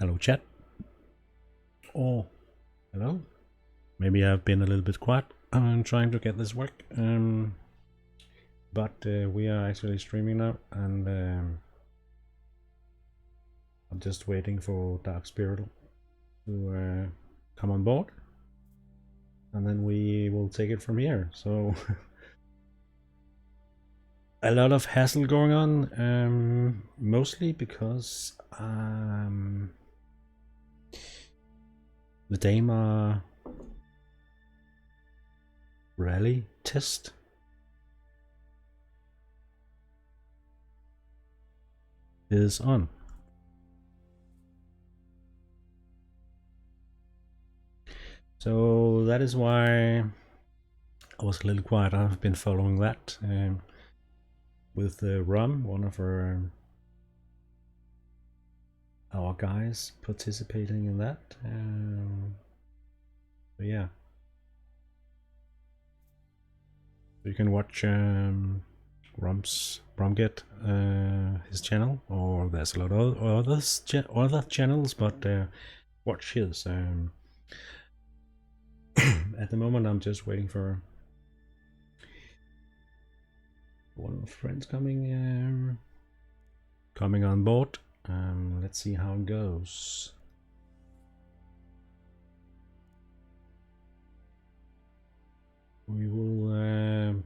Hello, chat. Oh, hello. Maybe I've been a little bit quiet. I'm trying to get this work. But we are actually streaming now, and I'm just waiting for Dark Spirit to come on board, and then we will take it from here. So a lot of hassle going on, mostly because the Daima rally test is on. So that is why I was a little quiet. I've been following that with Rum, one of our guys participating in that. So yeah, you can watch Rumget, his channel, or there's a lot of other channels, but watch his. At the moment, I'm just waiting for one of my friends coming on board. Let's see how it goes. We will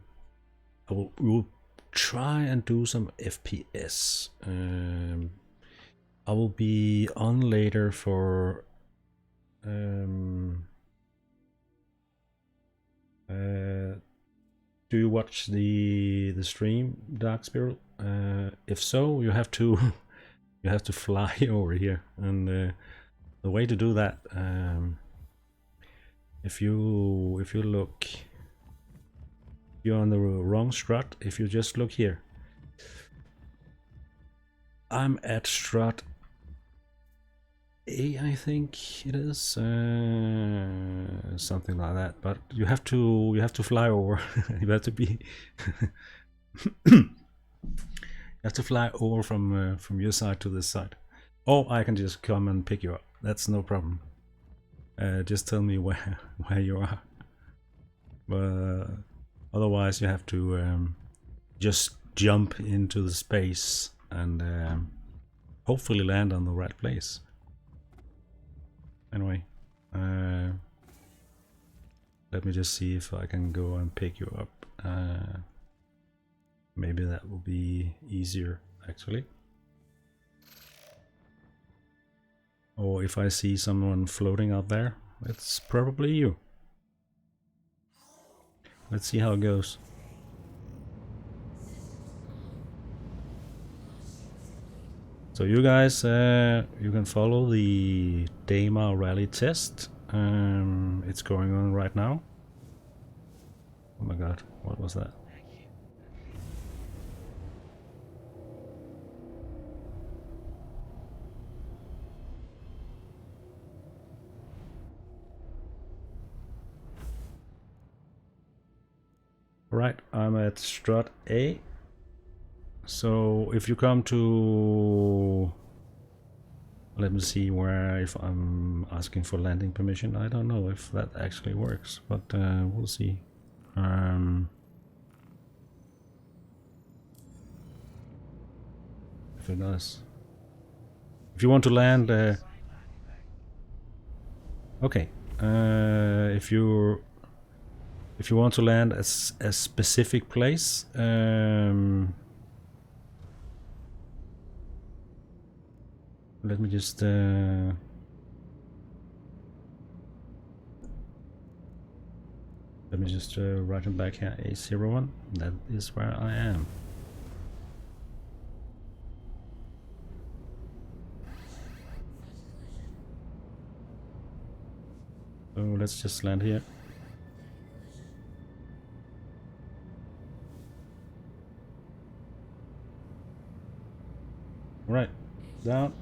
we will try and do some FPS. I will be on later for do you watch the stream, Dark Spirit? If so, you have to you have to fly over here, and the way to do that, if you look, you're on the wrong strut. If you just look here, I'm at strut A, I think it is, something like that. But you have to fly over. You have to be you have to fly over from your side to this side. Oh, I can just come and pick you up. That's no problem. Just tell me where you are. But otherwise, you have to just jump into the space and hopefully land on the right place. Anyway, let me just see if I can go and pick you up. Maybe that will be easier, actually. Or if I see someone floating out there, it's probably you. Let's see how it goes. So you guys, you can follow the Daima rally test. It's going on right now. Oh my god, what was that? Right, I'm at strut A. So if you come to, let me see where, if I'm asking for landing permission, I don't know if that actually works, but we'll see. If it does. If you want to land, okay. If you want to land at a specific place, let me just write it back here. A01. That is where I am. So let's just land here. Right, down.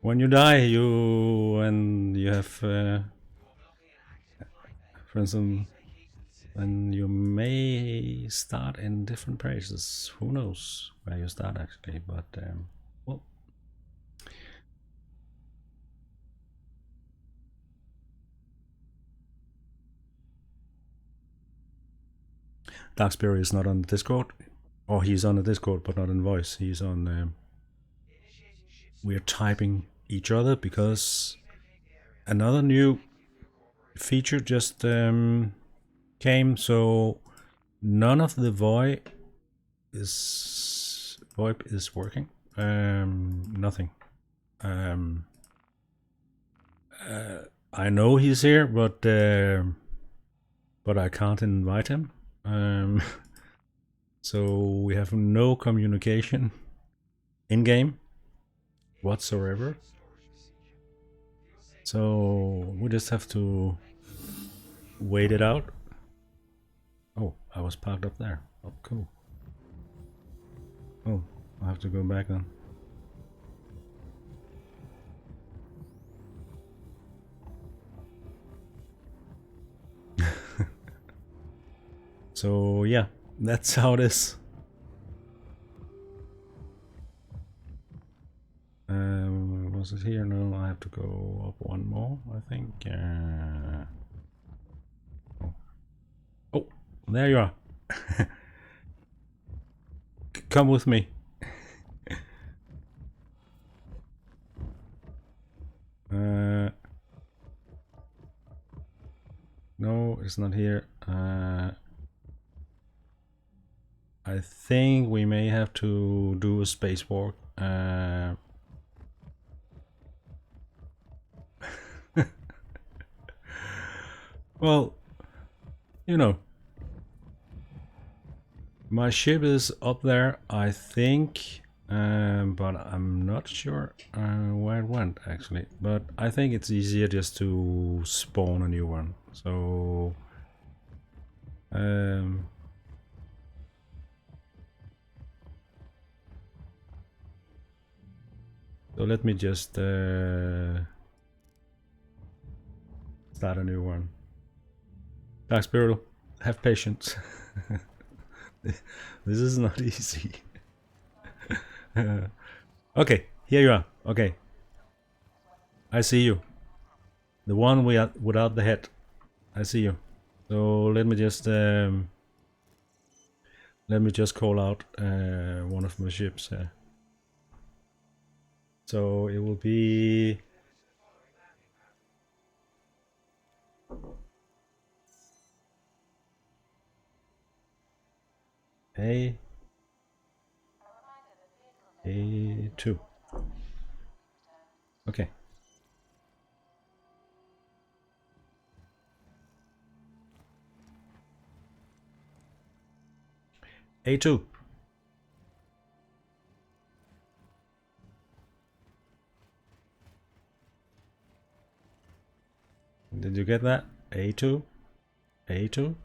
When you die, you have, for instance, then you may start in different places. Who knows where you start actually, but well. Dark Spirit is not on the Discord, or he's on the Discord but not in voice. He's on. We're typing each other because another new feature just came, so none of the VoIP is working. Nothing. I know he's here, but I can't invite him. So we have no communication in game whatsoever. So we just have to wait it out. Oh, I was parked up there. Oh, cool. Oh, I have to go back then. So yeah, that's how it is. Was it here? No, I have to go up one more, I think. Oh, there you are. Come with me. No, it's not here. I think we may have to do a spacewalk. Well, you know, my ship is up there, I think, but I'm not sure where it went actually. But I think it's easier just to spawn a new one. So, so let me just start a new one. Dark Spirit, have patience. This is not easy. Okay, here you are. Okay, I see you. The one without the head. I see you. So let me just call out one of my ships. So it will be A2. Okay. A2. Did you get that? A2? A2?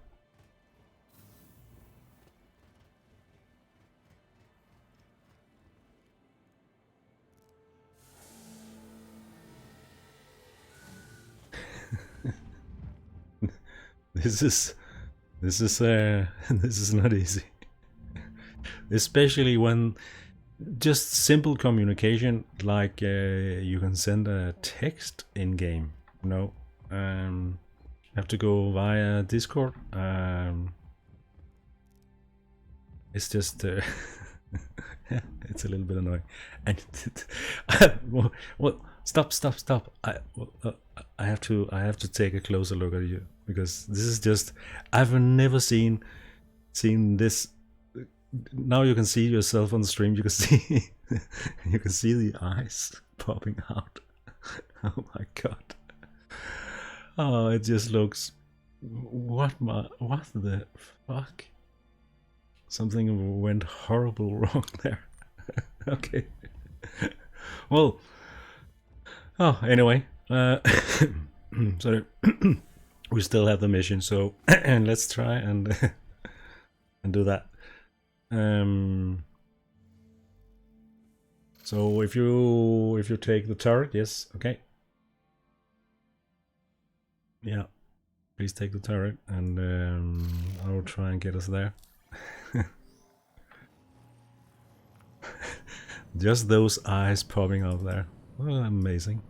This is this is not easy. Especially when just simple communication, like you can send a text in game. No, have to go via Discord. It's just it's a little bit annoying. And well, stop. I have to take a closer look at you, because this is just, I've never seen this. Now you can see yourself on the stream. You can see you can see the eyes popping out. Oh my god. Oh, it just looks, what the fuck? Something went horrible wrong there. Okay. Well, oh, anyway, sorry. We still have the mission, so and let's try and and do that. So if you take the turret, yes, okay. Yeah. Please take the turret, and I will try and get us there. Just those eyes popping out there. Well, amazing.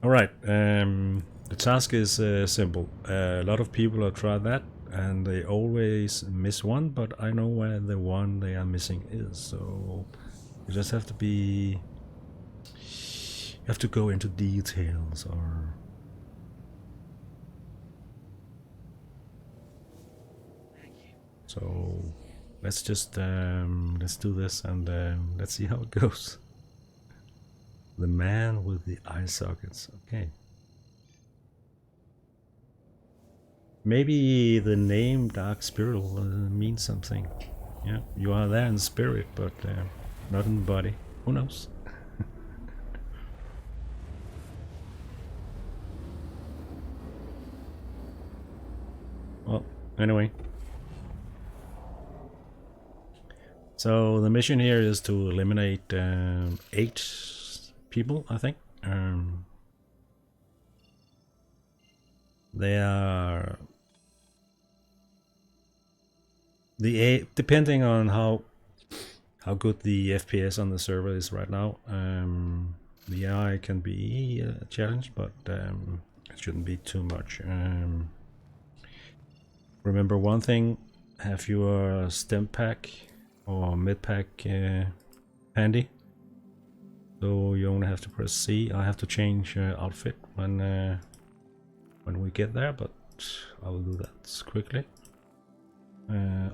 Alright, the task is simple. A lot of people have tried that, and they always miss one, but I know where the one they are missing is, so you just have to be... You have to go into details, or... So let's just let's do this, and let's see how it goes. The man with the eye sockets. Okay. Maybe the name Dark Spirit means something. Yeah, you are there in spirit, but not in the body. Who knows? Well, anyway. So the mission here is to eliminate 8 people, I think. They are depending on how good the FPS on the server is right now. The AI can be a challenge, but it shouldn't be too much. Remember one thing: have your stem pack or mid pack handy. So you only have to press C. I have to change outfit when we get there, but I will do that quickly.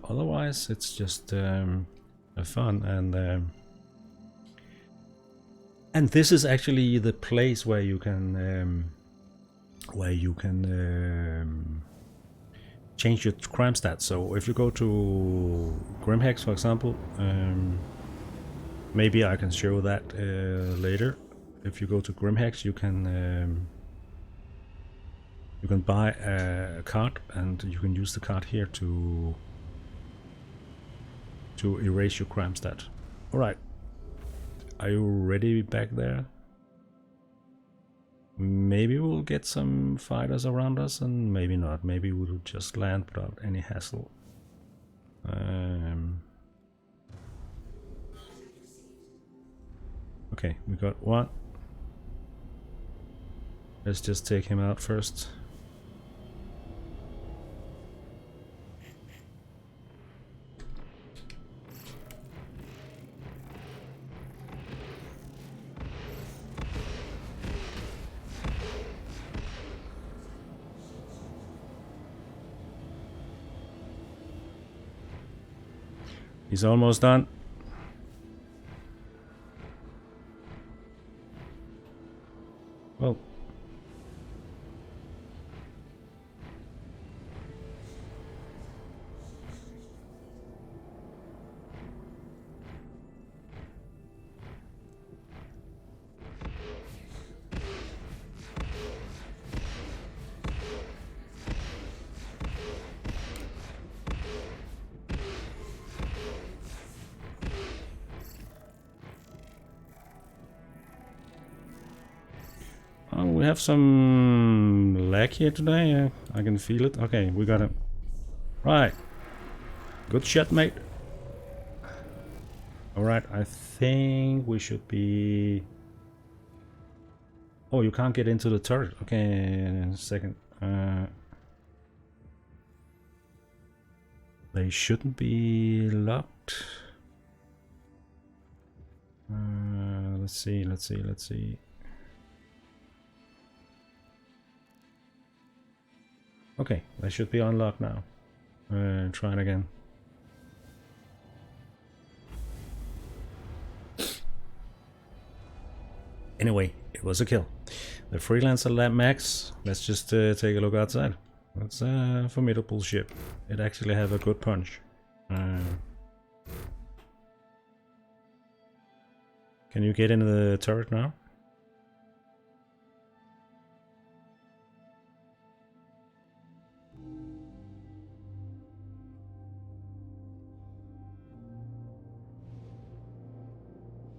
Otherwise, it's just fun, and this is actually the place where you can change your crime stats. So if you go to Grimhex, for example, maybe I can show that later. If you go to Grimhex, you can buy a card, and you can use the card here to erase your crime stat. Alright, are you ready back there? Maybe we'll get some fighters around us, and maybe not. Maybe we'll just land without any hassle. Okay, we got one. Let's just take him out first. He's almost done. Well. Oh, we have some lag here today. I can feel it. Okay, we got him. Right. Good shot, mate. Alright, I think we should be... Oh, you can't get into the turret. Okay, second. They shouldn't be locked. Let's see. Okay, they should be unlocked now. Try it again. Anyway, it was a kill. The Freelancer Lab Max. Let's just take a look outside. That's a formidable ship. It actually have a good punch. Can you get into the turret now?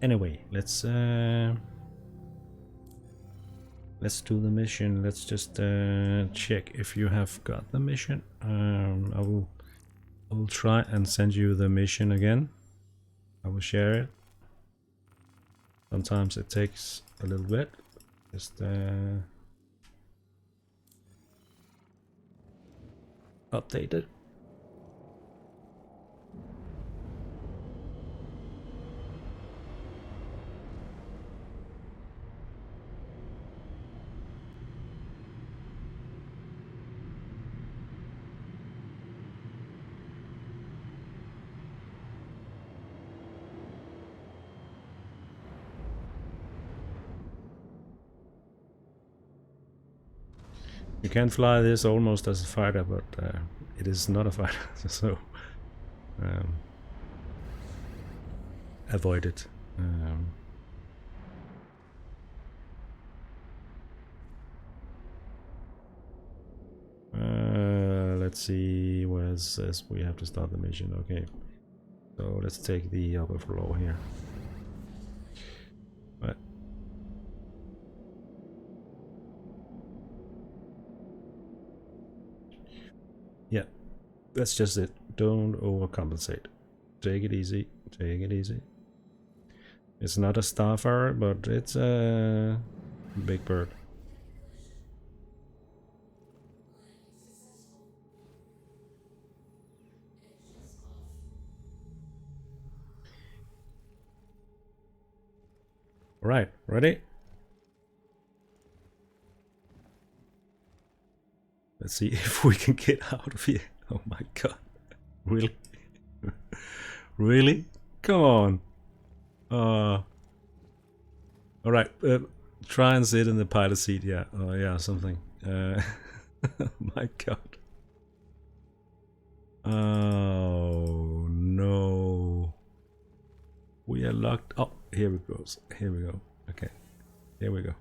Anyway, let's let's do the mission. Let's just check if you have got the mission. I will try and send you the mission again. I will share it. Sometimes it takes a little bit. Just update it. You can fly this almost as a fighter, but it is not a fighter, so avoid it. Let's see where it says we have to start the mission. Okay, so let's take the upper floor here. Right. Yeah, that's just it. Don't overcompensate. Take it easy. Take it easy. It's not a starfarer, but it's a big bird. All right, ready? Let's see if we can get out of here. Oh my god. Really? Really? Come on. Alright, try and sit in the pilot seat, yeah. Oh yeah, something. Oh my god. Oh no. We are locked. Oh, here it goes. Here we go. Okay. Here we go.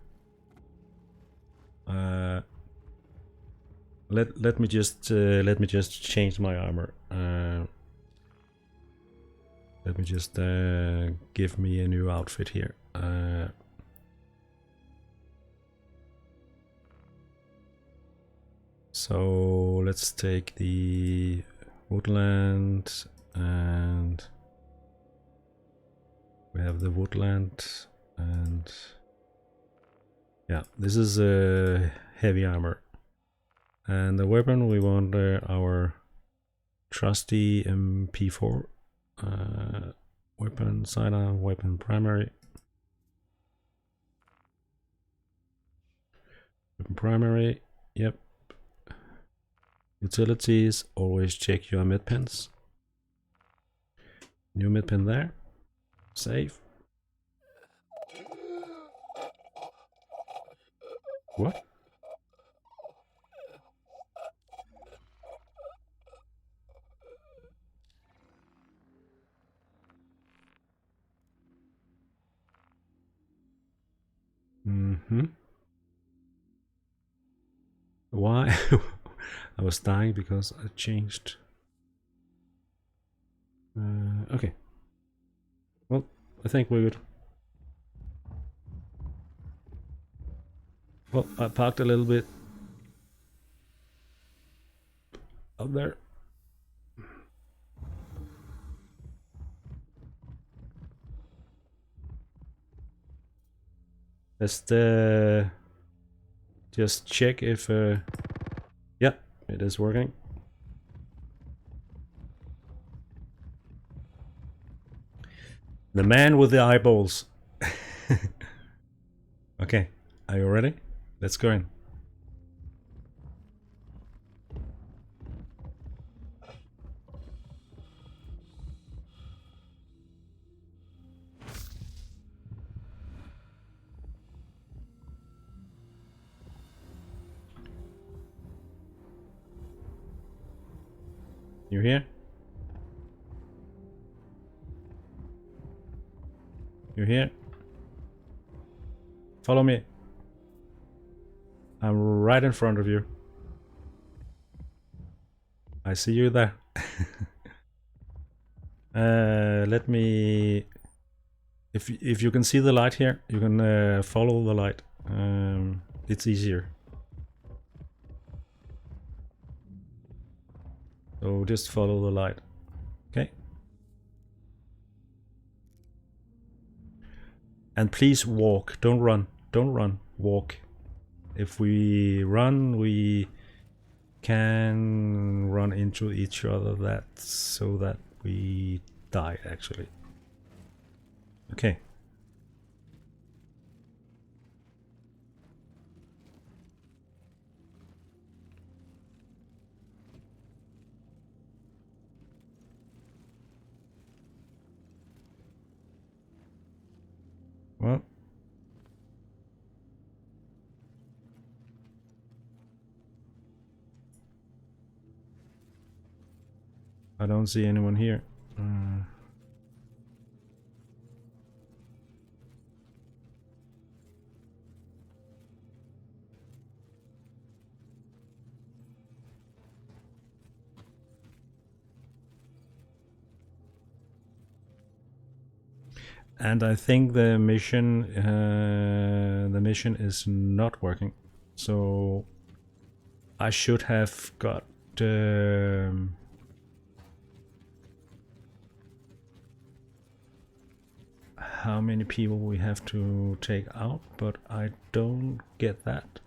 Let me just change my armor. Let me just give me a new outfit here. So let's take the woodland, and we have the woodland, and yeah, this is a heavy armor. And the weapon, we want our trusty MP4 weapon, sidearm, weapon primary. Weapon primary, yep. Utilities, always check your mid pins. New mid pin there. Save. What? Why? I was dying because I changed. Okay. Well, I think we're good. Well, I parked a little bit up there. Let's just check if yeah, it is working. The man with the eyeballs. Okay, are you ready? Let's go in. You here? You here? Follow me. I'm right in front of you. I see you there. Let me... If you can see the light here, you can follow the light. it's easier. So just follow the light. Okay. And please walk. Don't run. Don't run. Walk. If we run, we can run into each other. That's so that we die, actually. Okay. Well, I don't see anyone here. And I think the mission is not working. So I should have got how many people we have to take out, but I don't get that.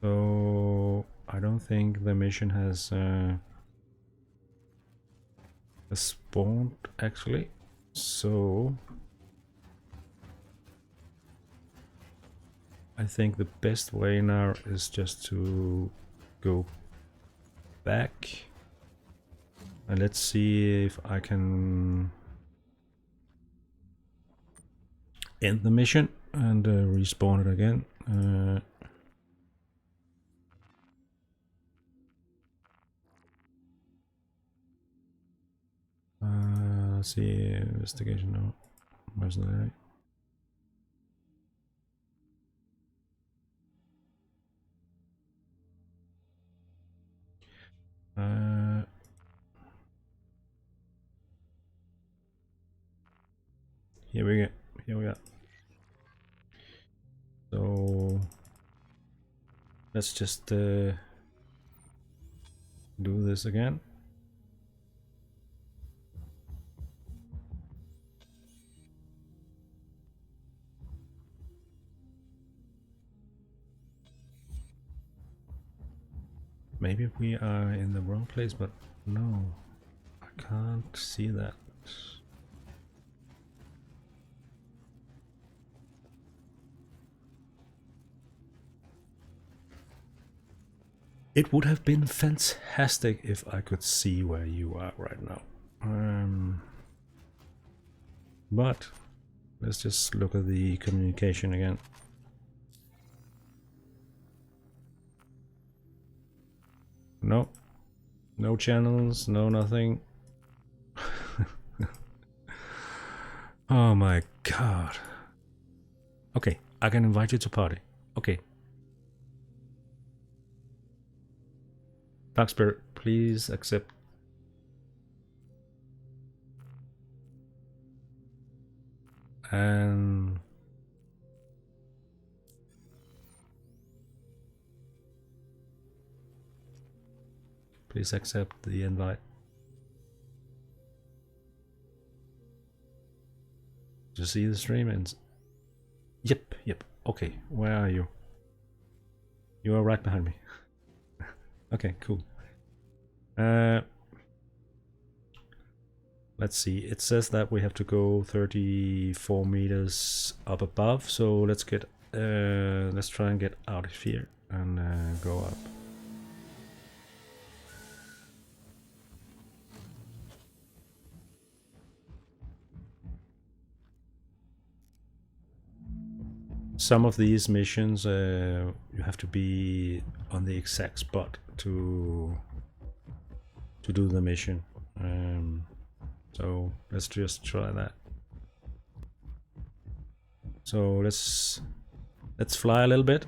So I don't think the mission has spawned actually. So I think the best way now is just to go back. And let's see if I can end the mission and respawn it again. Let's see, investigation, no, mercenary. Here we go. Here we are. So let's just do this again. Maybe we are in the wrong place, but no, I can't see that. It would have been fantastic if I could see where you are right now. But let's just look at the communication again. No, no channels, no nothing. Oh my god. Okay, I can invite you to party. Okay. Dark Spirit, please accept. And please accept the invite. Did you see the stream? And yep. Okay, where are you? You are right behind me. Okay, cool. Let's see. It says that we have to go 34 meters up above. So let's get. Let's try and get out of here and go up. Some of these missions you have to be on the exact spot to do the mission. So let's just try that. So let's fly a little bit.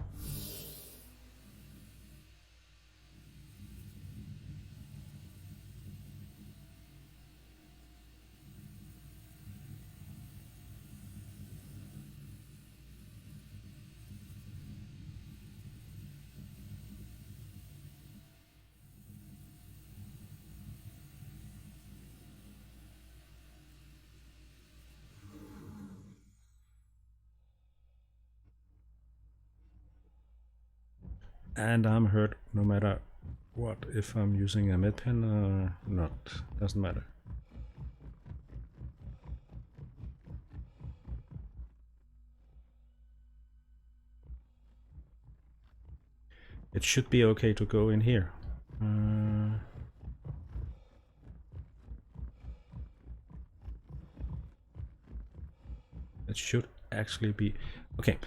And I'm hurt no matter what, if I'm using a med pen or not. Doesn't matter. It should be okay to go in here. It should actually be okay.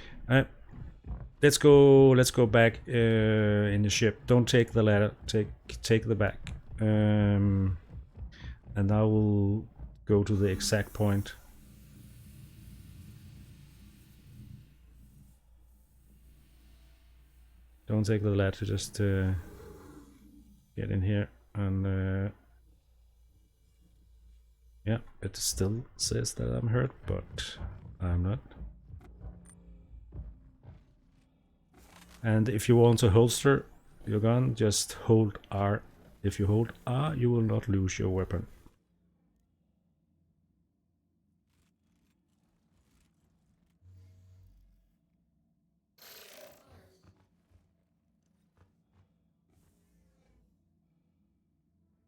Let's go back in the ship. Don't take the ladder. Take the back. And I will go to the exact point. Don't take the ladder. Just get in here and yeah, it still says that I'm hurt, but I'm not. And if you want to holster your gun, just hold R. If you hold R, you will not lose your weapon.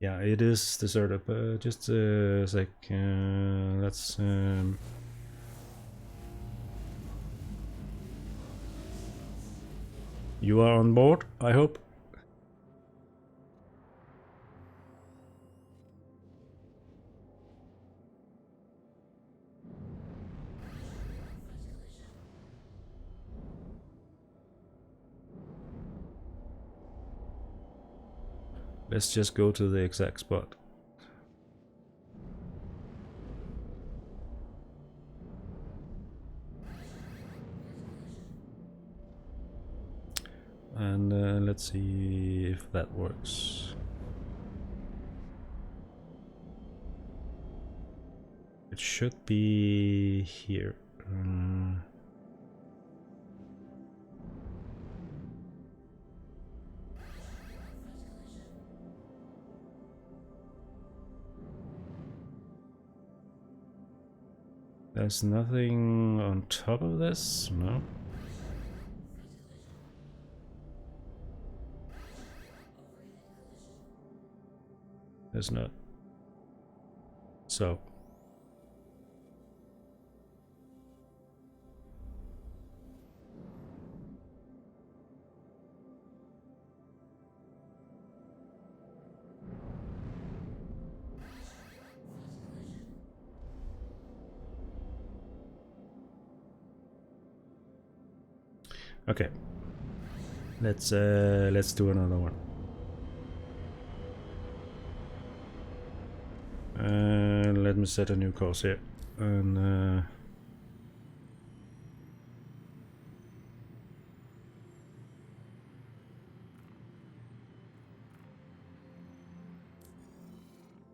Yeah, it is deserted, but just a sec. Let's you are on board, I hope. Let's just go to the exact spot. And let's see if that works. It should be here. There's nothing on top of this, no. There's not. So. Okay. Let's do another one. Let me set a new course here. And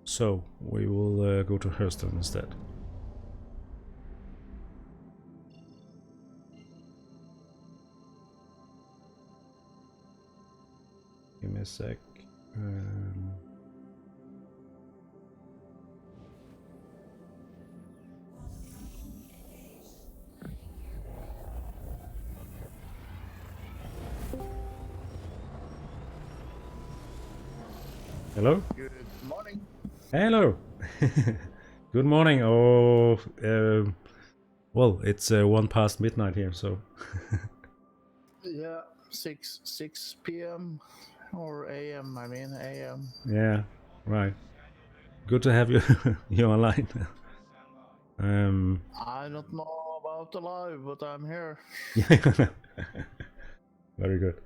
so we will go to Hurston instead. Give me a sec. Hello? Good morning. Hello! Good morning. Oh, well, it's 1 past midnight here, so. Yeah, 6 p.m. or a.m. I mean a.m. Yeah, right. Good to have you you online. I don't know about the live, but I'm here. Yeah, very good.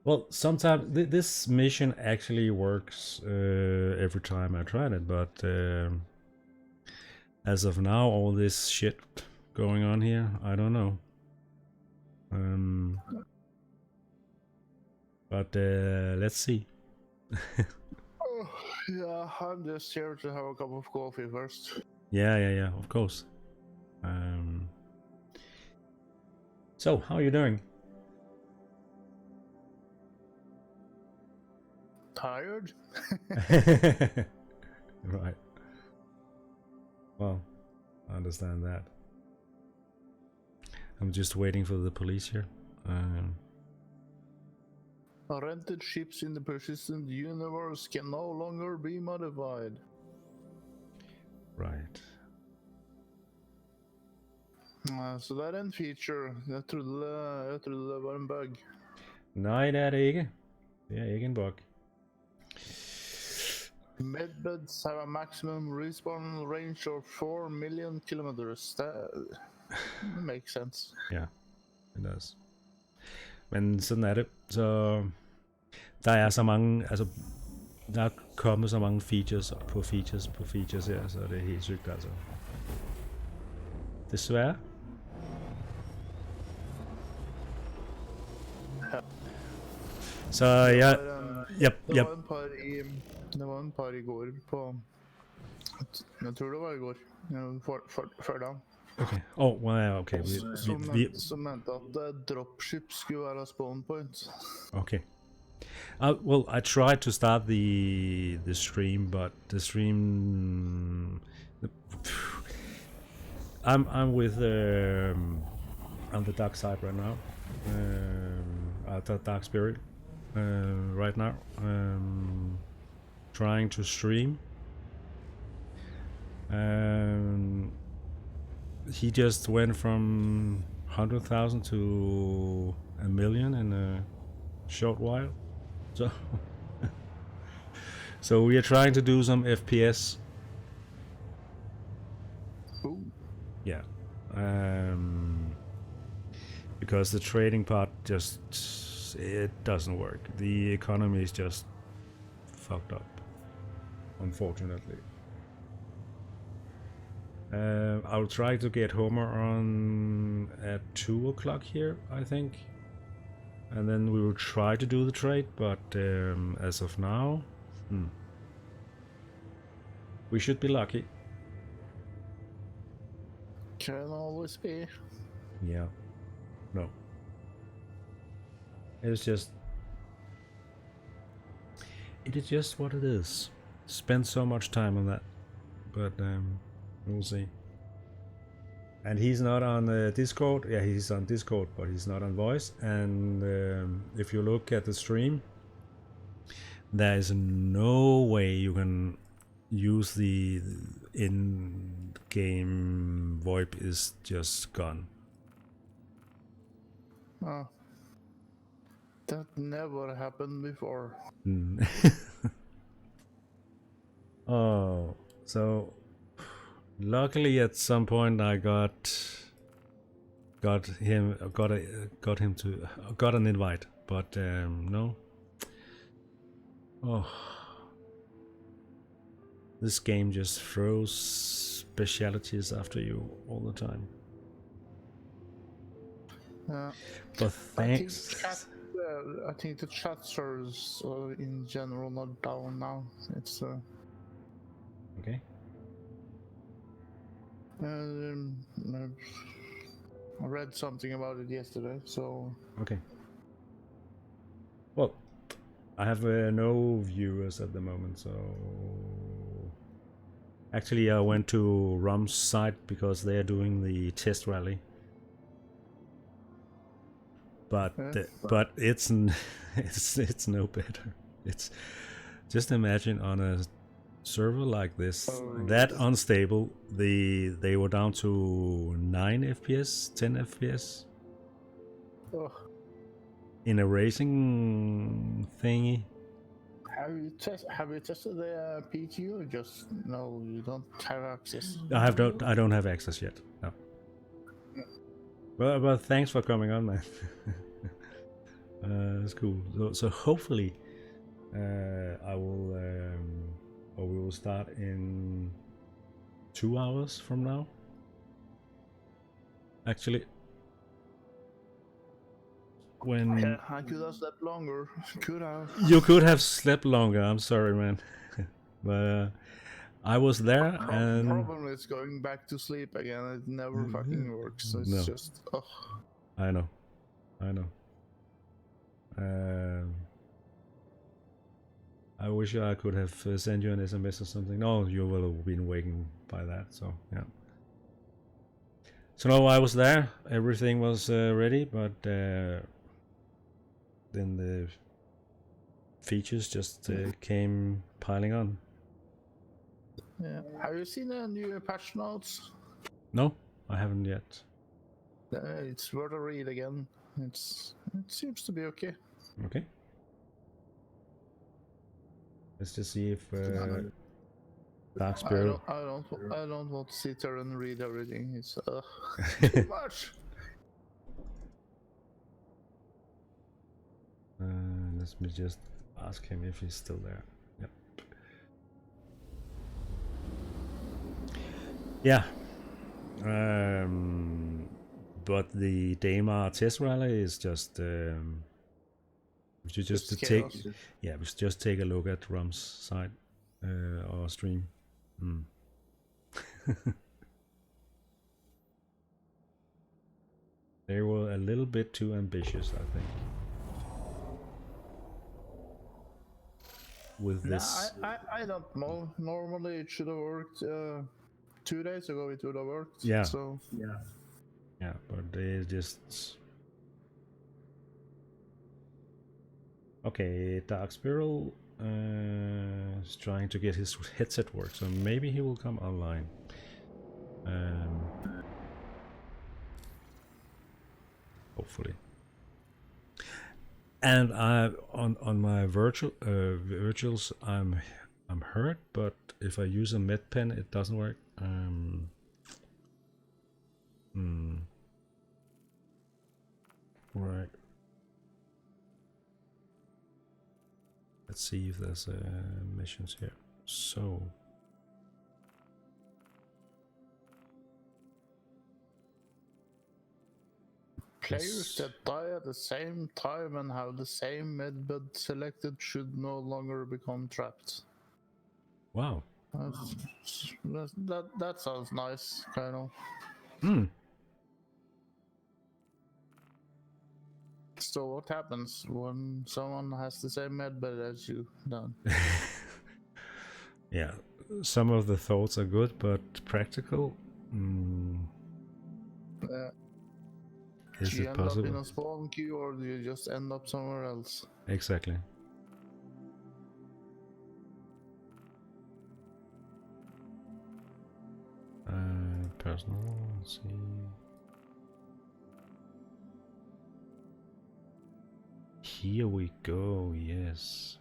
Well, sometimes this mission actually works every time I tried it, but as of now, all this shit going on here, I don't know. But let's see. Oh, yeah, I'm just here to have a cup of coffee first. Yeah, of course. So, how are you doing? Tired? Right. Well, I understand that. I'm just waiting for the police here. Rented ships in the persistent universe can no longer be modified. Right. Så det er en feature. Jeg trodde det var en bug. Nej, det er det ikke. Det er ikke en bug. Medbeds have a maximum respawn range of 4 million kilometers. That makes sense. Ja, det does. Men sådan er det. Så der er så mange, altså der er kommet så mange features på features her, så det er helt sygt altså. Desværre. Så jeg Det var en par i går på. Jeg tror det var i går. Før da. Okay. Oh, well, okay. Som mente at dropship skulle være spawn point. Okay. Well, I tried to start the stream, but the stream. I'm with on the dark side right now. The dark spirit right now. Trying to stream. He just went from 100,000 to 1 million in a short while. So so we are trying to do some FPS. Ooh. Yeah. Because the trading part just it doesn't work. The economy is just fucked up, unfortunately. I'll try to get Homer on at 2 o'clock here, I think. And then we will try to do the trade, but as of now, we should be lucky. Can always be. Yeah. No. It is just what it is. Spend so much time on that, but we'll see. And he's not on Discord. Yeah, he's on Discord, but he's not on voice. And if you look at the stream, there is no way you can use the in-game VoIP is just gone. That never happened before. Oh, so luckily at some point I got an invite, but no. Oh, this game just throws specialities after you all the time. But thanks. I think the chat servers in general not down now. It's okay. I read something about it yesterday, so. Okay. Well, I have no viewers at the moment, so. Actually, I went to Rum's site because they are doing the test rally. But it's it's no better. It's just imagine on a server like this, that unstable, they were down to 9 FPS, 10 FPS in a racing thingy. Have you tested the PQ or just no? You don't have access. I don't have access yet. No. Well, thanks for coming on, man. That's cool. So hopefully, I will, or we will start in 2 hours from now. Actually, when I could have slept longer. Could have. You could have slept longer. I'm sorry, man, but I was there, and problem is going back to sleep again. It never fucking works. So it's just. Oh. I know. I wish I could have sent you an SMS or something. No, you will have been waking by that. So yeah. So no, I was there. Everything was ready, but then features just came piling on. Yeah. Have you seen the new patch notes? No, I haven't yet. It's worth a read again. It seems to be okay. Okay. Let's just see if Dark Spiral. I don't want to sit there and read everything. It's too much. Let me just ask him if he's still there. Yep. Yeah. But the Daymar test rally is just we should just It's take chaos. we should just take a look at Rum's side or stream. They were a little bit too ambitious, I think. With this, I don't know. Normally it should have worked. 2 days ago it would have worked. Yeah. So yeah, but they just okay. Dark Spiral is trying to get his headset work, so maybe he will come online. Hopefully. And I on my virtuals I'm hurt, but if I use a med pen it doesn't work. Right. Let's see if there's missions here. So players that die at the same time and have the same medbed selected should no longer become trapped. wow. That sounds nice, kind of. So what happens when someone has the same medbed as you? Done. Yeah, some of the thoughts are good, but practical. Is do you it end possible? up in a spawn queue, or do you just end up somewhere else? Exactly. Personal. Let's see. Here we go. Yes.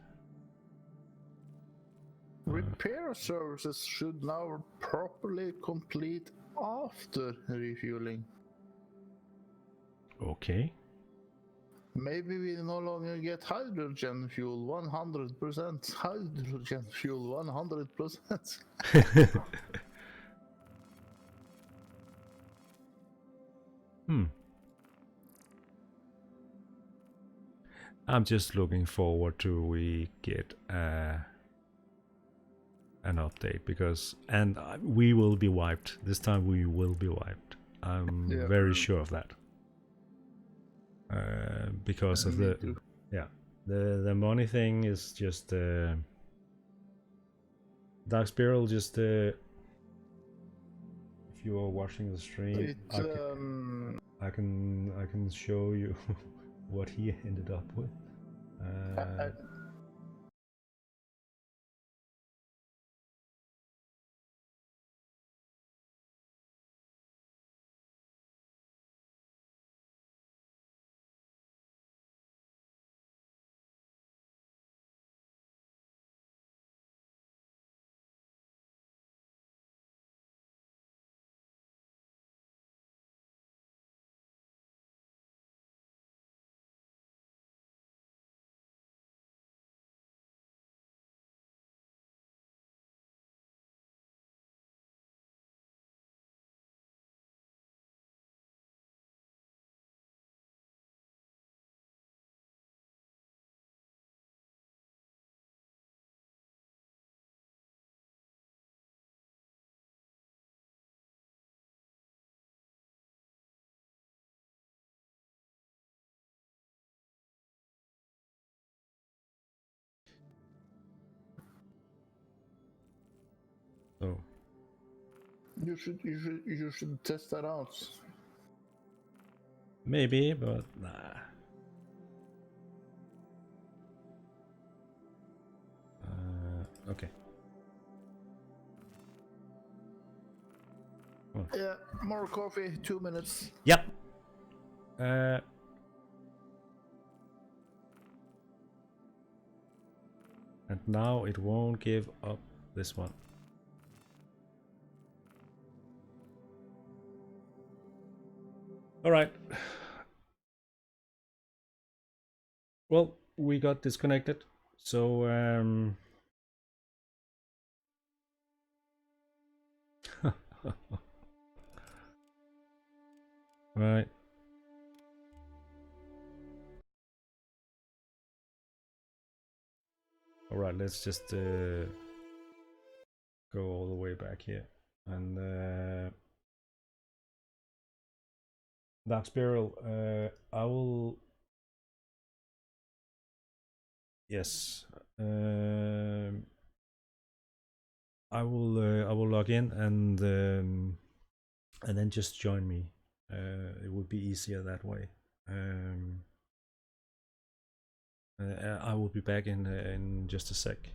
Repair services should now properly complete after refueling. Okay. Maybe we no longer get hydrogen fuel 100%. Hydrogen fuel 100%. I'm just looking forward to we get an update because we will be wiped this time. We will be wiped. I'm very sure of that. Because of the too. the money thing is just Dark Spiral just if you are watching the stream I can show you what he ended up with. So you should test that out. maybe, but nah. Okay. Yeah, more coffee, 2 minutes. Yep. And now it won't give up this one. All right. Well, we got disconnected. So right. All right, let's just go all the way back here. And Dark Spiral, I will. Yes. I will log in and then just join me. It would be easier that way. I will be back in just a sec.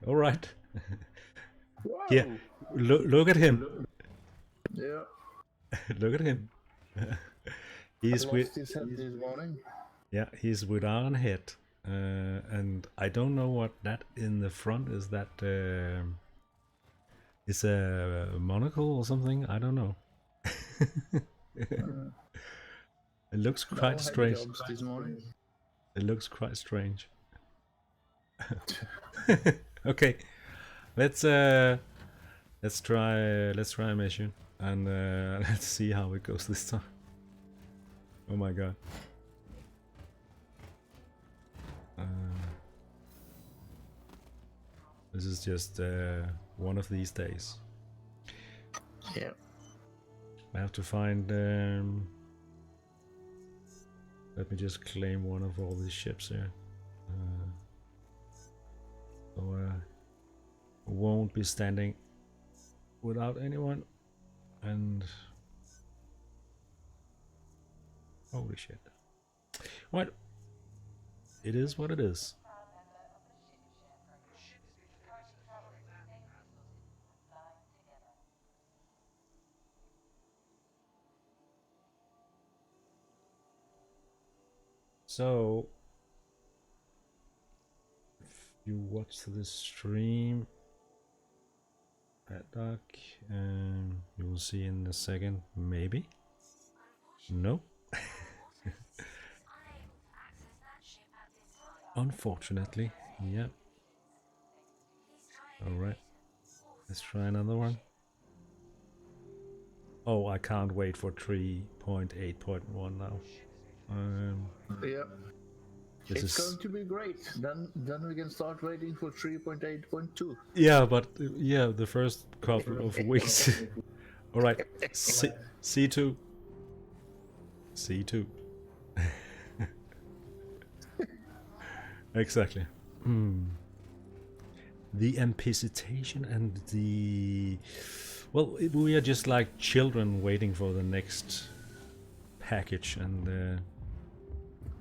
All right. Whoa! Here, look at him. Yeah. Look at him. I He's lost with his head this morning. he's with Iron Head, and I don't know what that in the front is. That is a monocle or something. I don't know. It looks No quite head strange. jobs this morning. It looks quite strange. Okay, let's try a mission and let's see how it goes this time. Oh my god. This is just one of these days. Yeah. I have to find. Let me just claim one of all these ships here. So won't be standing without anyone. And holy shit! What? It is what it is. So, if you watch the stream at dark, you will see in a second, maybe. No. Unfortunately, yeah. All right. Let's try another one. Oh, I can't wait for 3.8.1 now. Yeah. This It's is going to be great. Then we can start waiting for 3.8.2. yeah, but yeah, the first couple of weeks. All right, C2, C2. Exactly. The anticipation and the well, we are just like children waiting for the next package, and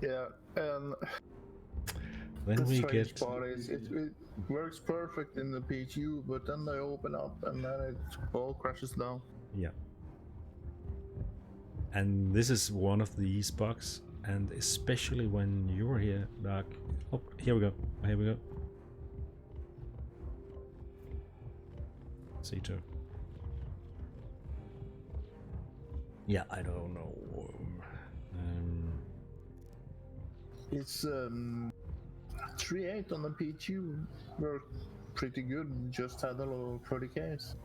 Yeah, and then the we strange get part is it works perfect in the PTU, but then they open up and then it all crashes down. yeah. And this is one of these bugs, and especially when you're here, Doc. Oh, here we go. Here we go. C2. Yeah, I don't know. It's 3.8 on the PTU worked pretty good. Just had a little 30Ks.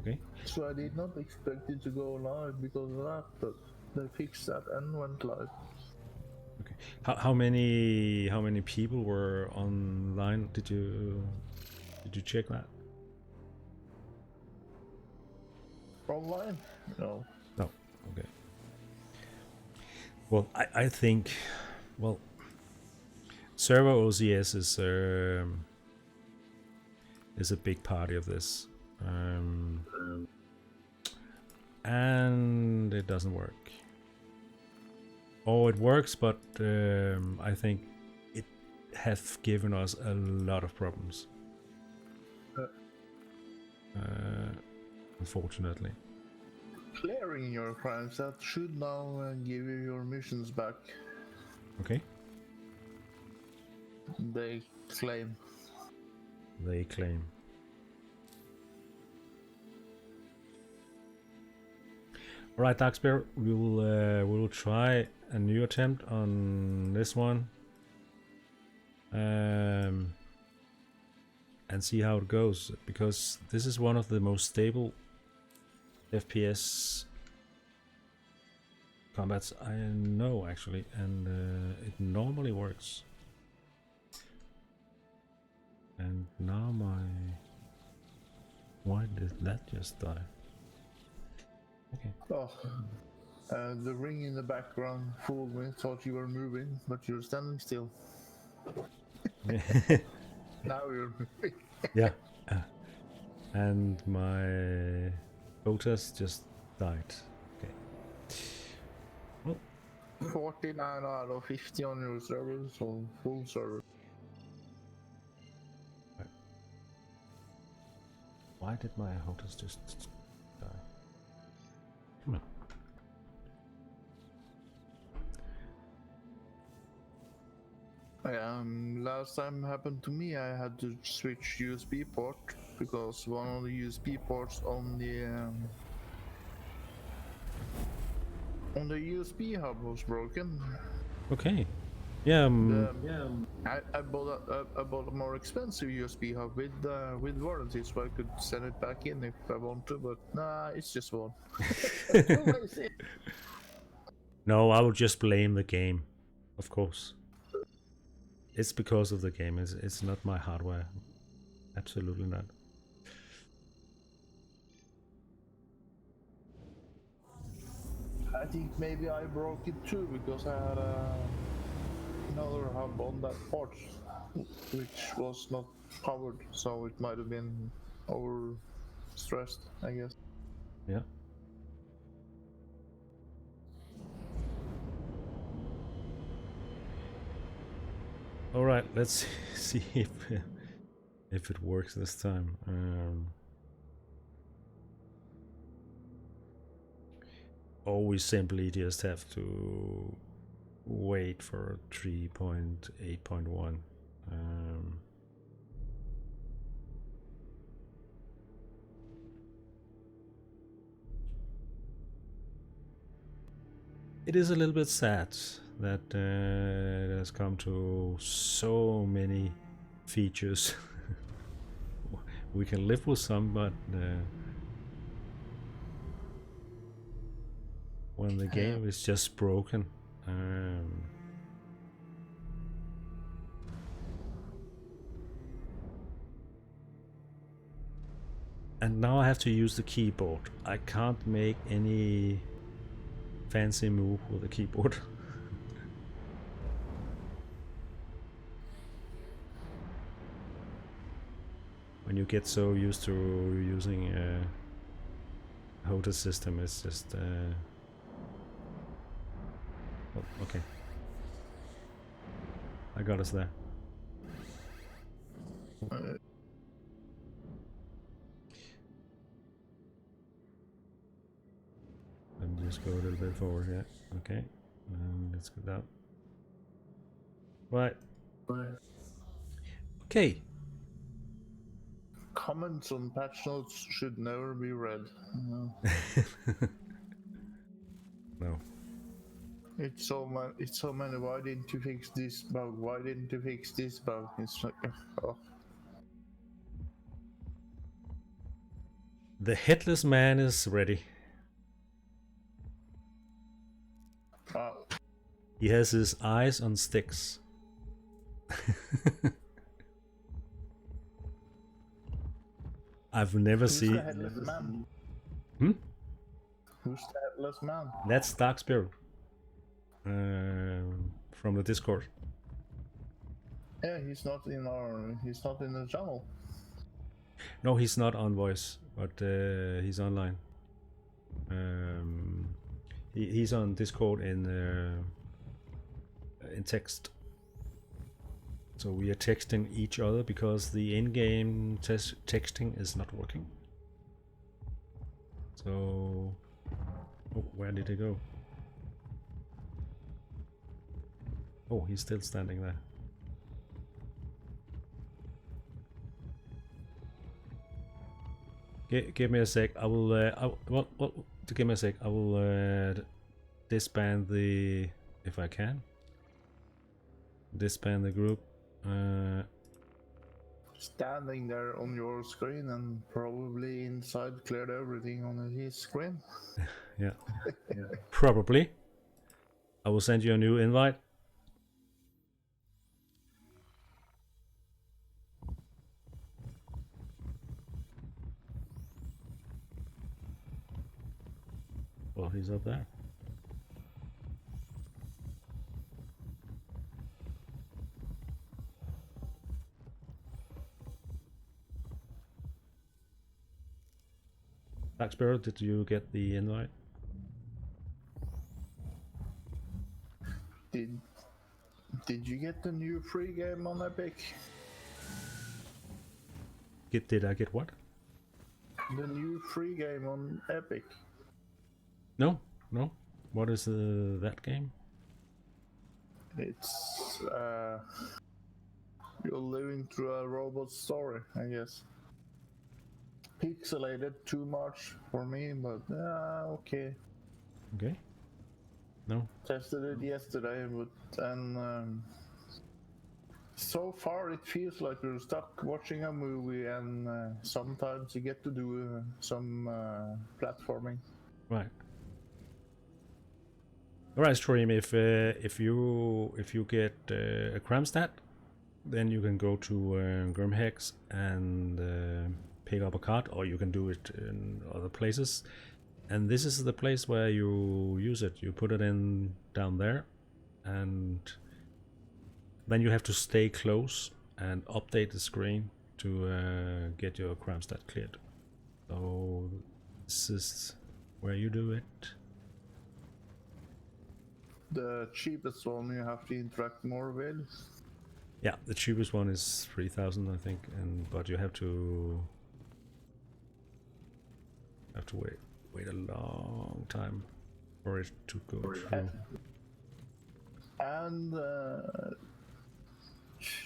Okay. So I did not expect it to go live because of that, but they fixed that and went live. Okay. How many people were online? Did you check that? Online? No. No. Okay. Well, I think, well, server OCS is a big party of this, and it doesn't work. Oh, it works, but I think it has given us a lot of problems. Unfortunately. Clearing your crimes, that should now give you your missions back. Okay. They claim. They claim. All right, Darkspear, we'll try a new attempt on this one, and see how it goes, because this is one of the most stable FPS combats I know, actually, and it normally works. And now why did that just die? Okay. Oh, the ring in the background fooled me. Thought you were moving, but you're standing still. Now you're moving. Yeah. And my Otis just died. Okay. Well, 49 out of 50 on your server, so full server. Why did my hotels just die? Come on. Last time happened to me, I had to switch USB port because one of the USB ports on the USB hub was broken. Okay. Yeah. I bought a more expensive USB hub with warranty, so I could send it back in if I want to. But nah, it's just one. No, I would just blame the game, of course. It's because of the game. It's not my hardware. Absolutely not. I think maybe I broke it too because I had another hub on that port, which was not powered, so it might have been overstressed, I guess. Yeah. All right. Let's see if it works this time. Or we simply just have to wait for 3.8.1. It is a little bit sad that it has come to so many features. We can live with some, but when the game is just broken, and now I have to use the keyboard. I can't make any fancy move with the keyboard. When you get so used to using a hotel system, it's just oh, okay. I got us there. And just go a little bit forward, yeah. Okay. Let's go down. Right. Okay. Comments on patch notes should never be read. No. It's so many. Why didn't you fix this bug? Why didn't you fix this bug? It's like, oh. The headless man is ready. He has his eyes on sticks. I've never seen. Who's the headless man? Who's the headless man? That's Dark Spirit from the Discord. Yeah, he's not in the channel. No, he's not on voice, but he's online. He's on Discord in text. So we are texting each other because the in-game texting is not working. So, oh, where did he go? Oh, he's still standing there. Give me a sec. I will. To give me a sec. I will disband the, if I can. Disband the group. Standing there on your screen and probably inside cleared everything on his screen. Yeah. Probably. I will send you a new invite. Well, he's up there. Black Spirit, did you get the invite? you get the new free game on Epic? Did I get what? The new free game on Epic. No, no. What is that game? It's you're living through a robot story, I guess. Pixelated too much for me, but okay. Okay. No. Tested it yesterday, and so far it feels like you're stuck watching a movie, and sometimes you get to do some platforming. Right. All right, Stream. If you get a Kramstat, then you can go to Grimhex and pick up a card, or you can do it in other places. And this is the place where you use it. You put it in down there, and then you have to stay close and update the screen to get your Kramstat cleared. So this is where you do it. The cheapest one you have to interact more with. Yeah, the cheapest one is 3,000, I think, but you have to wait a long time for it to go through. And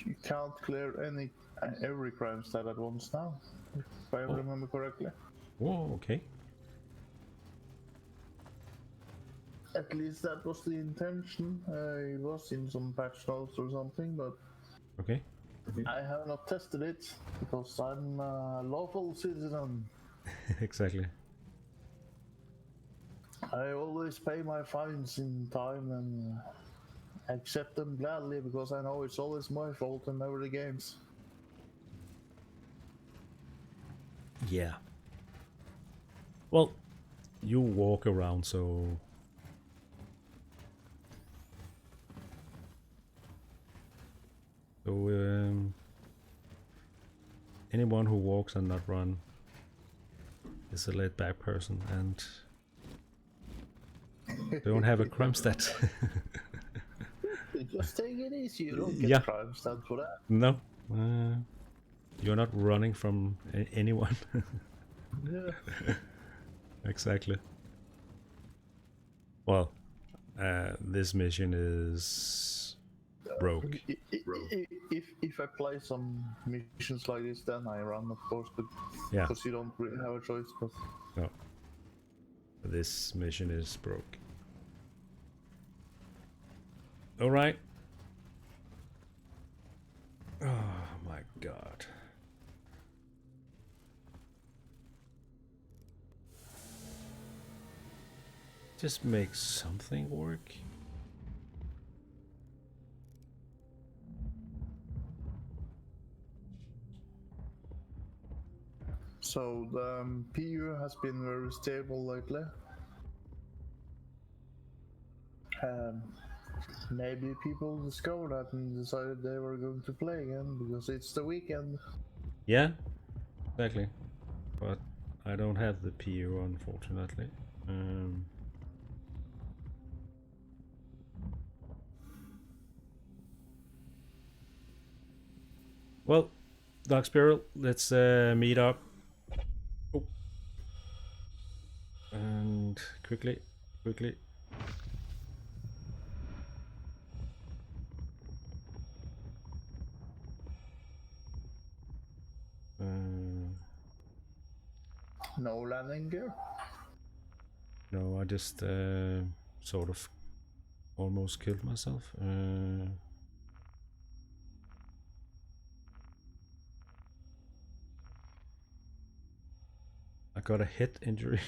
you can't clear every Kramstat at once now, if I remember correctly. Oh, okay. At least that was the intention. It was in some patch notes or something, but Okay. I have not tested it because I'm a lawful citizen. Exactly. I always pay my fines in time and accept them gladly because I know it's always my fault and never the game's. Yeah. Well, you walk around, so anyone who walks and not run is a laid back person and don't have a Kramstat. Just take it easy, you don't get Yeah. Kramstat for that. No. You're not running from anyone. Yeah. Exactly. Well, this mission is broke. If I play some missions like this, then I run, of course, but Yeah. because you don't really have a choice. But No. This mission is broke. All right. Oh my god. Just make something work. so the PU has been very stable lately. Maybe people discovered that and decided they were going to play again because it's the weekend. Yeah, exactly. But I don't have the PU, unfortunately. Well, Dark Spiral, let's meet up. Oh. And quickly. No landing gear. No, I just sort of almost killed myself. I got a head injury.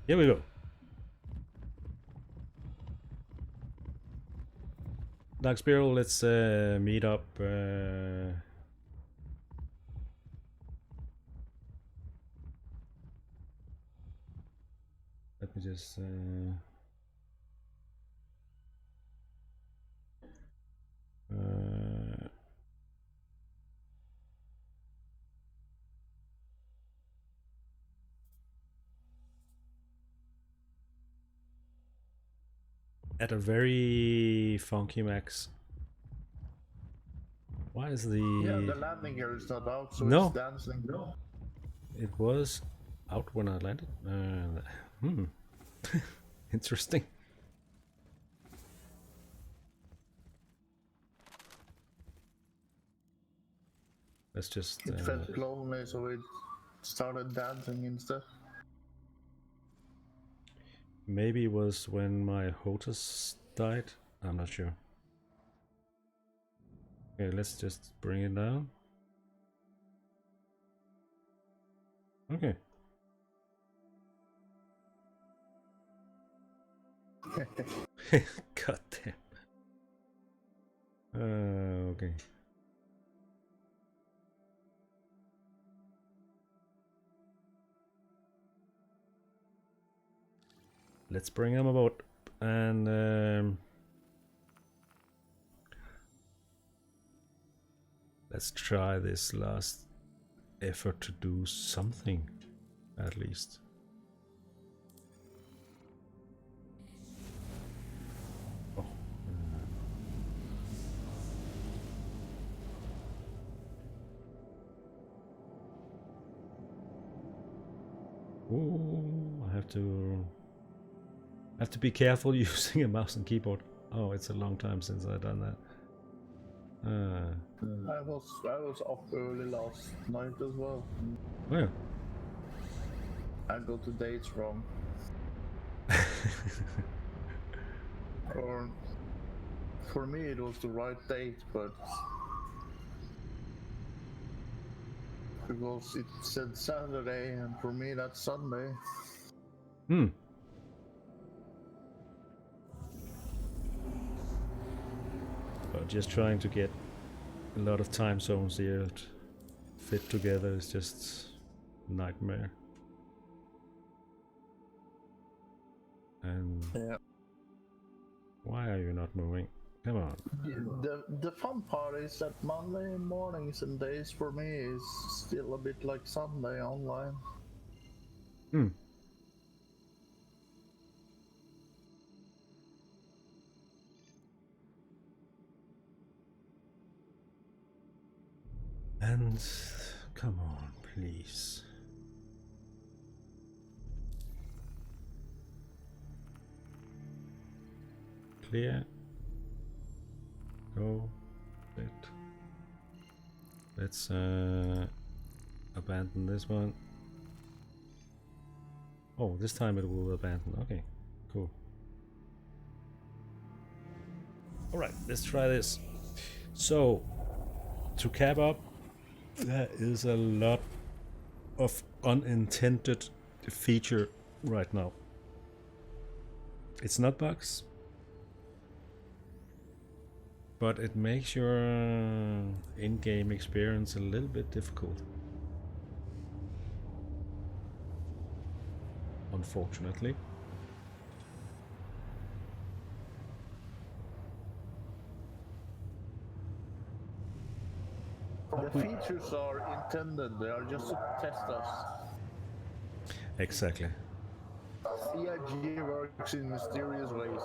Here we go. Dark Spiral, let's meet up. Let me just. at a very funky max. Why is the... Yeah, the landing gear is not out, so No. it's dancing. No. It was out when I landed. Interesting. Let's just... It felt lonely, so it started dancing instead. Maybe it was when my HOTAS died. I'm not sure. Okay, let's just bring it down. Okay. God damn. Okay. Let's bring him aboard and let's try this last effort to do something, at least. Oh. Ooh, I have to be careful using a mouse and keyboard. Oh, it's a long time since I've done that. I was up early last night as well. Oh yeah. I got the dates wrong. Or for me it was the right date, but because it said Saturday and for me that's Sunday. But just trying to get a lot of time zones here to fit together is just a nightmare. And yeah. Why are you not moving? Come on. The fun part is that Monday mornings and days for me is still a bit like Sunday online. And come on, please. Clear. Go. Sit. Let's abandon this one. Oh, this time it will abandon. Okay, cool. Alright, let's try this. So, to cap up, there is a lot of unintended feature right now. It's not bugs, but it makes your in-game experience a little bit difficult. Unfortunately. The features are intended, they are just to test us. Exactly. ENG works in mysterious ways.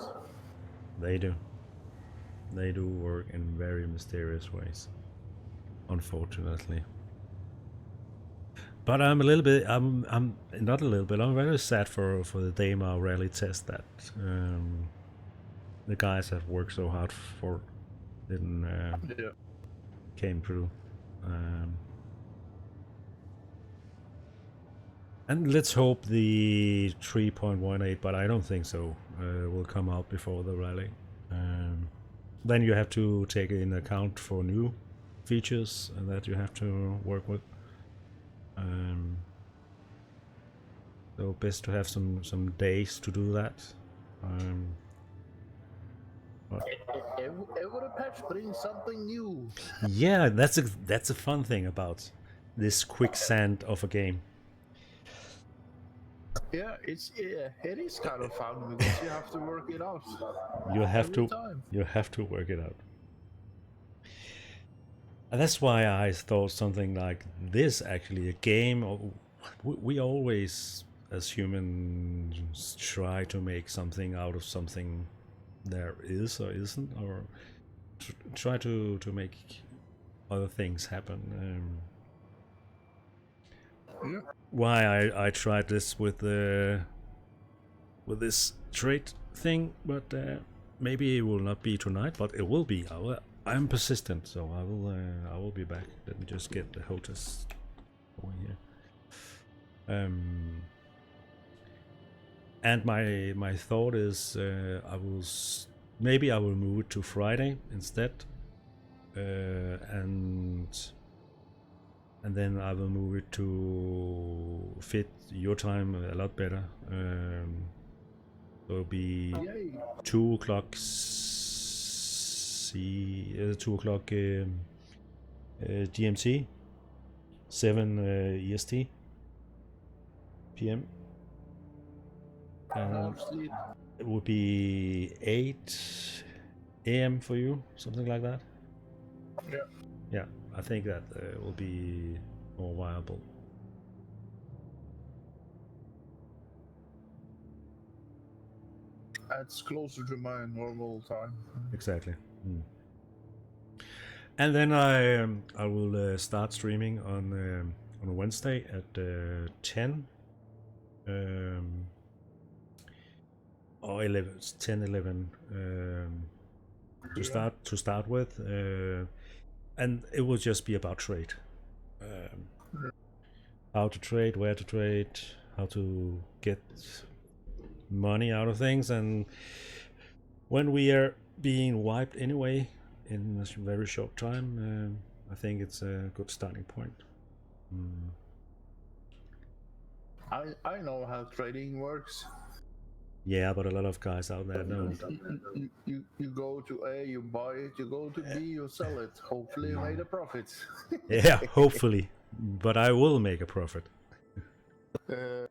They do. They do work in very mysterious ways. Unfortunately. But I'm a little bit, I'm not a little bit, I'm very sad for the Daymar rally test that the guys that worked so hard for didn't came through. And let's hope the 3.18, but I don't think so, will come out before the rally. Then you have to take in account for new features that you have to work with. So best to have some days to do that. Every patch brings something new. Yeah, that's a fun thing about this quicksand of a game. Yeah, it is kind of fun because you have to work it out. You have to work it out. And that's why I thought something like this, actually, a game. We always, as humans, try to make something out of something there is or isn't, or try to make other things happen. Yeah. Why I tried this with this trade thing, but maybe it will not be tonight, but it will be. I'm persistent, so I will be back. Let me just get the hotels going here. And my thought is maybe I will move it to Friday instead, and then I will move it to fit your time a lot better. So it'll be Yay. 2 o'clock 2 o'clock GMT, 7 EST PM. And it would be 8 AM for you, something like that. Yeah. Yeah, I think that will be more viable. That's closer to my normal time. Exactly. And then I will start streaming on Wednesday at 10 or 11, 10, 11 to start with, and it will just be about trade, how to trade, where to trade, how to get money out of things, and when we are being wiped anyway in a very short time, I think it's a good starting point. I know how trading works. Yeah, but a lot of guys out there don't. You go to A, you buy it. You go to B, you sell it. Hopefully, you made a profit. Yeah, hopefully, but I will make a profit. So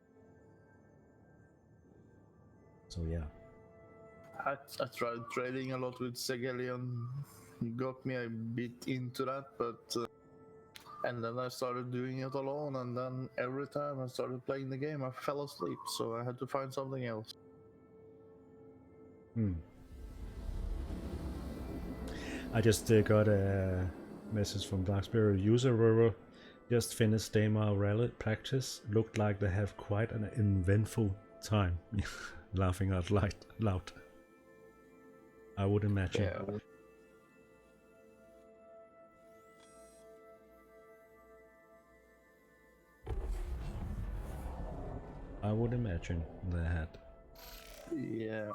yeah. I tried trading a lot with Segelian. He got me a bit into that, but and then I started doing it alone, and then every time I started playing the game, I fell asleep, so I had to find something else. I just got a message from Darkspear user River. Just finished Daymar Rally practice. Looked like they have quite an eventful time. Laughing out loud. I would imagine. Yeah. I would imagine they had. Yeah.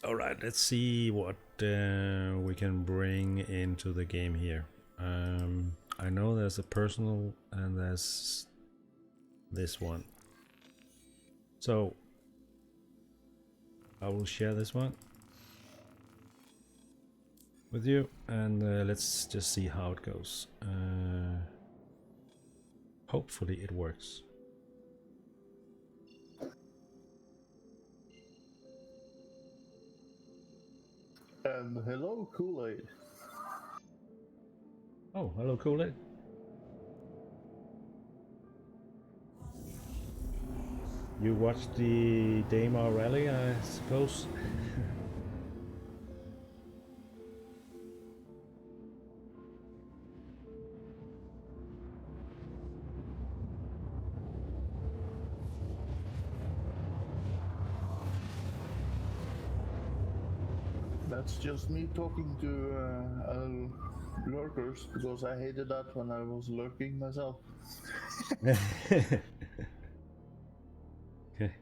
Alright, let's see what we can bring into the game here. I know there's a personal and there's this one. So I will share this one with you, and let's just see how it goes. Hopefully it works. And hello, Kool-Aid. Oh, hello, Kool-Aid. You watched the Daymar rally, I suppose? That's just me talking to lurkers, because I hated that when I was lurking myself. Okay.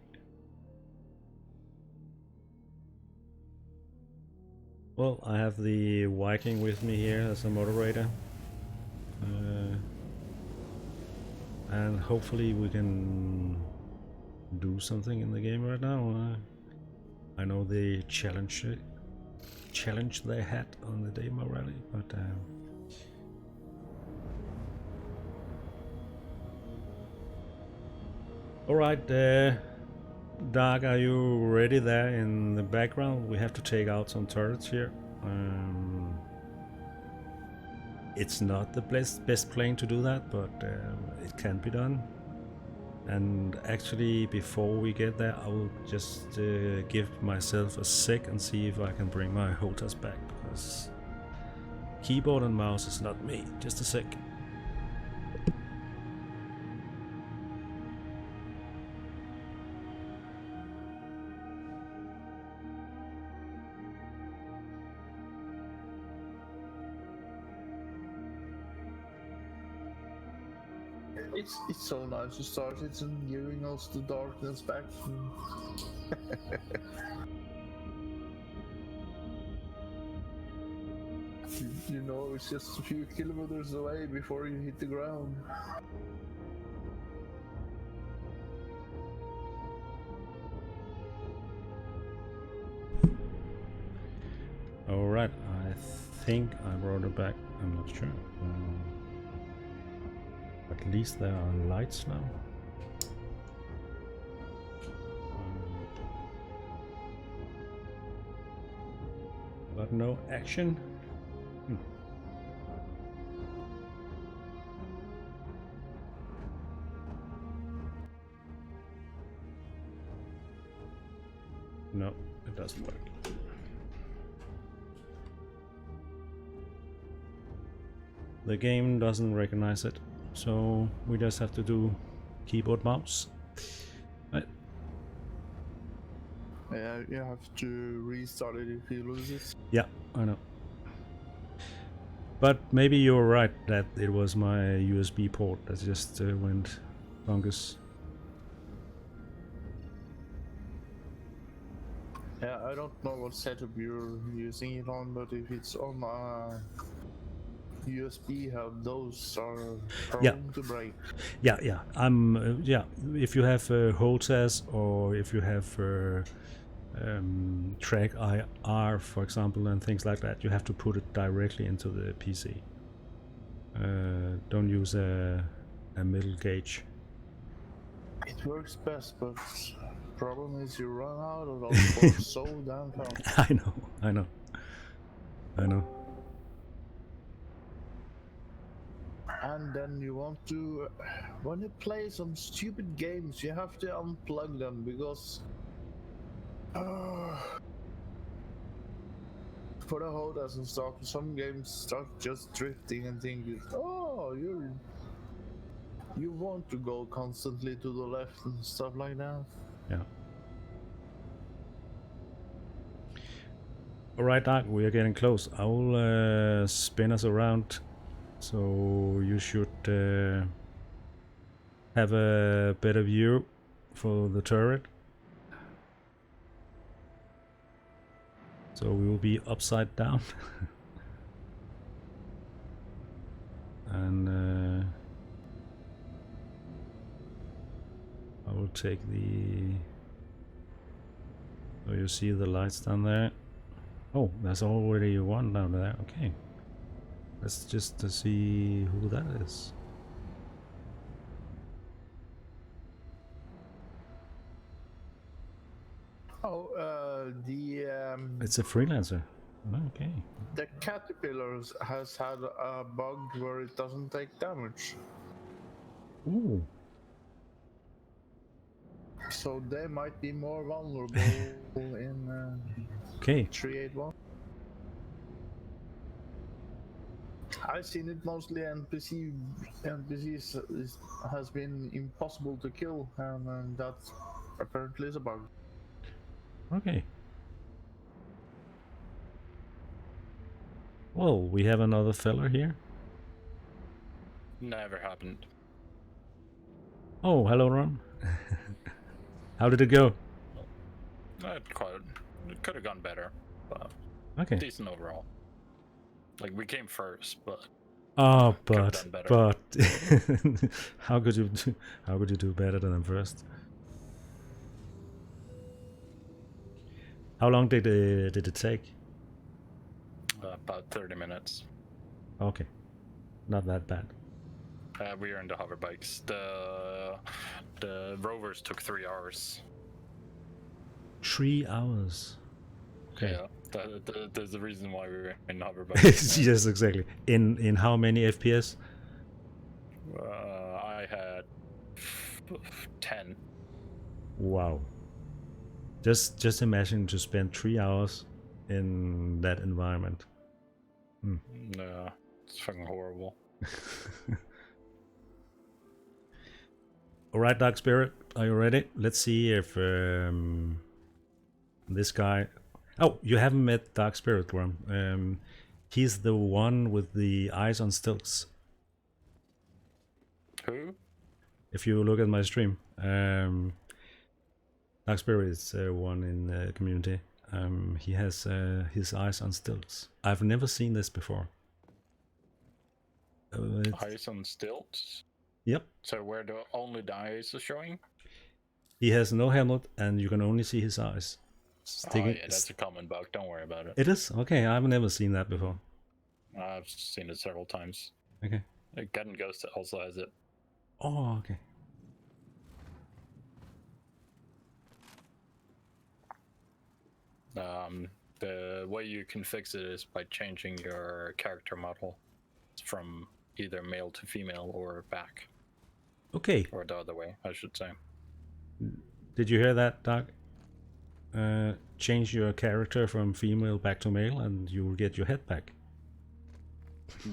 Well, I have the Viking with me here as a moderator. And hopefully we can do something in the game right now. I know the challenge they had on the Daymar rally, but alright, Dark, are you ready there in the background? We have to take out some turrets here. It's not the best plane to do that, but it can be done. And actually, before we get there, I will just give myself a sec and see if I can bring my holders back, because keyboard and mouse is not me. Just a sec. It's so nice to start it and giving us the darkness back. You know, it's just a few kilometers away before you hit the ground. Alright, I think I brought it back. I'm not sure. At least there are lights now. But no action. No, it doesn't work. The game doesn't recognize it, so we just have to do keyboard mouse. Right. Yeah, you have to restart it if you lose it. Yeah, I know. But maybe you're right that it was my USB port that just went fungus. Yeah, I don't know what setup you're using it on, but if it's on a USB hub, those are prone to break. Yeah. Yeah. If you have HOTAS or if you have track IR, for example, and things like that, you have to put it directly into the PC. Don't use a middle gauge. It works best, but problem is you run out of those ports so damn fast. I know. And then you want to, when you play some stupid games, you have to unplug them because for the HOTAS and stuff, some games start just drifting and thinking, oh, you want to go constantly to the left and stuff like that. Yeah. Alright, Doc, we are getting close. I will spin us around, so you should have a better view for the turret. So we will be upside down. And I will take the... So you see the lights down there. Oh, there's already one down there. Okay. Let's just see who that is. Oh, It's a freelancer. Okay. the caterpillars has had a bug where it doesn't take damage. Ooh. So they might be more vulnerable in Okay. 381. I've seen it mostly NPCs has been impossible to kill, and that apparently is a bug. Okay. Well, we have another feller here. Never happened. Oh, hello, Ron. How did it go? It could have gone better, but Okay. decent overall. Like, we came first, but Oh, could've but done better. how could you do better than them first? How long did it take? About 30 minutes. Okay, not that bad. We were in the hover bikes. The rovers took 3 hours. 3 hours. Okay. Yeah, there's a reason why we were in hover bikes. Yes, exactly. In how many FPS? I had 10. Wow. Just imagine to spend 3 hours in that environment. No, it's fucking horrible. All right, Dark Spirit, are you ready? Let's see if this guy. Oh, you haven't met Dark Spirit, Grum. He's the one with the eyes on stilts. Who? If you look at my stream, Dark Spirit is one in the community. He has his eyes on stilts. I've never seen this before. Eyes on stilts? Yep. So where the only the eyes are showing? He has no helmet and you can only see his eyes. Oh yeah, that's a common bug. Don't worry about it. It is? Okay, I've never seen that before. I've seen it several times. Okay. Gun Ghost also has it. Oh, okay. The way you can fix it is by changing your character model from either male to female or back. Okay. Or the other way, I should say. Did you hear that, Doc? Change your character from female back to male and you will get your head back.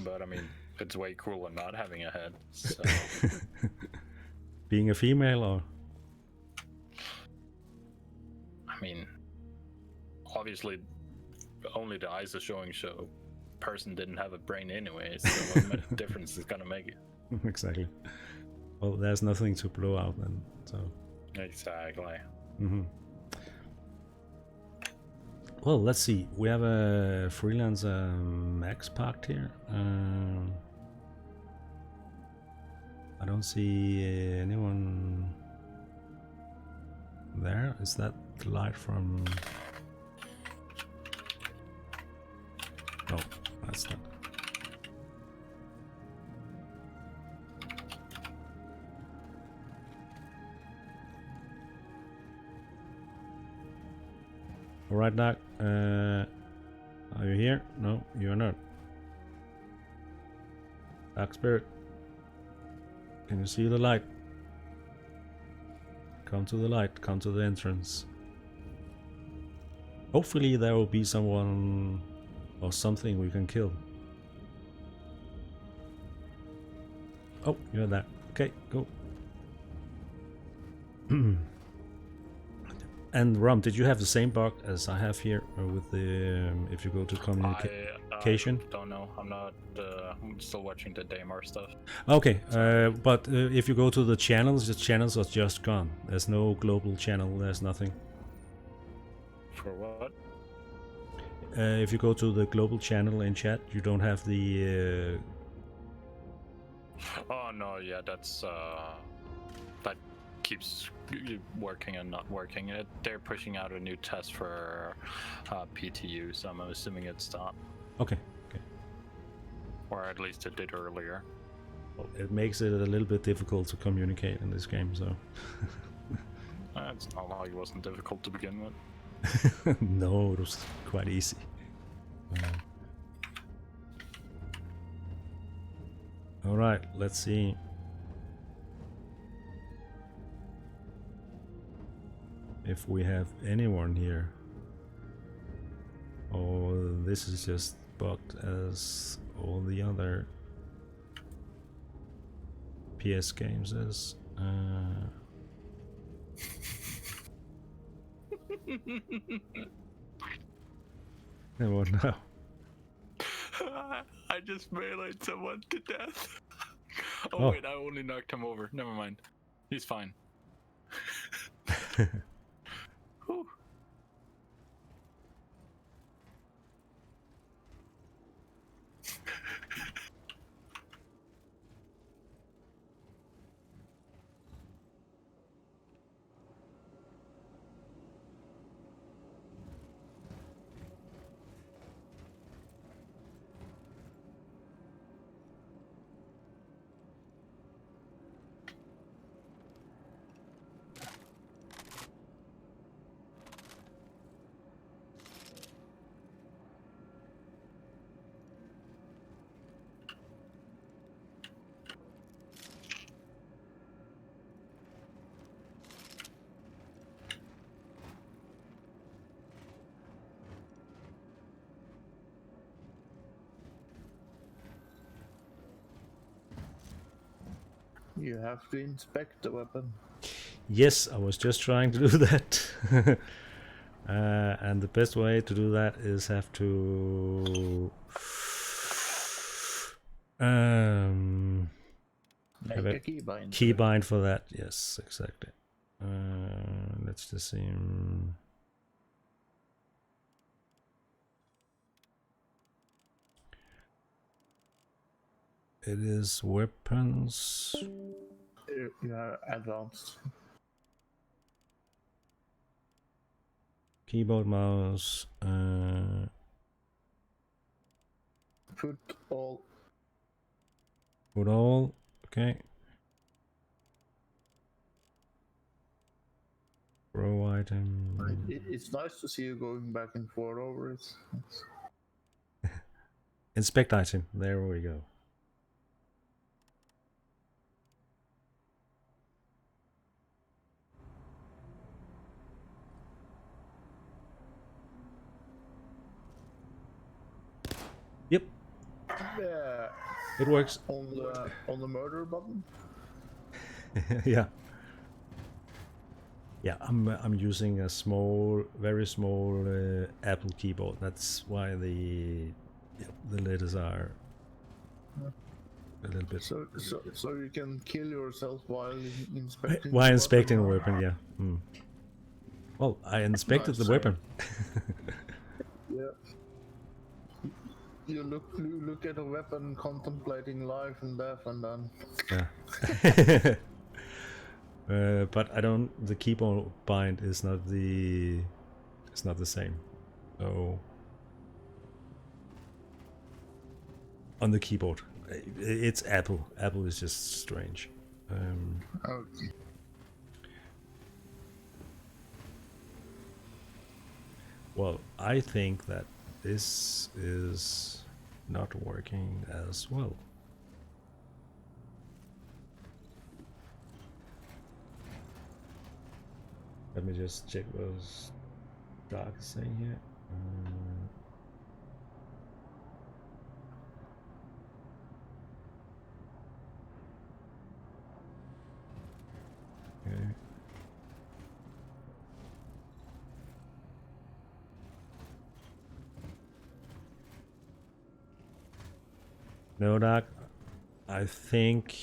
But I mean, it's way cooler not having a head. So. Being a female or? I mean, obviously only the eyes are showing, so person didn't have a brain anyway, so what difference is gonna make it? Exactly. Well, there's nothing to blow out then, so. Exactly. Well, let's see. We have a freelancer Max parked here. I don't see anyone there. Is that the light from? No, that's not. All right, Doc. Are you here? No, you're not. Dark Spirit, can you see the light? Come to the light. Come to the entrance. Hopefully there will be someone or something we can kill. Oh, you're there. Okay, go. And Rom, did you have the same bug as I have here with the if you go to communication? I don't know. I'm not. I'm still watching the Daymar stuff. Okay, but if you go to the channels are just gone. There's no global channel. There's nothing. For what? If you go to the global channel in chat, you don't have the. Oh no, yeah, that's that keeps working and not working. They're pushing out a new test for PTU, so I'm assuming it stopped. Okay. Okay. Or at least it did earlier. Well, it makes it a little bit difficult to communicate in this game, so. It's not like it wasn't difficult to begin with. No, it was quite easy. All right, let's see. If we have anyone here. Oh, this is just bugged as all the other PS games is. Never know. I just meleeed someone to death. Oh. Wait, I only knocked him over. Never mind. He's fine. Whew. You have to inspect the weapon. Yes, I was just trying to do that. And the best way to do that is have to have Make a a keybind. keybind for that. Yes, exactly. Let's just see. It is weapons. You are advanced. Keyboard, mouse. Put all. Put all. Okay. Row item. It's nice to see you going back and forth over it. Inspect item. There we go. Yep, Yeah. it works. On the murder button. Yeah. Yeah, I'm using a small, very small Apple keyboard. That's why the letters are a little bit. So you can kill yourself while inspecting. While the inspecting a weapon. weapon, yeah. Well, I inspected the Nice. weapon. Yeah. You look at a weapon, contemplating life and death, and then. Yeah. But I don't. The keyboard bind is not the. It's not the same. So on the keyboard, it's Apple. Apple is just strange. Okay. Well, I think that this is not working as well. Let me just check what Dark is saying here. Okay. No, Dark. I think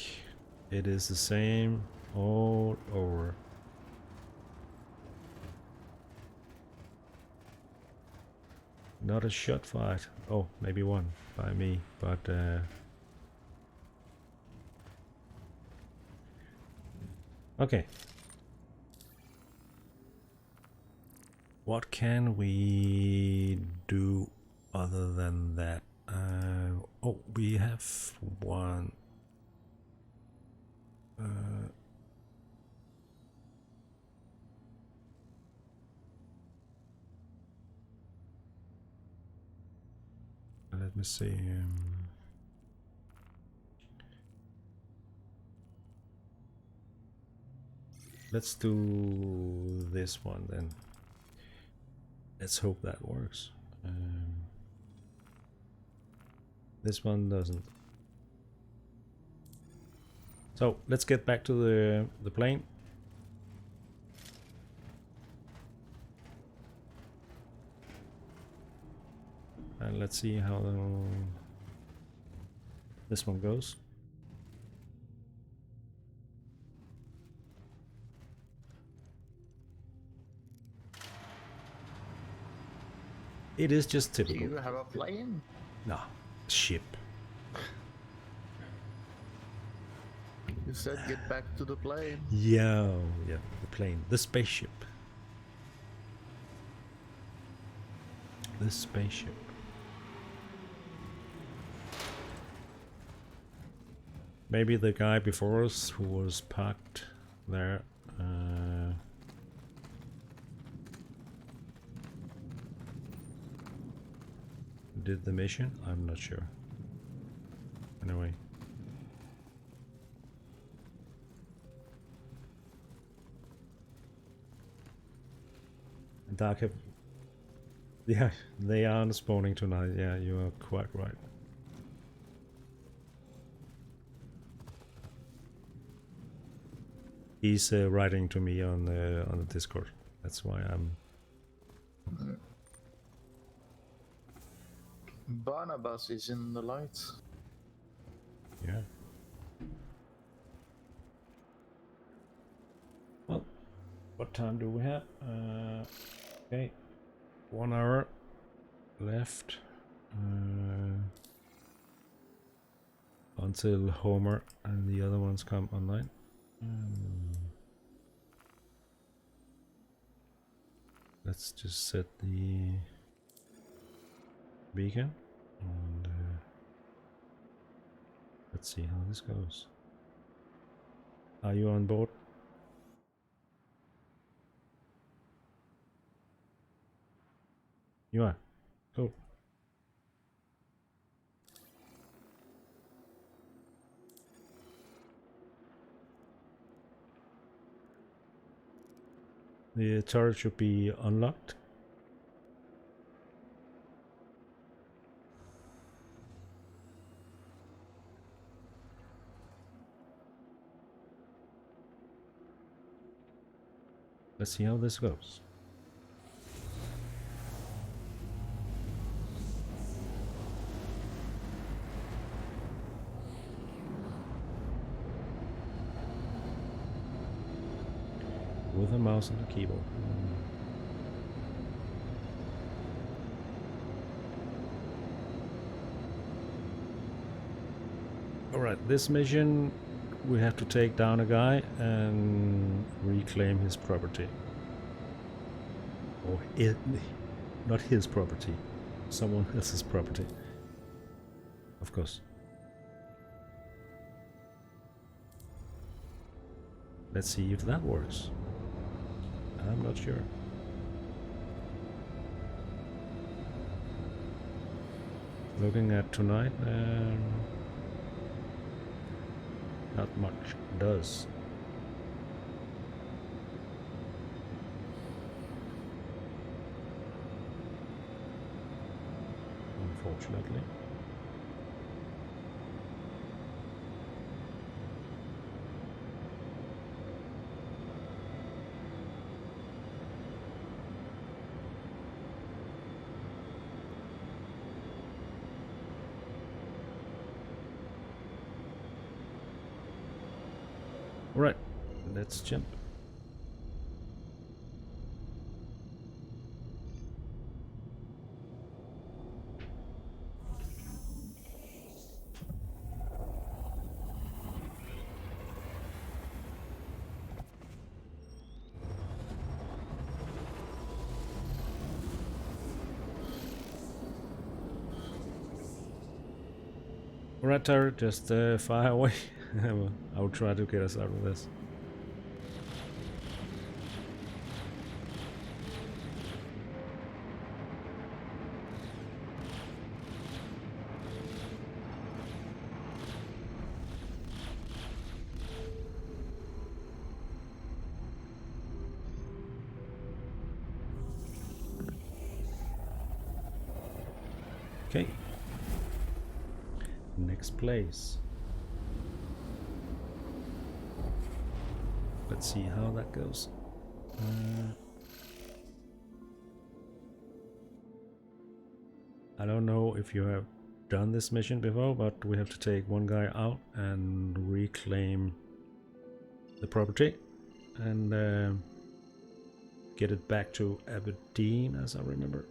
it is the same all over. Not a shot fired. Oh, maybe one by me, but okay. What can we do other than that? Oh, we have one. Let me see. Let's do this one then. Let's hope that works. This one doesn't. So let's get back to the plane. And let's see how this one goes. It is just Do typical. you have a plane? No, ship. You said get back to the plane. Yeah, the plane, the spaceship. The spaceship. Maybe the guy before us who was parked there did the mission? I'm not sure. Anyway. Dark have... Yeah, they aren't spawning tonight. Yeah, you are quite right. He's writing to me on the Discord. That's why I'm. Barnabas is in the lights. Yeah. Well, what time do we have? Okay, 1 hour left until Homer and the other ones come online. Let's just set the beacon and let's see how this goes. Are you on board? You are. Cool. The turret should be unlocked. Let's see how this goes. With a mouse and a keyboard. Alright, this mission we have to take down a guy and reclaim his property. Or not his property, someone else's property. Of course. Let's see if that works. I'm not sure. Looking at tonight, not much does. Unfortunately. Alright, let's jump. Alright, turret, just fire away. I'll try to get us out of this. Okay. Next place. Let's see how that goes. I don't know if you have done this mission before, but we have to take one guy out and reclaim the property and get it back to Aberdeen, as I remember.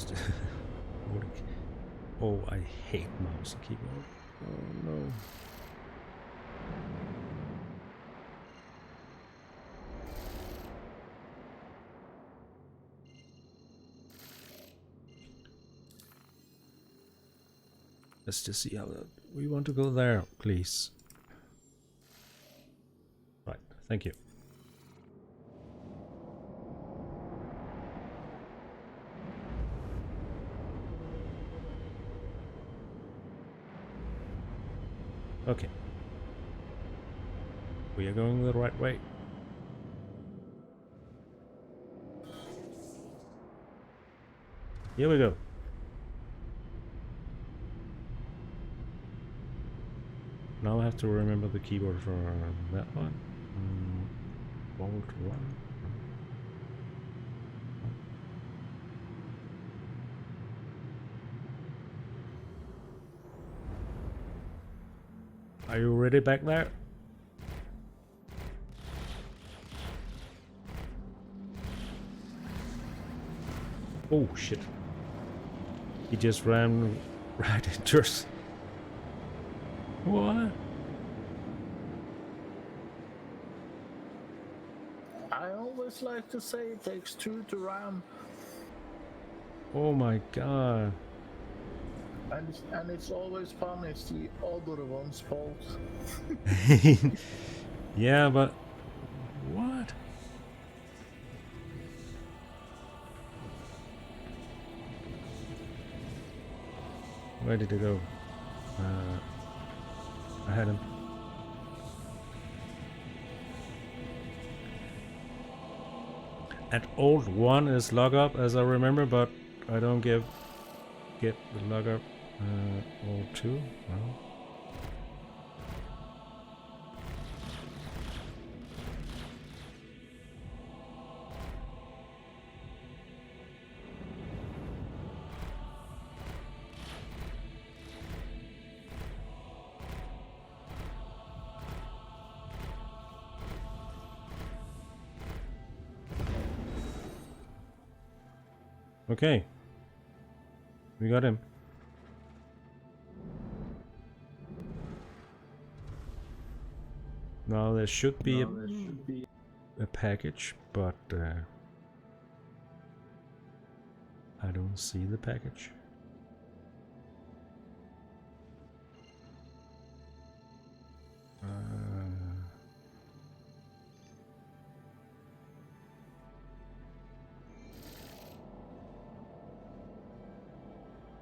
just oh, I hate mouse and keyboard. Oh no. Let's just see how that. We want to go there, please. Right, thank you. Okay. We are going the right way. Here we go. Now I have to remember the keyboard for that one. Bolt 1. Are you ready back there? Oh shit. He just ran right into us. What? I always like to say it takes two to ram, Oh my god. and it's always fun. It's the other one's fault. Yeah, but what? Where did it go? I had him. And old 1 is log up, as I remember, but I don't get the log up. Old 2? No. Okay. We got him. Now there should be a package, but I don't see the package.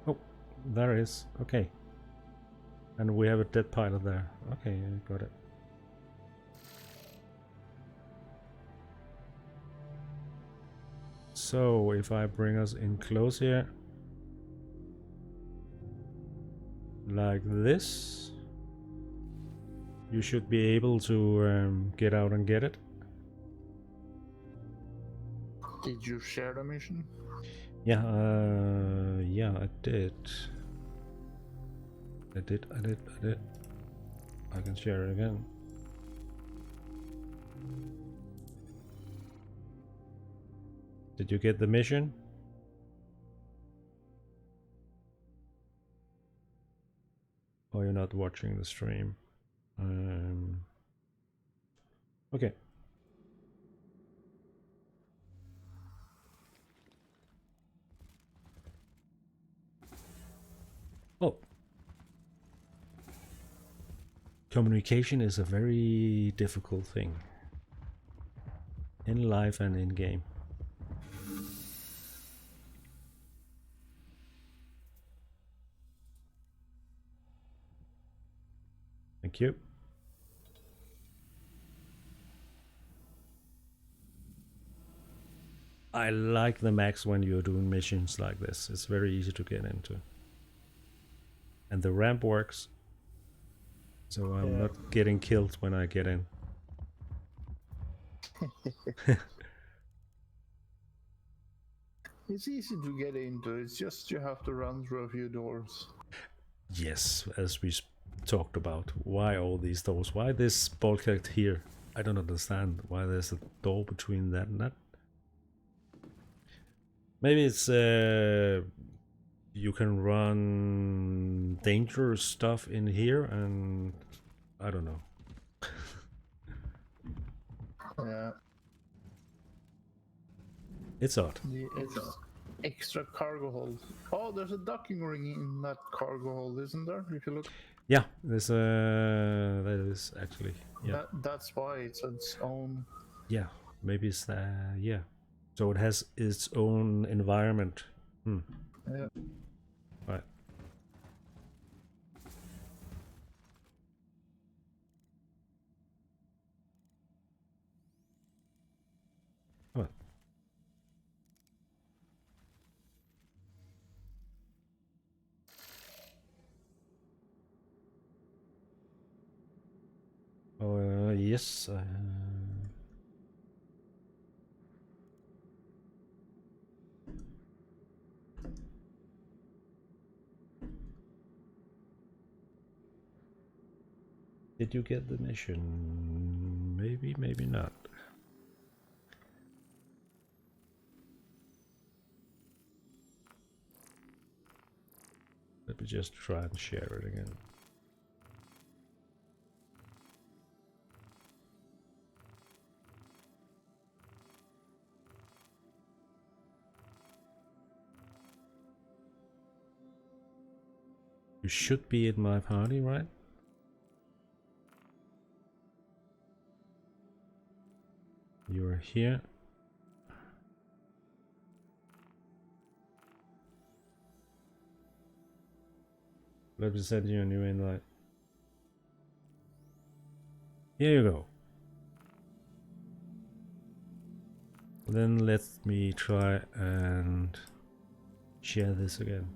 Oh, there it is. Okay. And we have a dead pilot there. Okay, I got it. So if I bring us in close here, like this, you should be able to get out and get it. Did you share the mission? Yeah, yeah, I did. I did. I can share it again. Did you get the mission? Or you're not watching the stream? Okay. Oh. Communication is a very difficult thing. In life and in game. Thank you. I like the max when you're doing missions like this. It's very easy to get into. And the ramp works. So I'm not getting killed when I get in. It's easy to get into. It's just you have to run through a few doors. Yes, as we talked about. Why all these doors? Why this bulkhead here? I don't understand why there's a door between that and that. Maybe it's you can run dangerous stuff in here, and I don't know. Yeah. It's odd. The extra cargo hold. Oh, there's a docking ring in that cargo hold, isn't there? If you look. Yeah, there's that is actually, yeah. That's why it's its own. Yeah, maybe it's yeah. So it has its own environment. Yeah. Right. Come on. Oh, yes. Did you get the mission? Maybe, maybe not. Let me just try and share it again. You should be in my party, right? You are here. Let me send you a new invite. Here you go. Then let me try and share this again.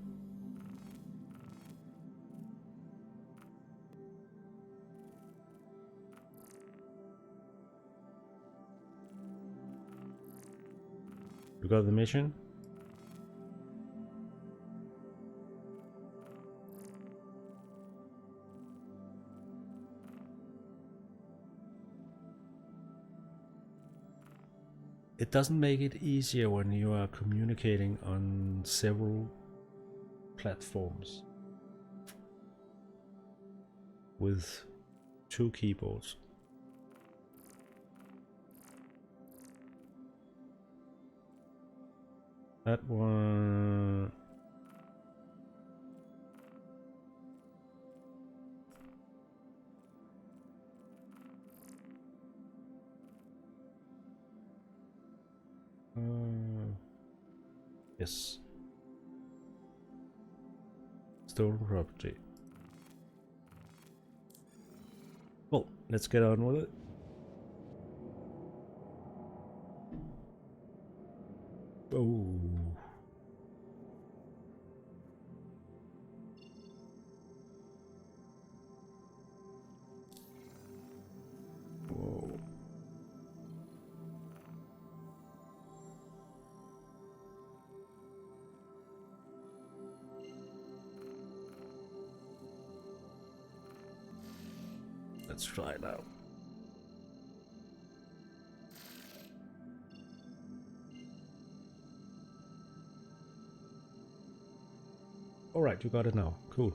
You got the mission? It doesn't make it easier when you are communicating on several platforms with 2 keyboards. That one... yes. Stolen property. Well, let's get on with it. Oh. Whoa. Let's try it out. Alright, you got it now. Cool.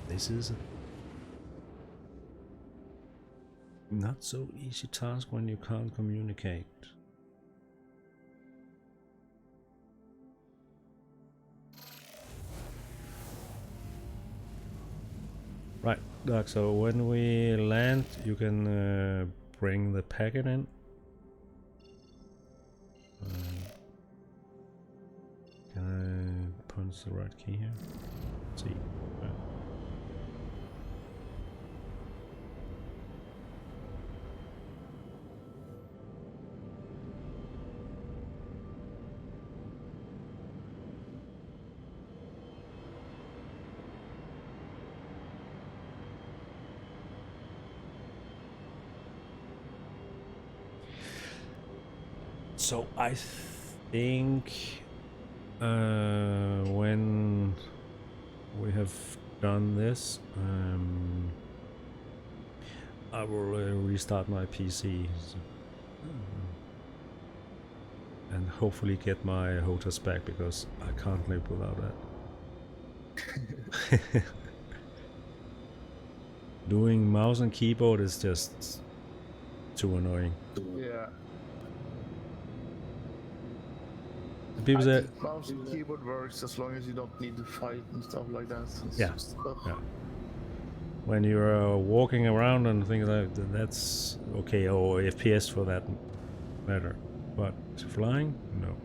This is not so easy task when you can't communicate. Right, Doug, so when we land, you can bring the packet in. Can I punch the right key here? Let's see. So I think when we have done this, I will restart my PC and hopefully get my HOTAS back, because I can't live without that. Doing mouse and keyboard is just too annoying. Yeah. People I say, think mouse and keyboard works as long as you don't need to fight and stuff like that. It's Yeah, just, yeah. When you're walking around and things like that, that's okay, or FPS for that matter. But flying, no.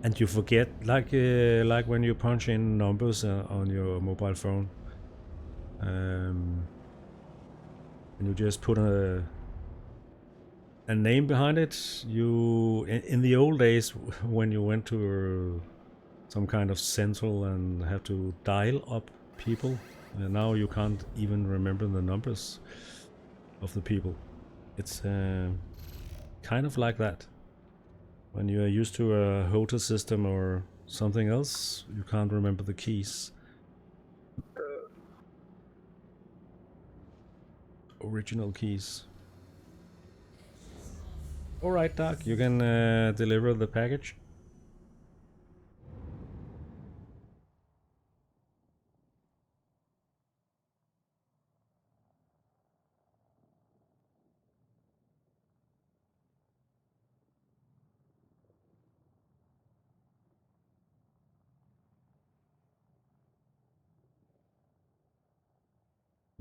And you forget, like when you punch in numbers on your mobile phone, and you just put a name behind it. You in the old days when you went to some kind of central and have to dial up people, and now you can't even remember the numbers of the people. It's kind of like that. When you are used to a hotel system or something else, you can't remember the keys. Original keys. Alright, Doc, you can deliver the package.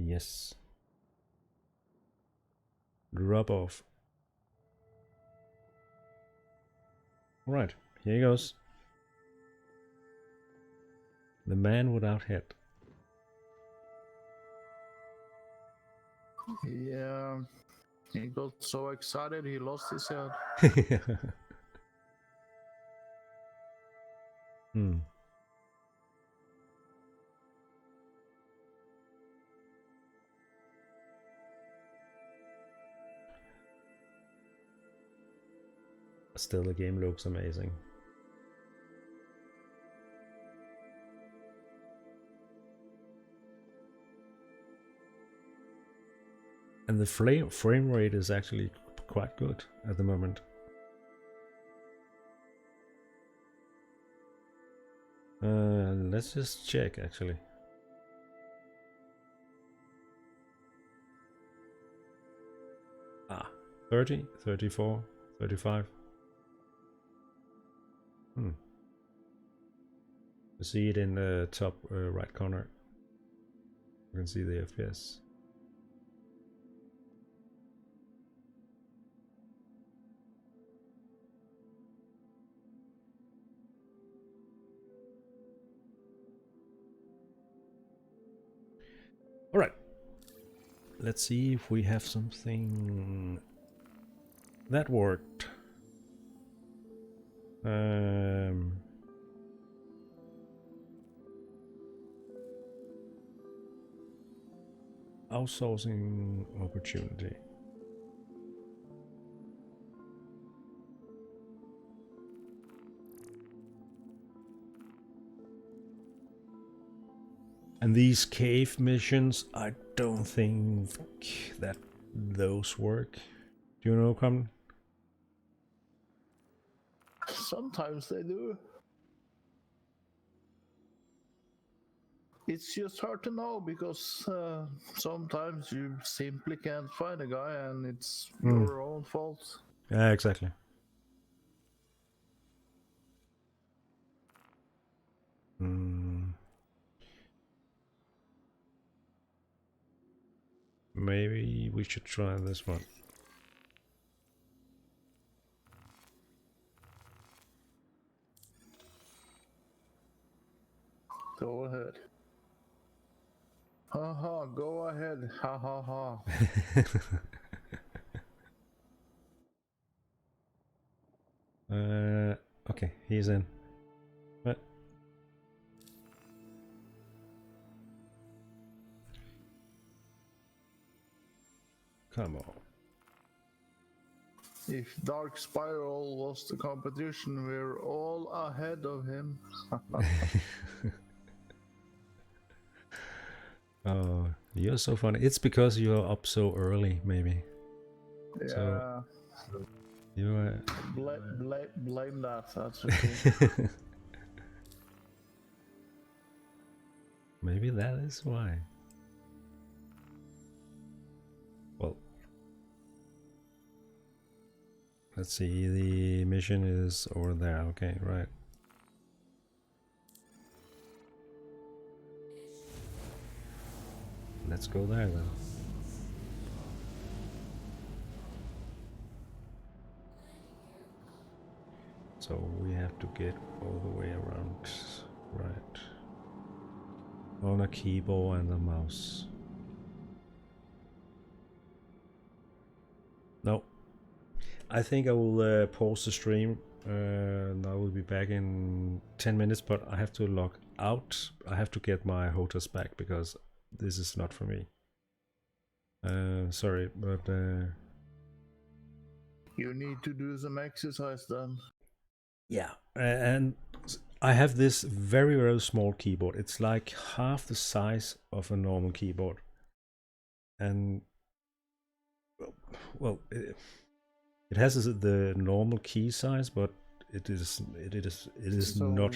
Yes. Drop off. Alright, here he goes. The man without head. yeah. He got so excited he lost his head. Hmm. Still, the game looks amazing. And the frame rate is actually quite good at the moment. Let's just check actually. Ah, 30, 34, 35. You see it in the top right corner. You can see the FPS. All right. Let's see if we have something that worked. Outsourcing opportunity. And these cave missions, I don't think that those work. Do you know, Common? Sometimes they do. It's just hard to know because sometimes you simply can't find a guy and it's your own fault. Yeah, exactly. Maybe we should try this one. Go ahead. Haha, go ahead. Ha ha ha. Okay, he's in. What? Come on. If Dark Spiral was the competition, we're all ahead of him. Oh, you're so funny. It's because you're up so early, maybe. Yeah. So you are. Blame that. That's okay. Maybe that is why. Well, let's see. The mission is over there. Okay, right. Let's go there then. So we have to get all the way around, right? On a keyboard and a mouse. No, I think I will pause the stream. And I will be back in 10 minutes, but I have to log out. I have to get my hotels back because this is not for me. Sorry, but You need to do some exercise then. yeah, and I have this very, very small keyboard. It's like half the size of a normal keyboard, and well, it has the normal key size, but it is So, not.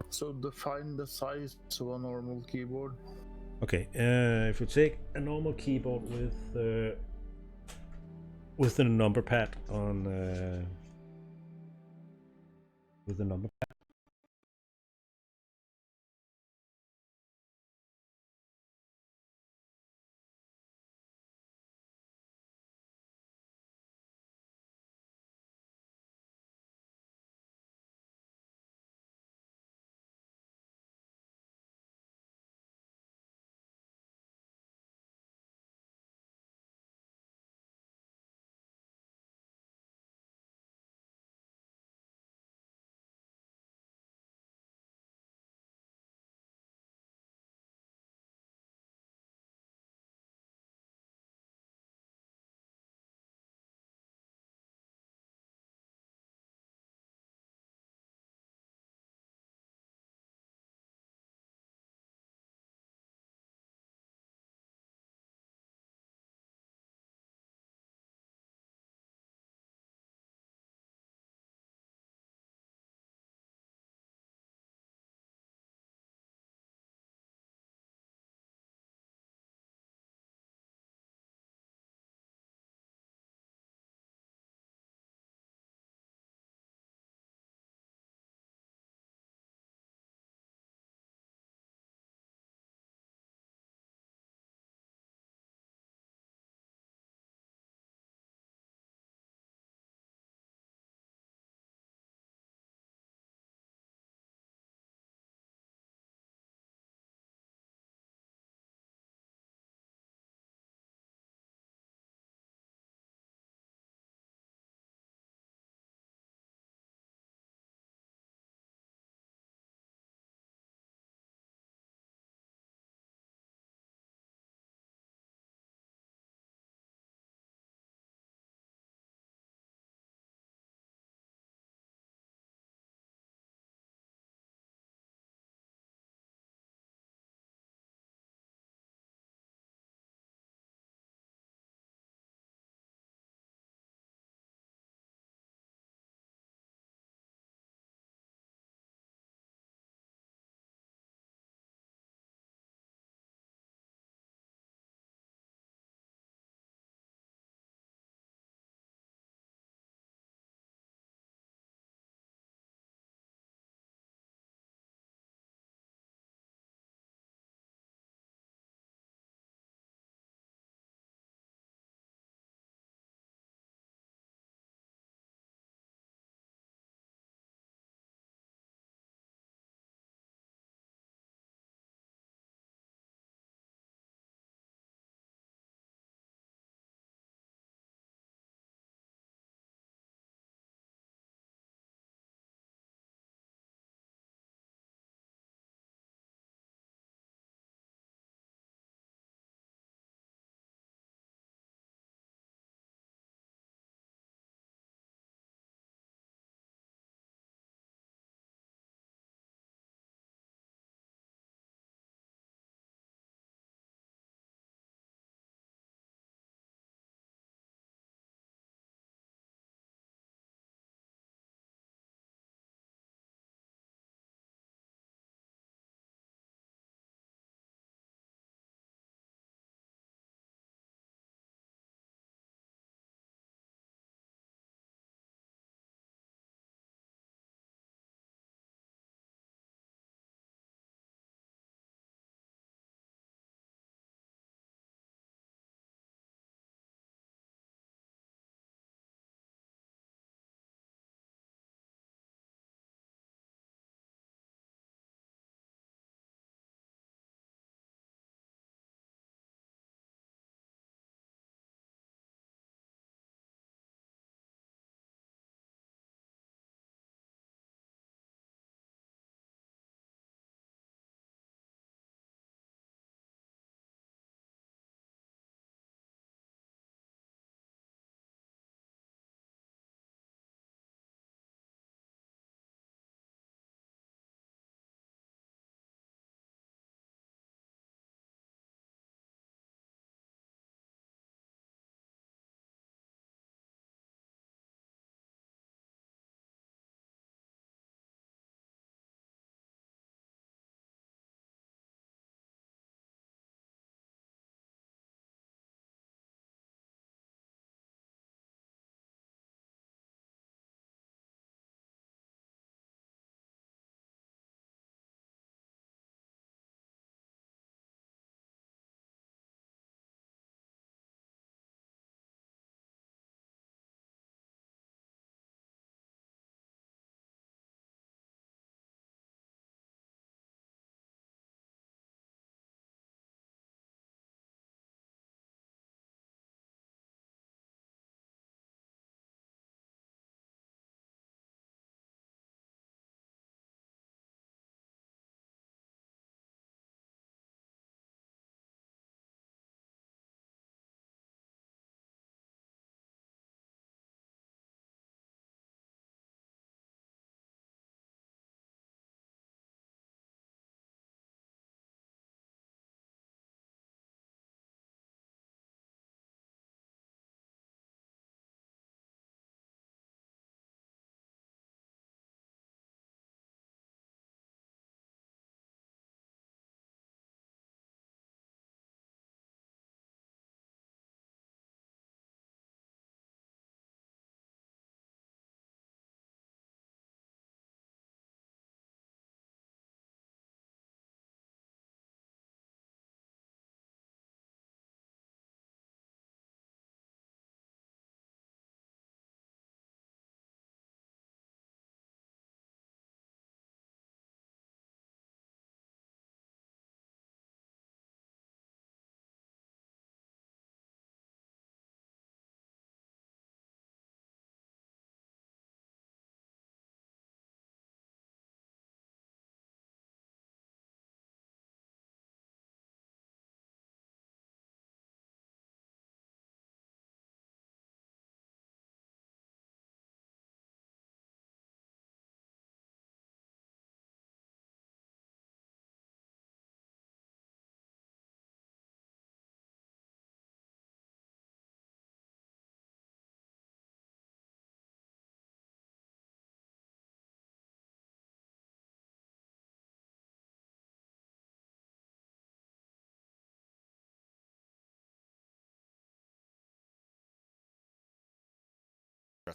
So define the size of a normal keyboard. Okay, if you take a normal keyboard with the number pad on with the number pad.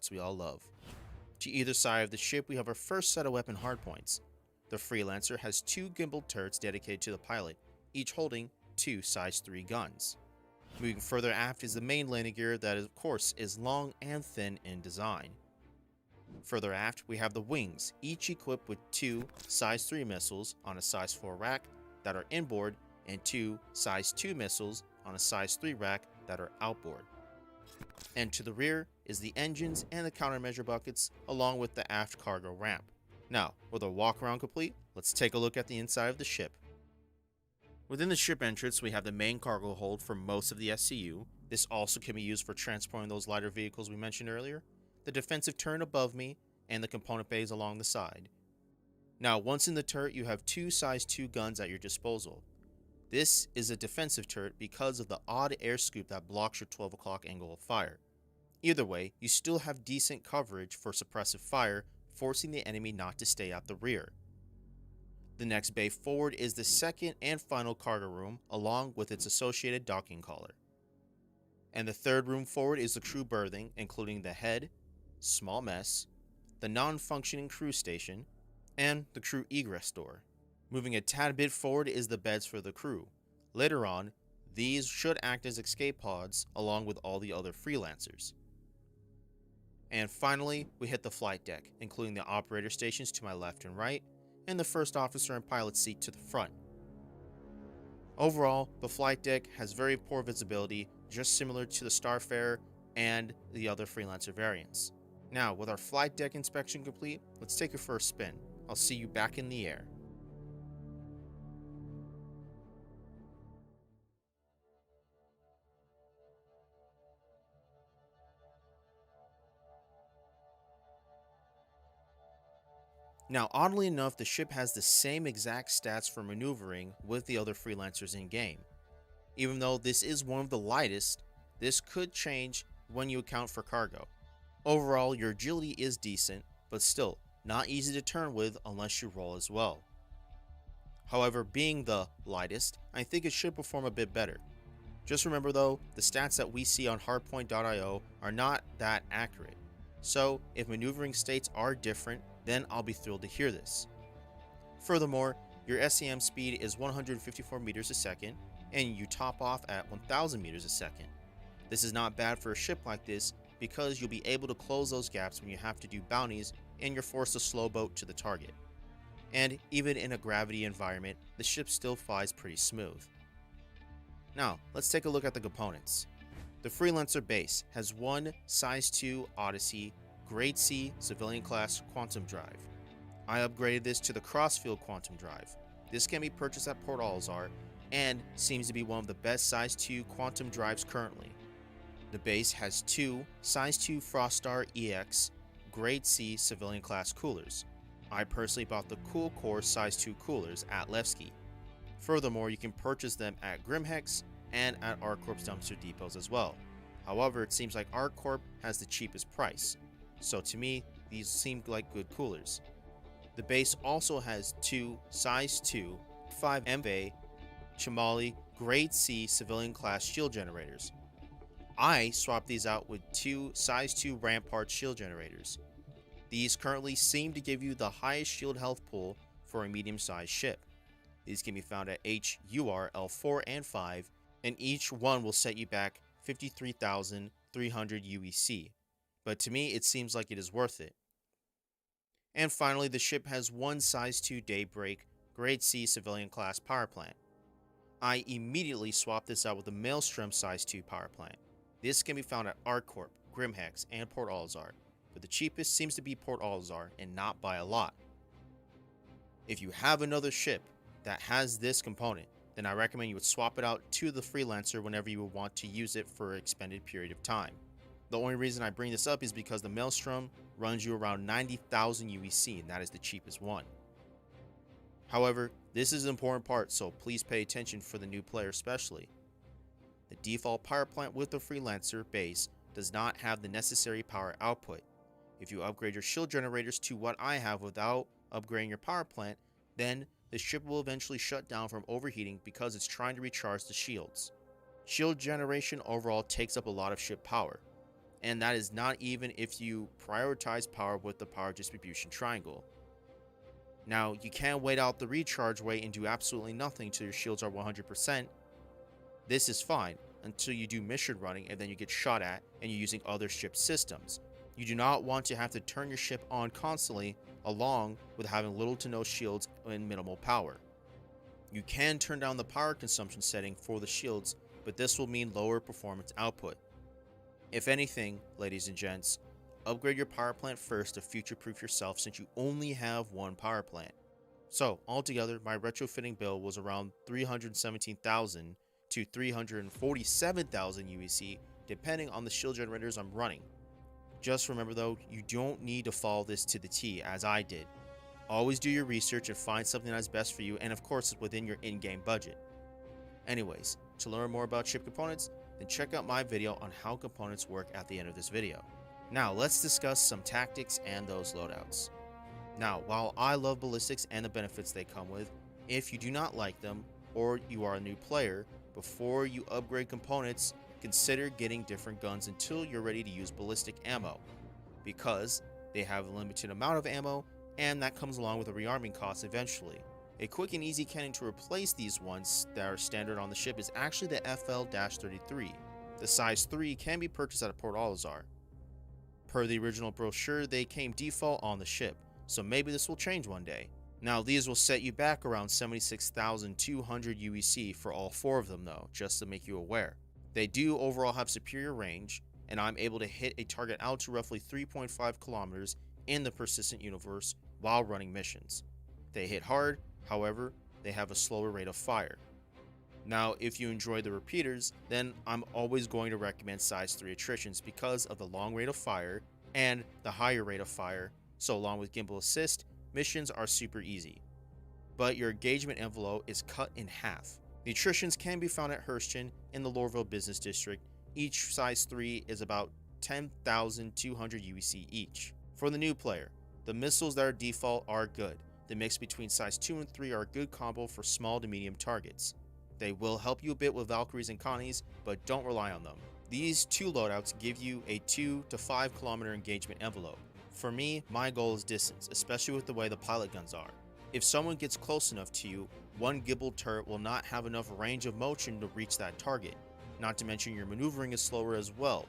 shots we all love. To either side of the ship, we have our first set of weapon hardpoints. The Freelancer has 2 gimbal turrets dedicated to the pilot, each holding 2 size 3 guns. Moving further aft is the main landing gear that of course is long and thin in design. Further aft, we have the wings, each equipped with 2 size 3 missiles on a size 4 rack that are inboard and 2 size 2 missiles on a size 3 rack that are outboard. And to the rear is the engines and the countermeasure buckets along with the aft cargo ramp. Now, with our walk around complete, let's take a look at the inside of the ship. Within the ship entrance, we have the main cargo hold for most of the SCU. This also can be used for transporting those lighter vehicles we mentioned earlier, the defensive turret above me, and the component bays along the side. Now, once in the turret, you have 2 size 2 guns at your disposal. This is a defensive turret because of the odd air scoop that blocks your 12 o'clock angle of fire. Either way, you still have decent coverage for suppressive fire, forcing the enemy not to stay at the rear. The next bay forward is the second and final cargo room, along with its associated docking collar. And the third room forward is the crew berthing, including the head, small mess, the non-functioning crew station, and the crew egress door. Moving a tad bit forward is the beds for the crew. Later on, these should act as escape pods along with all the other freelancers. And finally, we hit the flight deck, including the operator stations to my left and right, and the first officer and pilot seat to the front. Overall, the flight deck has very poor visibility, just similar to the Starfarer and the other Freelancer variants. Now, with our flight deck inspection complete, let's take a first spin. I'll see you back in the air. Now, oddly enough, the ship has the same exact stats for maneuvering with the other Freelancers in-game. Even though this is one of the lightest, this could change when you account for cargo. Overall, your agility is decent, but still, not easy to turn with unless you roll as well. However, being the lightest, I think it should perform a bit better. Just remember though, the stats that we see on hardpoint.io are not that accurate. So, if maneuvering states are different, then I'll be thrilled to hear this. Furthermore, your SAM speed is 154 meters a second, and you top off at 1000 meters a second. This is not bad for a ship like this because you'll be able to close those gaps when you have to do bounties and you're forced to slow boat to the target. And even in a gravity environment, the ship still flies pretty smooth. Now, let's take a look at the components. The Freelancer base has 1 size 2 Odyssey Grade C civilian class quantum drive. I upgraded this to the Crossfield quantum drive. This can be purchased at Port Alzar and seems to be one of the best size 2 quantum drives currently. The base has 2 size 2 Frostar EX Grade C civilian class coolers. I personally bought the Cool Core size 2 coolers at Levski. Furthermore, you can purchase them at Grimhex and at ArcCorp's dumpster depots as well. However, it seems like ArcCorp has the cheapest price. So to me, these seem like good coolers. The base also has 2 size 2 5 MV Chimali Grade C civilian class shield generators. I swapped these out with 2 size 2 Rampart shield generators. These currently seem to give you the highest shield health pool for a medium-sized ship. These can be found at HUR L4 and 5, and each one will set you back 53,300 UEC. But to me, it seems like it is worth it. And finally, the ship has 1 size 2 Daybreak Grade C civilian class power plant. I immediately swapped this out with the Maelstrom size 2 power plant. This can be found at ArcCorp, Grimhex, and Port Alzar, but the cheapest seems to be Port Alzar and not by a lot. If you have another ship that has this component, then I recommend you would swap it out to the Freelancer whenever you would want to use it for an extended period of time. The only reason I bring this up is because the Maelstrom runs you around 90,000 UEC, and that is the cheapest one. However, this is an important part, so please pay attention for the new player especially. The default power plant with the Freelancer base does not have the necessary power output. If you upgrade your shield generators to what I have without upgrading your power plant, then the ship will eventually shut down from overheating because it's trying to recharge the shields. Shield generation overall takes up a lot of ship power. and that is not even if you prioritize power with the power distribution triangle. Now, you can wait out the recharge wait and do absolutely nothing till your shields are 100%. This is fine until you do mission running and then you get shot at and you're using other ship systems. You do not want to have to turn your ship on constantly along with having little to no shields and minimal power. You can turn down the power consumption setting for the shields, but this will mean lower performance output. If anything, ladies and gents, upgrade your power plant first to future-proof yourself since you only have one power plant. So, altogether, my retrofitting bill was around 317,000 to 347,000 UEC, depending on the shield generators I'm running. Just remember though, you don't need to follow this to the T as I did. Always do your research and find something that's best for you, and of course it's within your in-game budget. Anyways, to learn more about ship components, then check out my video on how components work at the end of this video. Now let's discuss some tactics and those loadouts. Now, while I love ballistics and the benefits they come with, if you do not like them, or you are a new player, before you upgrade components, consider getting different guns until you're ready to use ballistic ammo, because they have a limited amount of ammo, and that comes along with a rearming cost eventually. A quick and easy cannon to replace these ones that are standard on the ship is actually the FL-33. The size 3 can be purchased at a Port Alizar. Per the original brochure, they came default on the ship, so maybe this will change one day. Now these will set you back around 76,200 UEC for all 4 of them though, just to make you aware. They do overall have superior range, and I'm able to hit a target out to roughly 3.5 kilometers in the persistent universe while running missions. They hit hard, however, they have a slower rate of fire. Now, if you enjoy the repeaters, then I'm always going to recommend size 3 attritions because of the long rate of fire and the higher rate of fire, so along with gimbal assist, missions are super easy. But your engagement envelope is cut in half. The attritions can be found at Hurston in the Lorville Business District. Each size 3 is about 10,200 UEC each. For the new player, the missiles that are default are good. The mix between size 2 and 3 are a good combo for small to medium targets. They will help you a bit with Valkyries and Connies, but don't rely on them. These 2 loadouts give you a 2 to 5 kilometer engagement envelope. For me, my goal is distance, especially with the way the pilot guns are. If someone gets close enough to you, one gimbal turret will not have enough range of motion to reach that target, not to mention your maneuvering is slower as well.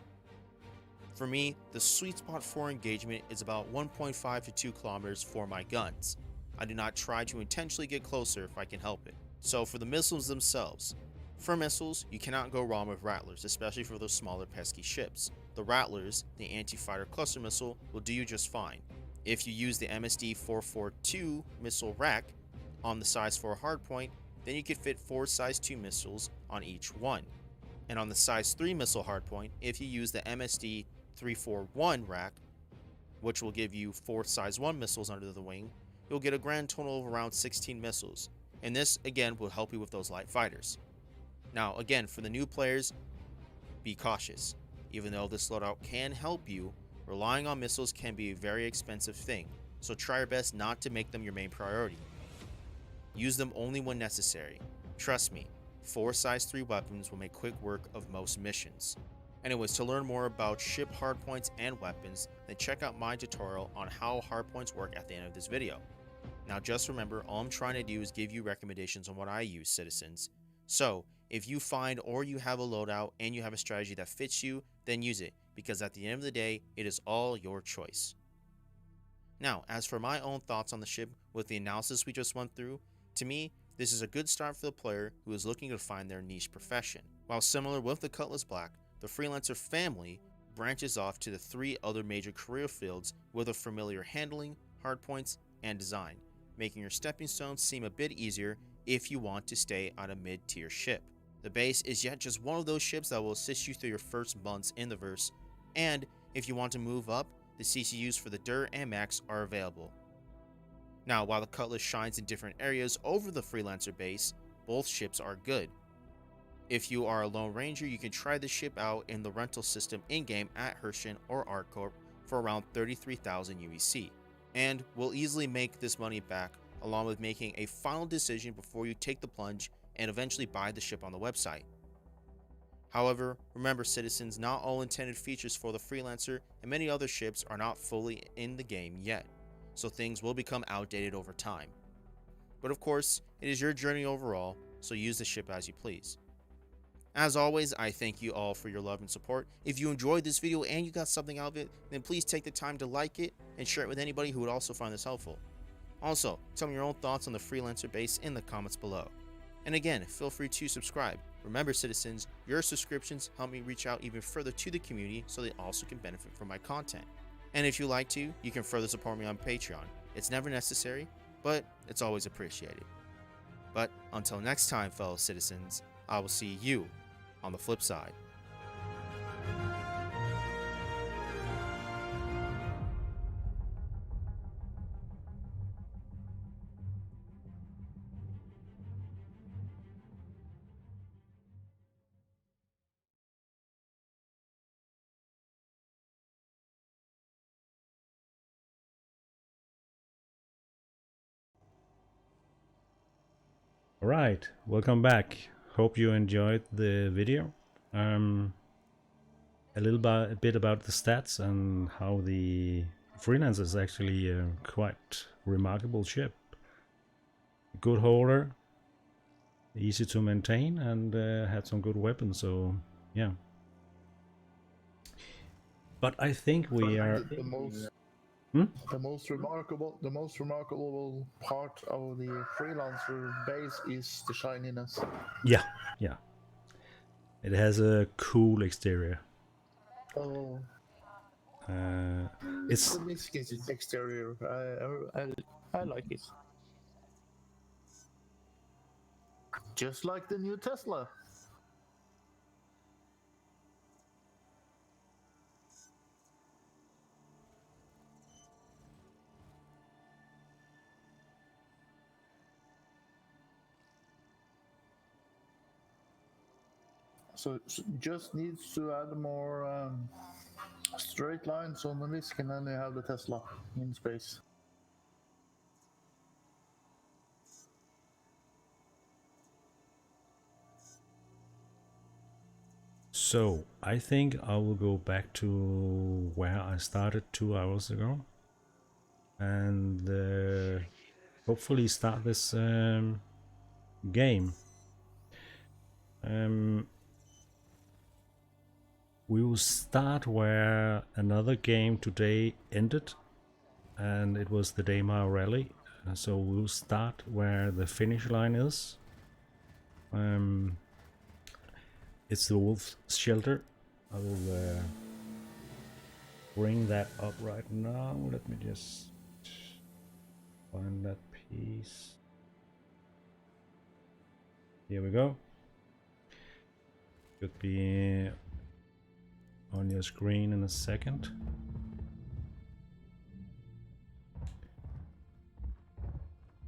For me, the sweet spot for engagement is about 1.5 to 2 kilometers for my guns. I do not try to intentionally get closer if I can help it. So for the missiles themselves, for missiles, you cannot go wrong with Rattlers, especially for those smaller pesky ships. The Rattlers, the anti-fighter cluster missile, will do you just fine. If you use the MSD-442 missile rack on the size 4 hardpoint, then you can fit 4 size 2 missiles on each one. And on the size 3 missile hardpoint, if you use the MSD-341 rack, which will give you 4 size 1 missiles under the wing, you'll get a grand total of around 16 missiles. And this, again, will help you with those light fighters. Now, again, for the new players, be cautious. Even though this loadout can help you, relying on missiles can be a very expensive thing, so try your best not to make them your main priority. Use them only when necessary. Trust me, 4 size 3 weapons will make quick work of most missions. Anyways, to learn more about ship hardpoints and weapons, then check out my tutorial on how hardpoints work at the end of this video. Now just remember, all I'm trying to do is give you recommendations on what I use, citizens. So, if you find or you have a loadout and you have a strategy that fits you, then use it, because at the end of the day, it is all your choice. Now, as for my own thoughts on the ship with the analysis we just went through, to me, this is a good start for the player who is looking to find their niche profession. While similar with the Cutlass Black, the Freelancer family branches off to the 3 other major career fields with a familiar handling, hardpoints, and design, making your stepping stones seem a bit easier if you want to stay on a mid-tier ship. The base is yet just one of those ships that will assist you through your first months in the verse, and if you want to move up, the CCUs for the DUR and Max are available. Now, while the Cutlass shines in different areas over the Freelancer base, both ships are good. If you are a Lone Ranger, you can try the ship out in the rental system in-game at Hurston or ArcCorp for around 33,000 UEC, and will easily make this money back along with making a final decision before you take the plunge and eventually buy the ship on the website. However, remember citizens, not all intended features for the Freelancer and many other ships are not fully in the game yet, so things will become outdated over time. But of course, it is your journey overall, so use the ship as you please. As always, I thank you all for your love and support. If you enjoyed this video and you got something out of it, then please take the time to like it and share it with anybody who would also find this helpful. Also, tell me your own thoughts on the Freelancer base in the comments below. And again, feel free to subscribe. Remember citizens, your subscriptions help me reach out even further to the community so they also can benefit from my content. And if you like to, you can further support me on Patreon. It's never necessary, but it's always appreciated. But until next time, fellow citizens, I will see you on the flip side. Alright, welcome back. Hope you enjoyed the video. A bit about the stats and how the Freelancer is actually a quite remarkable ship. Good holder, easy to maintain, and had some good weapons, so yeah. But I think we are... The most remarkable part of the Freelancer base is the shininess. Yeah, yeah. It has a cool exterior. Oh, It's the Miskins exterior. I like it. Just like the new Tesla. So just needs to add more straight lines on the Miskin, and you have the Tesla in space. so I think I will go back to where I started 2 hours ago and hopefully start this game. We will start where another game today ended, and it was the Daymar Rally. So we'll start where the finish line is. It's the Wolf Shelter. I will bring that up right now. Let me just find that piece. Here we go. Should be on your screen in a second.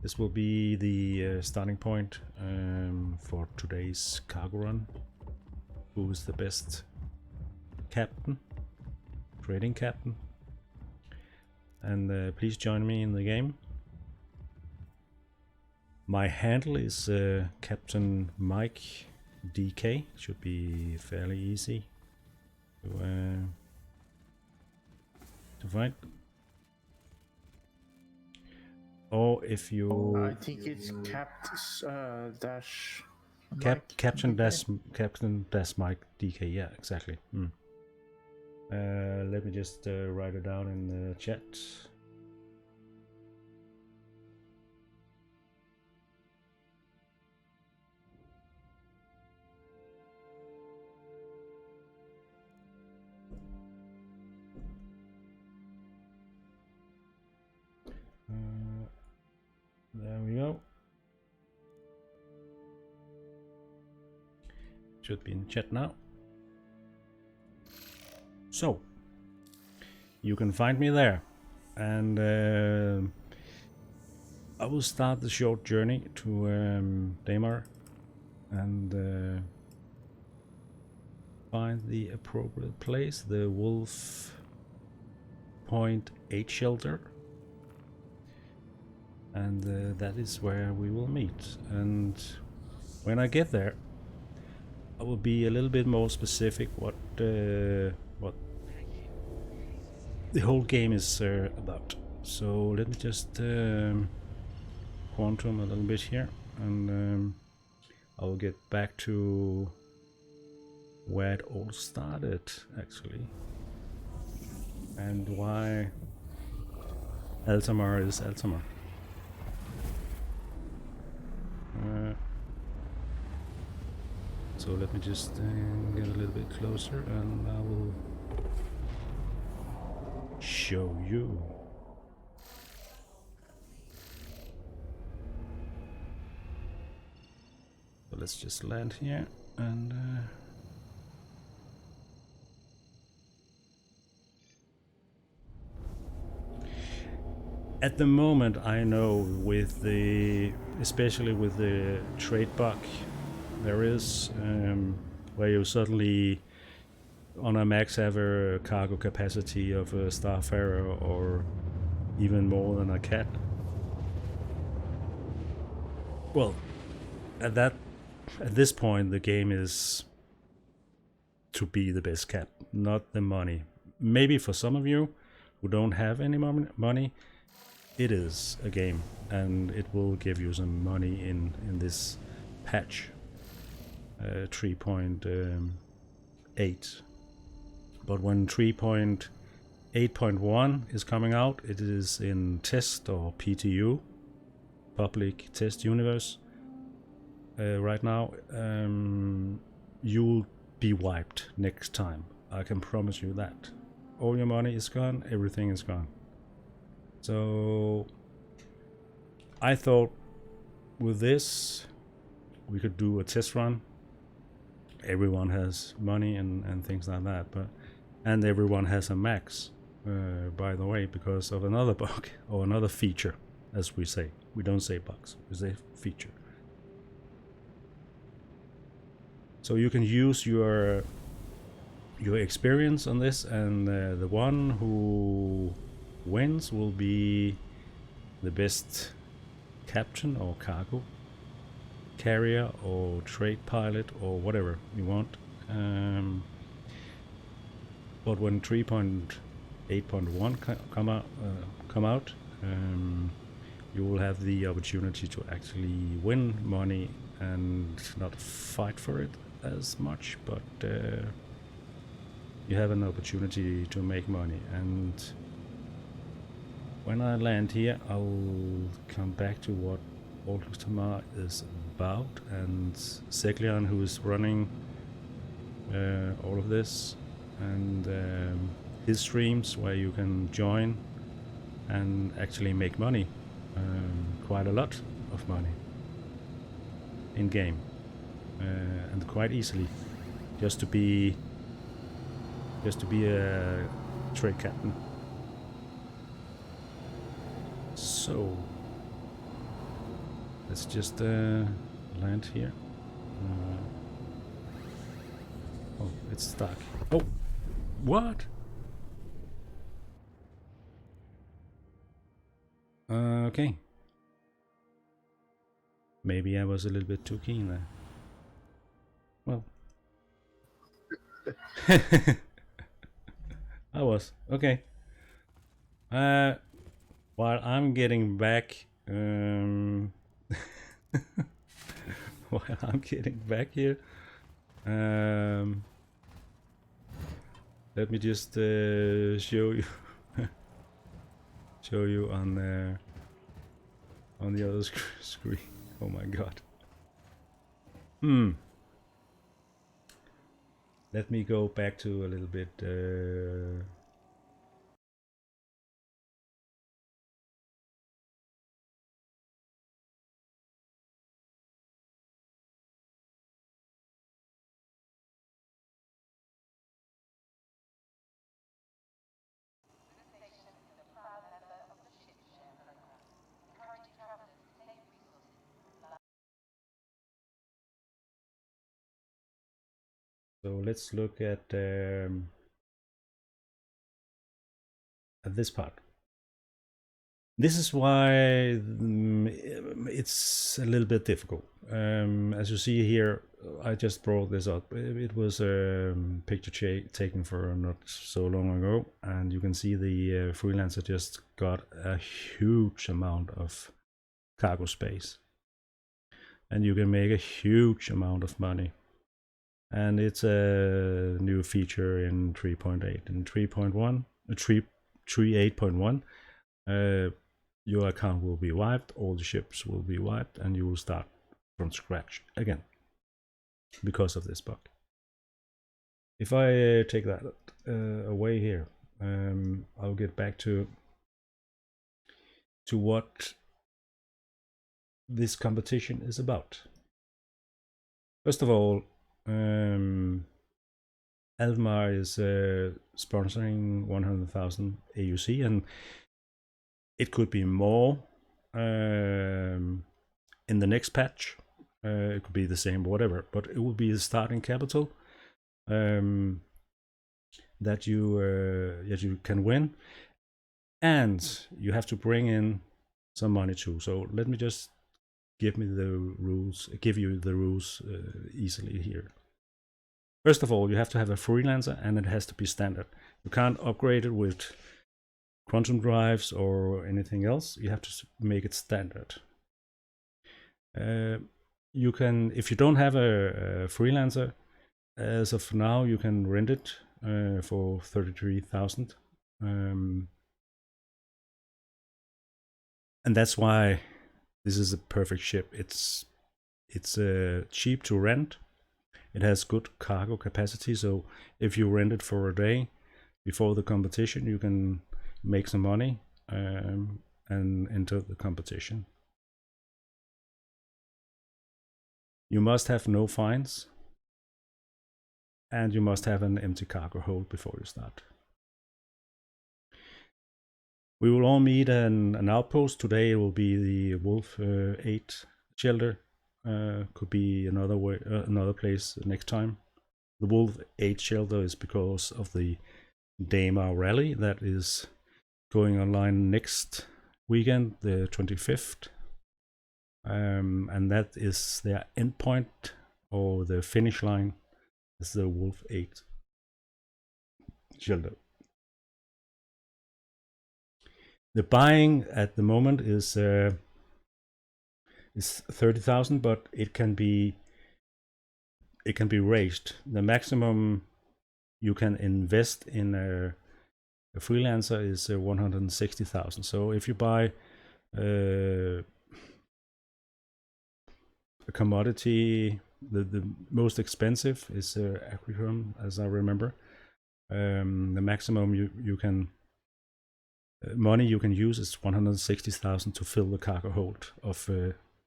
This will be the starting point for today's cargo run. Who is the best captain, trading captain? And please join me in the game. My handle is Captain Mike DK. Should be fairly easy to find. Or if you... I think it's Captain Dash Mike DK. Yeah, exactly. Let me just write it down in the chat. There we go. Should be in chat now. So you can find me there, and I will start the short journey to Daymar and find the appropriate place, the Wolf Point 8 shelter. And that is where we will meet. And when I get there, I will be a little bit more specific what the whole game is about. So let me just quantum a little bit here, and I will get back to where it all started actually, and why Altamar is Altamar. So let me just get a little bit closer and I will show you. So let's just land here and at the moment I know with the, especially with the trade bug, there is where you suddenly on a max have a cargo capacity of a Starfarer or even more than a cat. Well, at this point the game is to be the best cat, not the money. Maybe for some of you who don't have any money, it is a game and it will give you some money in this patch 3.8. But when 3.8.1 is coming out, it is in test or PTU, public test universe. Right now, you'll be wiped next time. I can promise you that. All your money is gone, everything is gone. So I thought with this we could do a test run. Everyone has money and things like that, and everyone has a max, by the way, because of another bug or another feature, as we say. We don't say bugs, we say feature. So you can use your experience on this, and the one who wins will be the best captain or cargo carrier or trade pilot or whatever you want. But when 3.8.1 come out, you will have the opportunity to actually win money and not fight for it as much, but you have an opportunity to make money. And when I land here, I'll come back to what Altamar is about, and Seglian, who is running all of this, and his streams where you can join and actually make money, quite a lot of money in game, and quite easily, just to be a trade captain. So let's just land here. Oh, it's stuck. Oh, what? Okay. Maybe I was a little bit too keen there. Well. I was. Okay. While I'm getting back, while I'm getting back here, let me just show you on the other screen. Oh my god. Let me go back to a little bit. So let's look at this part. This is why it's a little bit difficult. As you see here, I just brought this up. It was a picture taken for not so long ago, and you can see the freelancer just got a huge amount of cargo space, and you can make a huge amount of money. And it's a new feature in 3.8 and 3.1, 3.8.1. Your account will be wiped, all the ships will be wiped, and you will start from scratch again because of this bug. If I take that away here, I'll get back to what this competition is about. First of all, Almar is sponsoring 100,000 AUC, and it could be more in the next patch. It could be the same, whatever, but it will be the starting capital that you can win, and you have to bring in some money too. So let me just give you the rules easily here. First of all, you have to have a freelancer, and it has to be standard. You can't upgrade it with quantum drives or anything else. You have to make it standard. You can, if you don't have a freelancer, as of now, you can rent it for 33,000, and that's why this is a perfect ship. It's cheap to rent. It has good cargo capacity, so if you rent it for a day before the competition, you can make some money and enter the competition. You must have no fines, and you must have an empty cargo hold before you start. We will all meet an outpost. Today it will be the Wolf 8 shelter. Could be another place next time. The Wolf 8 shelter is because of the Daymar rally that is going online next weekend, the 25th. And that is their endpoint, or the finish line is the Wolf 8 shelter. The buying at the moment is 30,000, but it can be raised. The maximum you can invest in a freelancer is 160,000. So if you buy a commodity, the most expensive is Agricom, as I remember. The maximum you can money you can use is 160,000 to fill the cargo hold of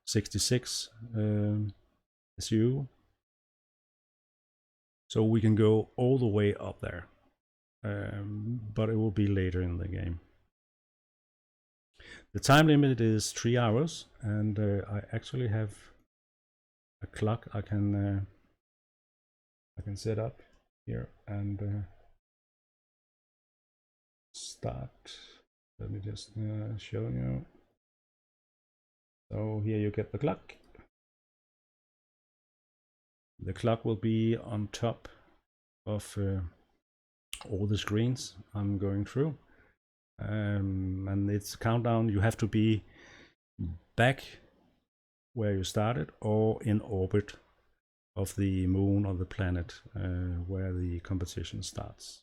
66 SU. So we can go all the way up there, but it will be later in the game. The time limit is 3 hours, and I actually have a clock I can set up here and start. Let me just show you. So here you get the clock. The clock will be on top of all the screens I'm going through, and it's a countdown. You have to be back where you started or in orbit of the moon or the planet where the competition starts.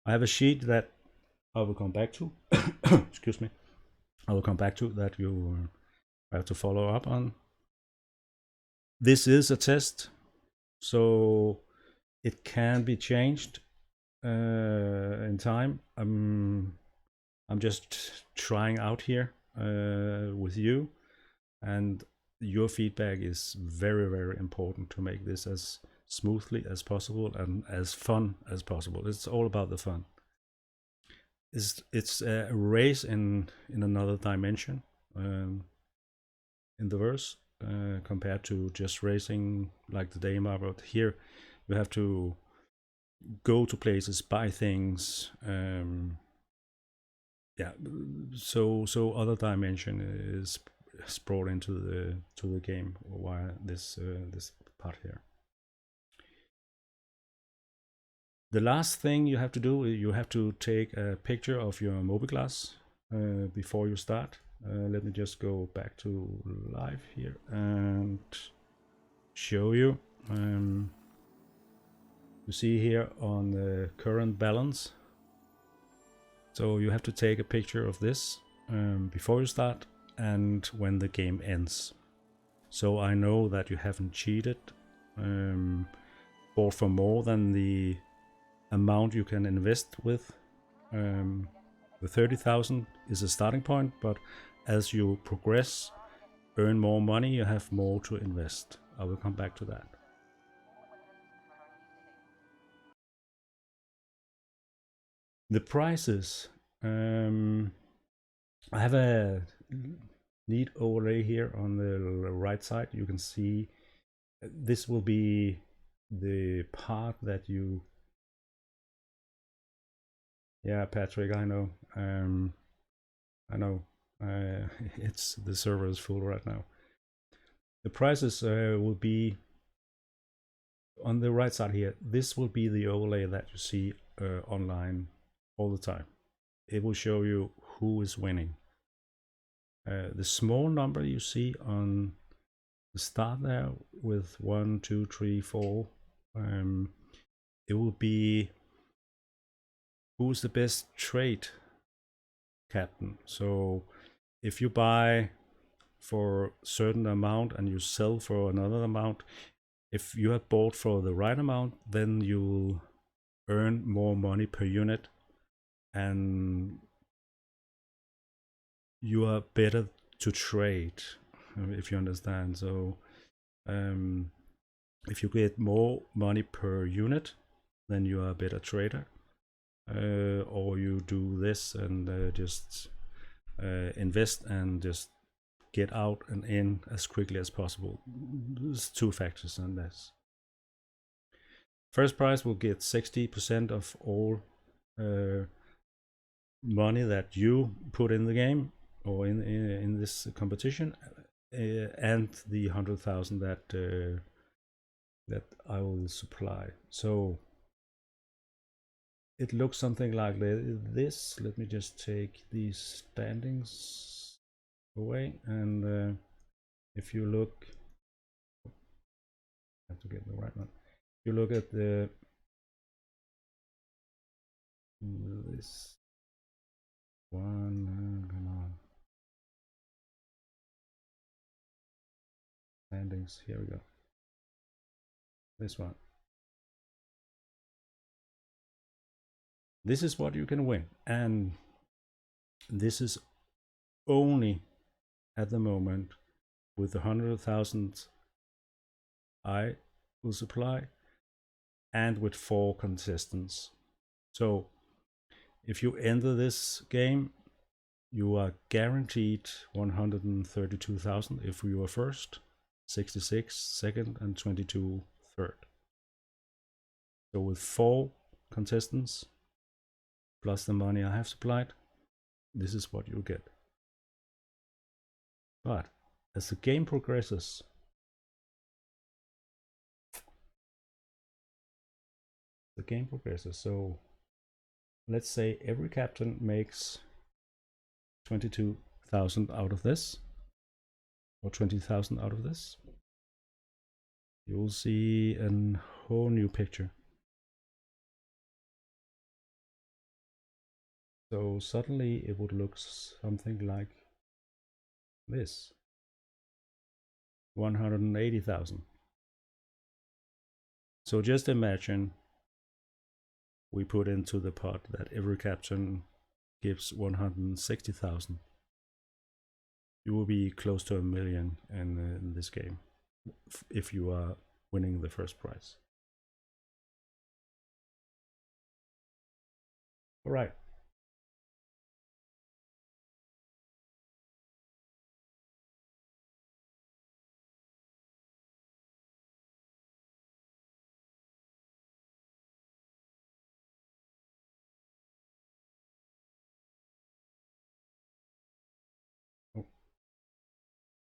I have a sheet that I will come back to. Excuse me. I will come back to that you have to follow up on. This is a test, so it can be changed in time. I'm just trying out here with you, and your feedback is very, very important to make this as smoothly as possible and as fun as possible. It's all about the fun. It's a race in another dimension in the verse compared to just racing like the Daymar, but here you have to go to places, buy things. yeah, so other dimension is brought into the game via this part here. The last thing you have to do is you have to take a picture of your mobiGlas before you start. Let me just go back to live here and show you. You see here on the current balance. So you have to take a picture of this before you start and when the game ends. So I know that you haven't cheated, bought for more than the amount you can invest with. The 30,000 is a starting point, but as you progress, earn more money, you have more to invest. I will come back to that. The prices. I have a neat overlay here on the right side. You can see this will be the part that you... Yeah, Patrick, I know. I know. It's the server is full right now. The prices will be on the right side here. This will be the overlay that you see online all the time. It will show you who is winning. The small number you see on the start there with 1, 2, 3, 4, it will be who's the best trade captain. So if you buy for a certain amount and you sell for another amount, if you have bought for the right amount, then you'll earn more money per unit and you are better to trade, if you understand. So if you get more money per unit, then you are a better trader. Or you do this and just invest and just get out and in as quickly as possible. There's two factors on this. First prize will get 60% of all money that you put in the game or in this competition, and the 100,000 that I will supply. So it looks something like this. Let me just take these standings away, and if you look, I have to get the right one. If you look at this one, come on, standings, here we go. This one. This is what you can win, and this is only at the moment with the 100,000 I will supply and with 4 contestants. So if you enter this game, you are guaranteed 132,000 if you are first, 66 second, and 22 third. So with 4 contestants plus the money I have supplied, this is what you'll get. But as the game progresses, so let's say every captain makes 22,000 out of this, or 20,000 out of this, you'll see a whole new picture. So suddenly it would look something like this: 180,000. So just imagine we put into the pot that every captain gives 160,000. You will be close to 1 million in this game if you are winning the first prize. All right.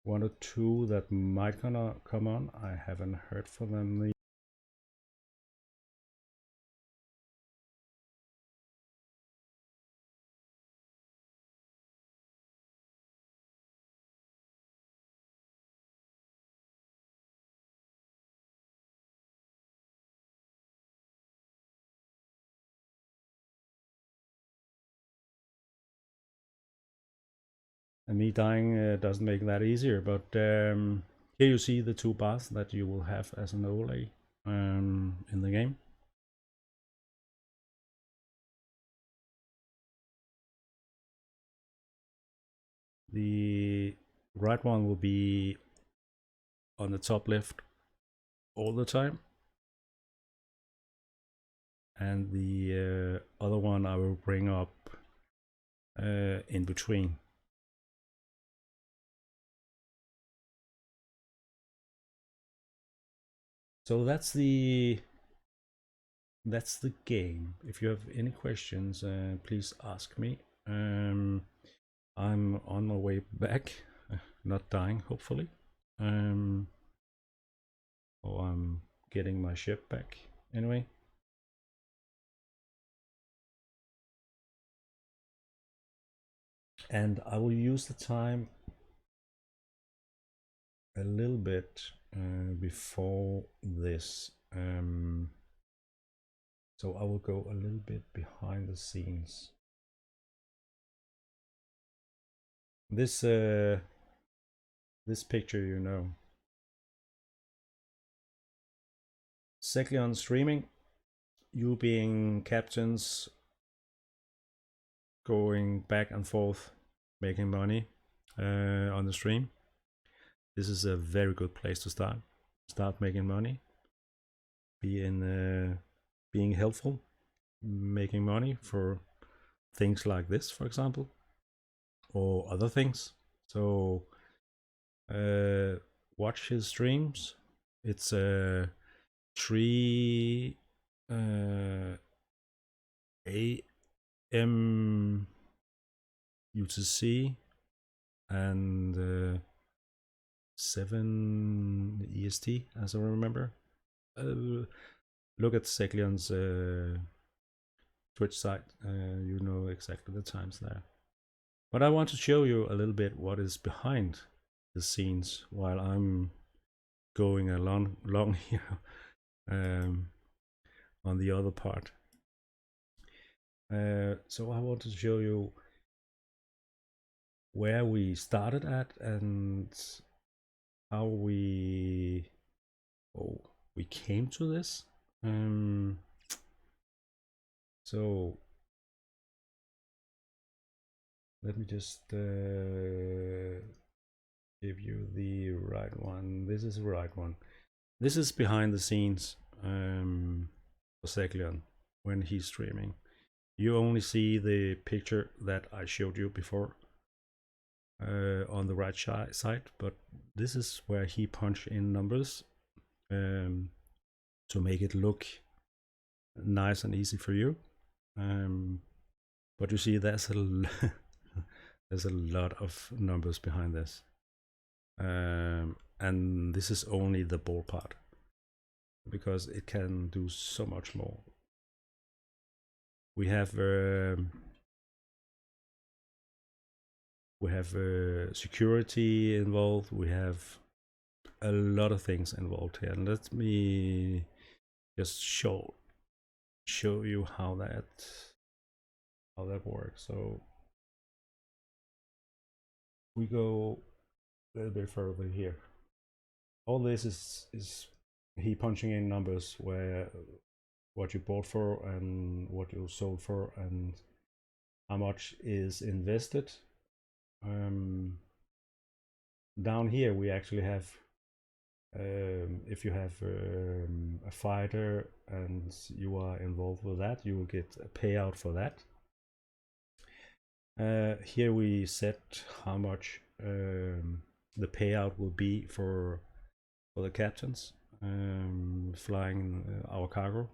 one or two that might gonna come on. I haven't heard from them. And me dying doesn't make that easier, but here you see the two bars that you will have as an overlay in the game. The right one will be on the top left all the time, and the other one I will bring up in between. So that's the game. If you have any questions, please ask me. I'm on my way back, not dying, hopefully. Or I'm getting my ship back anyway. And I will use the time a little bit before this. So I will go a little bit behind the scenes. This picture, you know. Secondly, on streaming, you being captains, going back and forth, making money on the stream. This is a very good place to start. Start making money. Being helpful, making money for things like this, for example, or other things. So watch his streams. It's 3 a.m. UTC and 7 EST, as I remember. Look at Seklion's Twitch site. You know exactly the times there. But I want to show you a little bit what is behind the scenes while I'm going along here on the other part. So I want to show you where we started at and how we came to this. So let me just give you the right one. This is the right one. This is behind the scenes for Seklion when he's streaming. You only see the picture that I showed you before on the right side, but this is where he punched in numbers to make it look nice and easy for you. But you see, there's there's a lot of numbers behind this, and this is only the ball part because it can do so much more. We have security involved. We have a lot of things involved here, and let me just show you how that works. So we go a little bit further here. All this is he punching in numbers where what you bought for and what you sold for and how much is invested. Down here we actually have if you have a fighter and you are involved with that, you will get a payout for that. Here we set how much the payout will be for the captains flying our cargo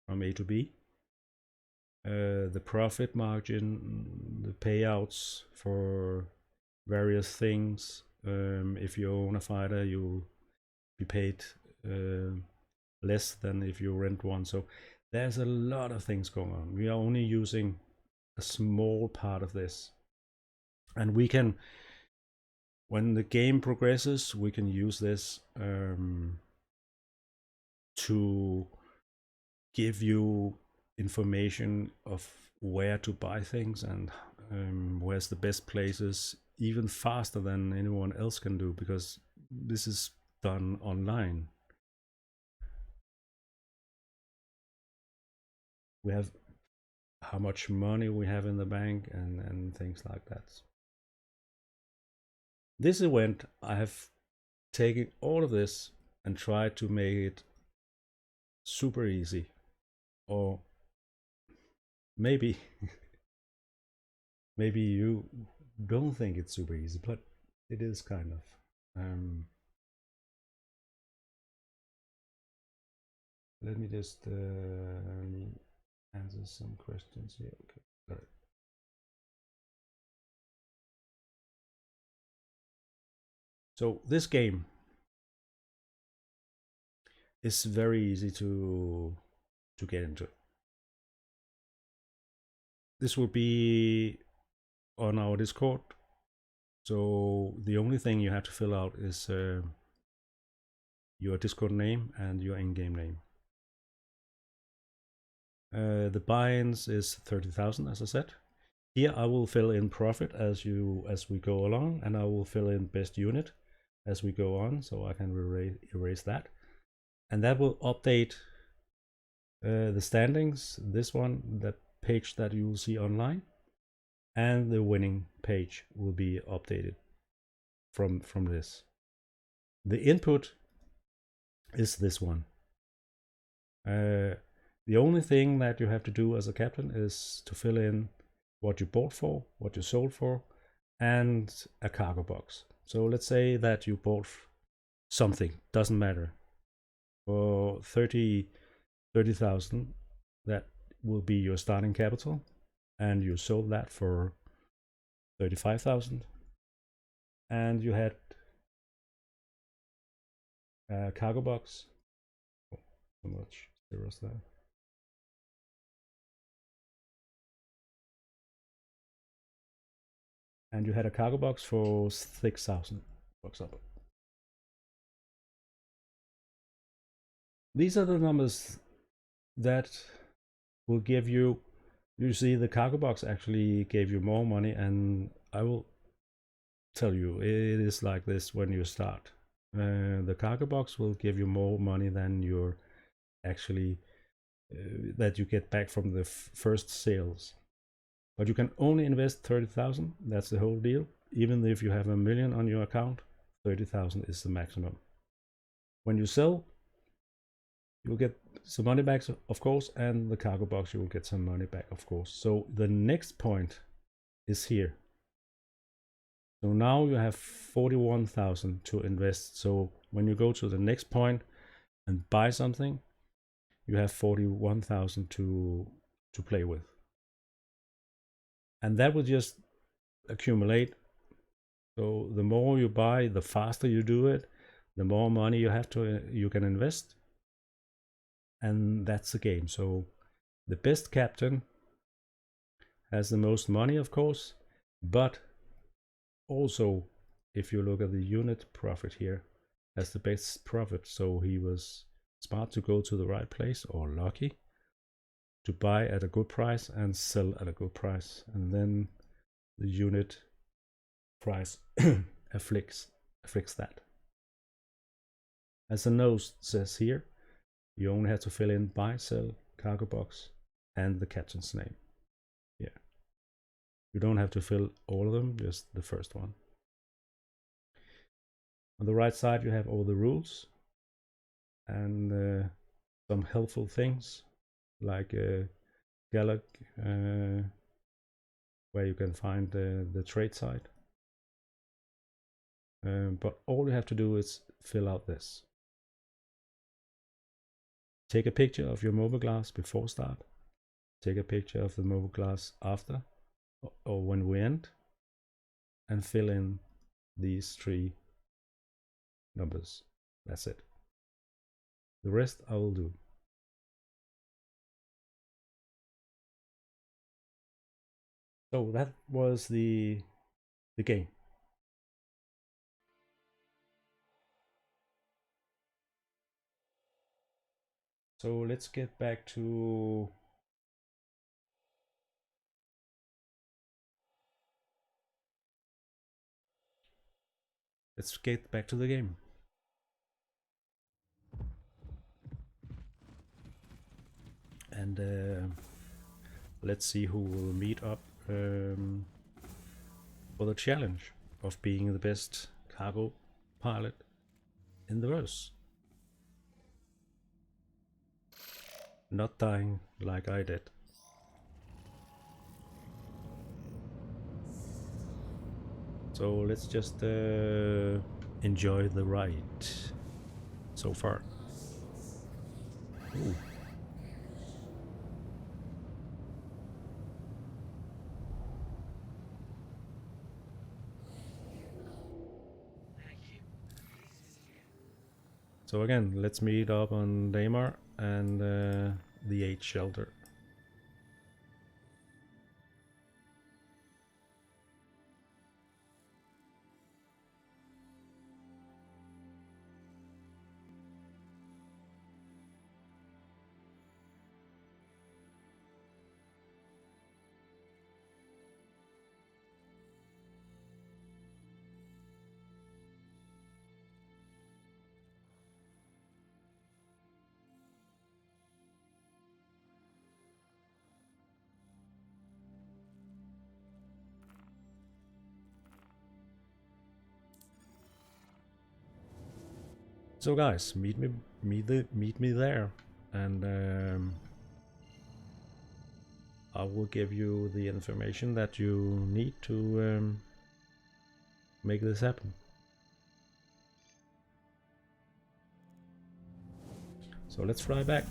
from A to B. The profit margin, the payouts for various things, If you own a fighter, you'll be paid less than if you rent one. So there's a lot of things going on. We are only using a small part of this, and we can, when the game progresses, we can use this to give you information of where to buy things and where's the best places, even faster than anyone else can do, because this is done online. We have how much money we have in the bank and things like that. This event, I have taken all of this and tried to make it super easy, or maybe maybe you don't think it's super easy, but it is kind of. Let me just answer some questions here. Okay, got it. So this game is very easy to get into. This will be on our Discord. So the only thing you have to fill out is your Discord name and your in-game name. The buy-ins is 30,000, as I said. Here I will fill in profit as we go along, and I will fill in best unit as we go on, so I can erase that. And that will update the standings, this one, that page that you will see online, and the winning page will be updated from this. The input is this one. The only thing that you have to do as a captain is to fill in what you bought for, what you sold for, and a cargo box. So let's say that you bought something, doesn't matter, for 30,000, that will be your starting capital, and you sold that for 35,000, and you had a cargo box. Oh, so much zeros there. And you had a cargo box for 6,000, for example. These are the numbers that will give you. You see, the cargo box actually gave you more money, and I will tell you, it is like this when you start. The cargo box will give you more money than you're actually that you get back from the first sales. But you can only invest 30,000. That's the whole deal. Even if you have 1 million on your account, 30,000 is the maximum. When you sell, you'll get some money back, of course, and the cargo box, you will get some money back, of course. So the next point is here. So now you have 41,000 to invest. So when you go to the next point and buy something, you have 41,000 to play with. And that will just accumulate. So the more you buy, the faster you do it, the more money you can invest. And that's the game. So the best captain has the most money, of course, but also, if you look at the unit profit here, has the best profit. So he was smart to go to the right place, or lucky to buy at a good price and sell at a good price, and then the unit price afflicts that. As the note says here, you only have to fill in buy, sell, cargo box, and the captain's name. Yeah, you don't have to fill all of them, just the first one. On the right side, you have all the rules and some helpful things like Gallup, where you can find the trade site. But all you have to do is fill out this. Take a picture of your mobile glass before start. Take a picture of the mobile glass after or when we end, and fill in these 3 numbers. That's it. The rest I will do. So that was the game. So let's get back to the game. And let's see who will meet up for the challenge of being the best cargo pilot in the verse. Not dying like I did. So let's just enjoy the ride so far. Ooh. So again, let's meet up on Daymar and the 8 shelter. So guys, meet me there, and I will give you the information that you need to make this happen. So let's fly back.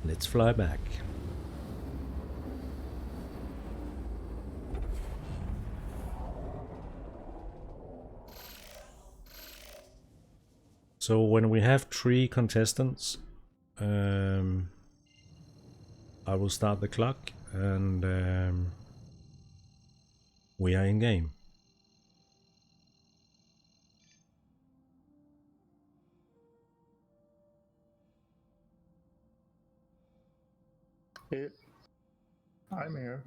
Let's fly back. So when we have 3 contestants, I will start the clock and we are in game. Hey, I'm here.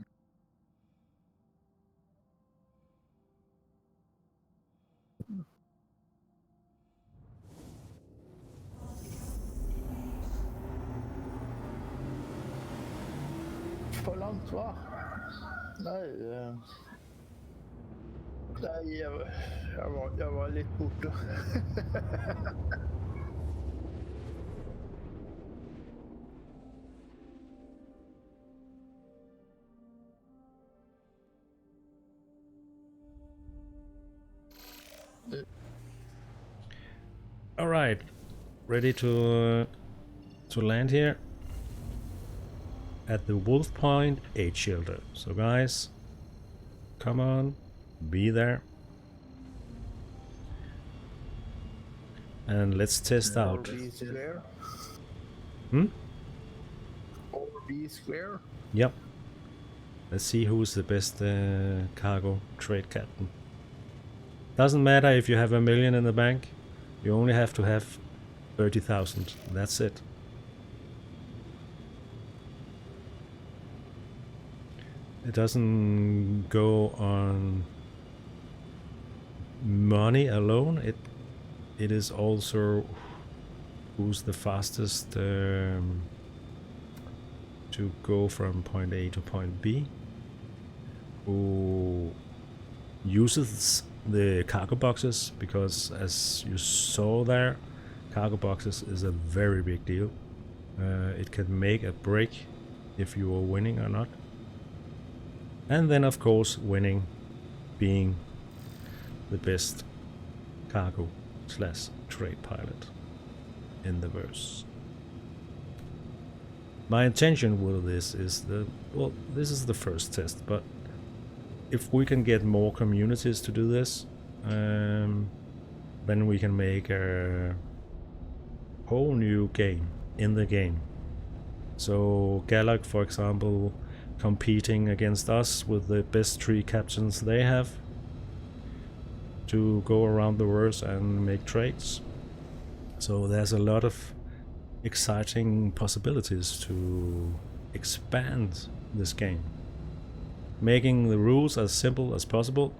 For langt va? Nei, nei jeg var litt borte. All right, ready to land here at the Wolf Point 8 shelter. So guys, come on, be there, and let's test out. B square. Hmm? Or B square. Yep. Let's see who's the best cargo trade captain. Doesn't matter if you have $1 million in the bank. You only have to have 30,000. That's it. It doesn't go on money alone. It is also who's the fastest to go from point A to point B, who uses the cargo boxes, because as you saw there, cargo boxes is a very big deal. It can make a break if you are winning or not. And then of course winning, being the best cargo / trade pilot in the verse. My intention with this is that, well, this is the first test, but if we can get more communities to do this, then we can make a whole new game in the game. So Galak, for example, competing against us with the best 3 captains they have to go around the world and make trades. So there's a lot of exciting possibilities to expand this game, making the rules as simple as possible.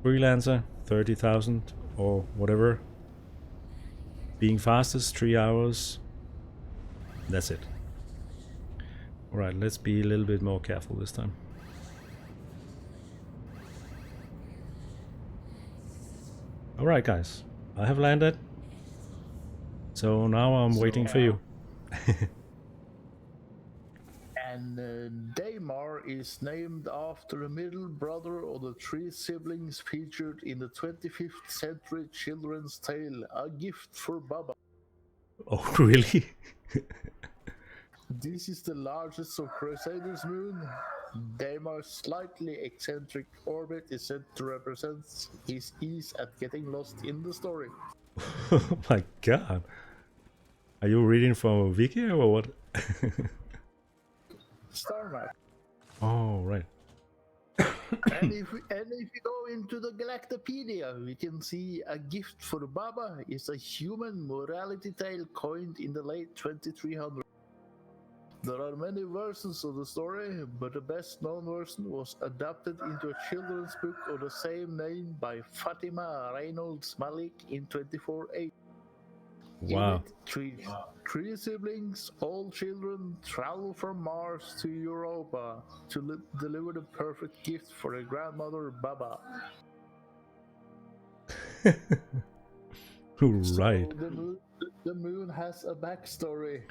Freelancer 30,000 or whatever, being fastest 3 hours, that's it. Alright, let's be a little bit more careful this time. Alright guys, I have landed. So now I'm waiting for you. And Daimar is named after the middle brother of the 3 siblings featured in the 25th century children's tale, A Gift for Baba. Oh, really? This is the largest of Crusader's moon. Daimar's slightly eccentric orbit is said to represent his ease at getting lost in the story. Oh my god. Are you reading from a wiki or what? Star map. Oh, right. and if you go into the Galactopedia, we can see A Gift for Baba is a human morality tale coined in the late 2300s. There are many versions of the story, but the best known version was adapted into a children's book of the same name by Fatima Reynolds Malik in 2480. Wow. Three siblings, all children, travel from Mars to Europa to deliver the perfect gift for their grandmother Baba. Right. So the moon has a backstory.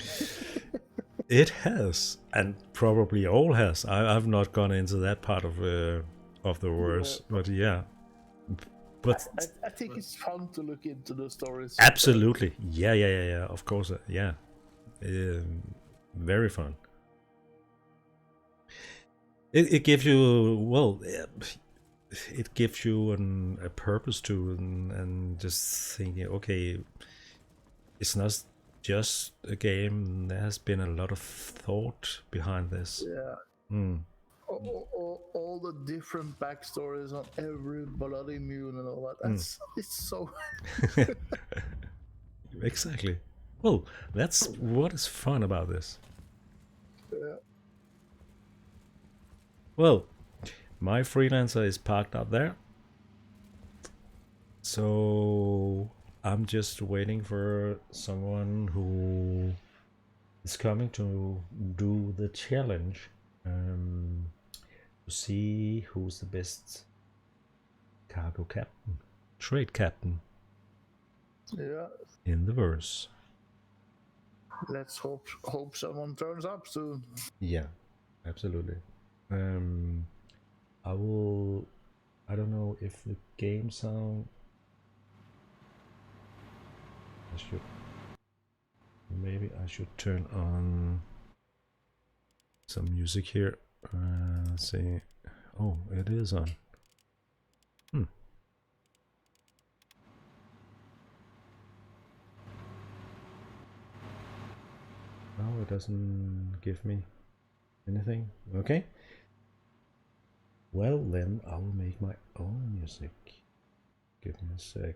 It has, and probably all has. I've not gone into that part of the verse, but yeah. But I think it's fun to look into the stories. absolutely, yeah. Of course, yeah. Very fun. It gives you, well, it gives you a purpose to, and just thinking, okay, it's not just a game. There has been a lot of thought behind this. Yeah. Mm. All the different backstories on every bloody moon and all that. It's so. Exactly. Well, that's what is fun about this. Yeah. Well, my freelancer is parked up there, so I'm just waiting for someone who is coming to do the challenge, to see who's the best cargo captain, trade captain Yeah. in the verse. Let's hope someone turns up soon. Yeah, absolutely. I don't know if the game sound, maybe I should turn on some music here. Let's see. Oh, it is on. No, it doesn't give me anything. Okay. Well, then I will make my own music. Give me a sec.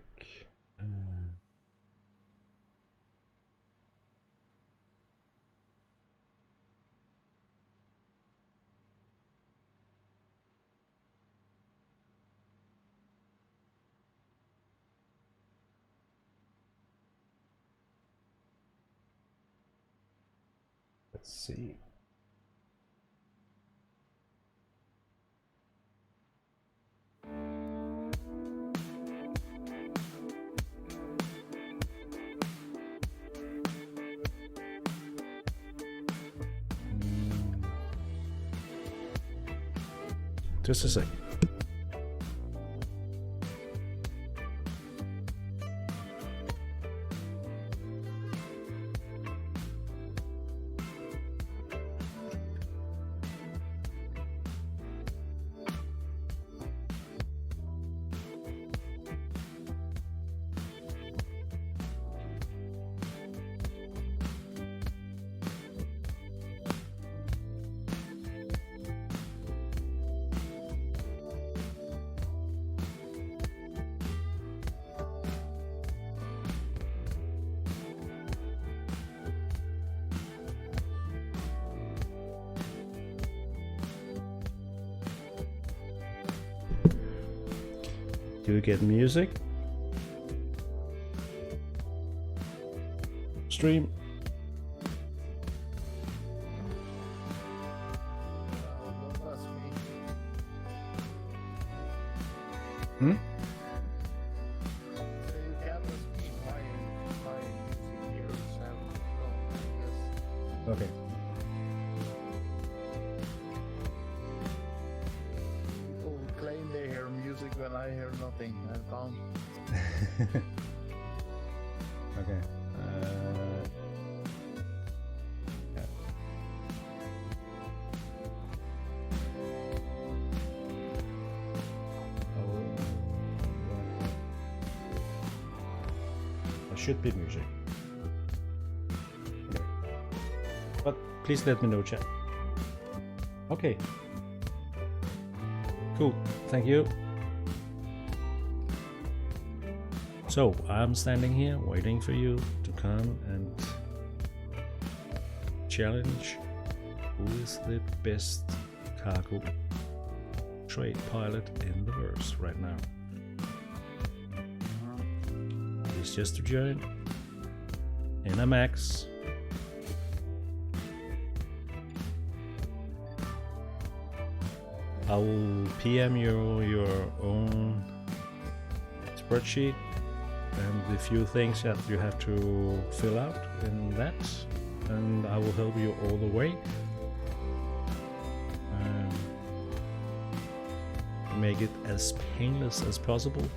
Let's see. Just a sec. Do you get music? Stream. Don't ask me. Hmm? So you can't ask me my music here is yes. Okay. People claim they hear music when I hear nothing. I can't. Okay. Yeah. Oh, there should be music. Okay. But please let me know, chat. Okay. Cool. Thank you. So I'm standing here waiting for you to come and challenge who is the best cargo trade pilot in the verse right now. It's just to join in a max. I will PM you your own spreadsheet and the few things that you have to fill out in that, and I will help you all the way. Make it as painless as possible.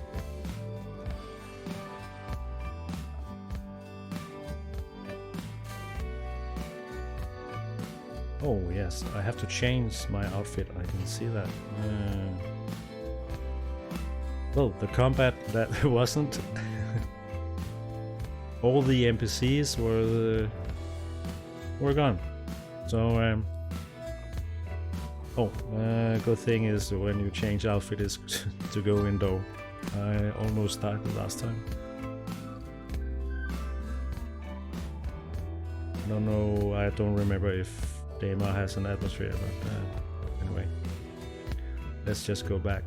Oh yes, I have to change my outfit, I can see that. Well, the combat that wasn't. All the NPCs were gone. So good thing is when you change outfit is to go indoor. I almost died the last time. I don't know, I don't remember if Daemar has an atmosphere, but anyway. Let's just go back.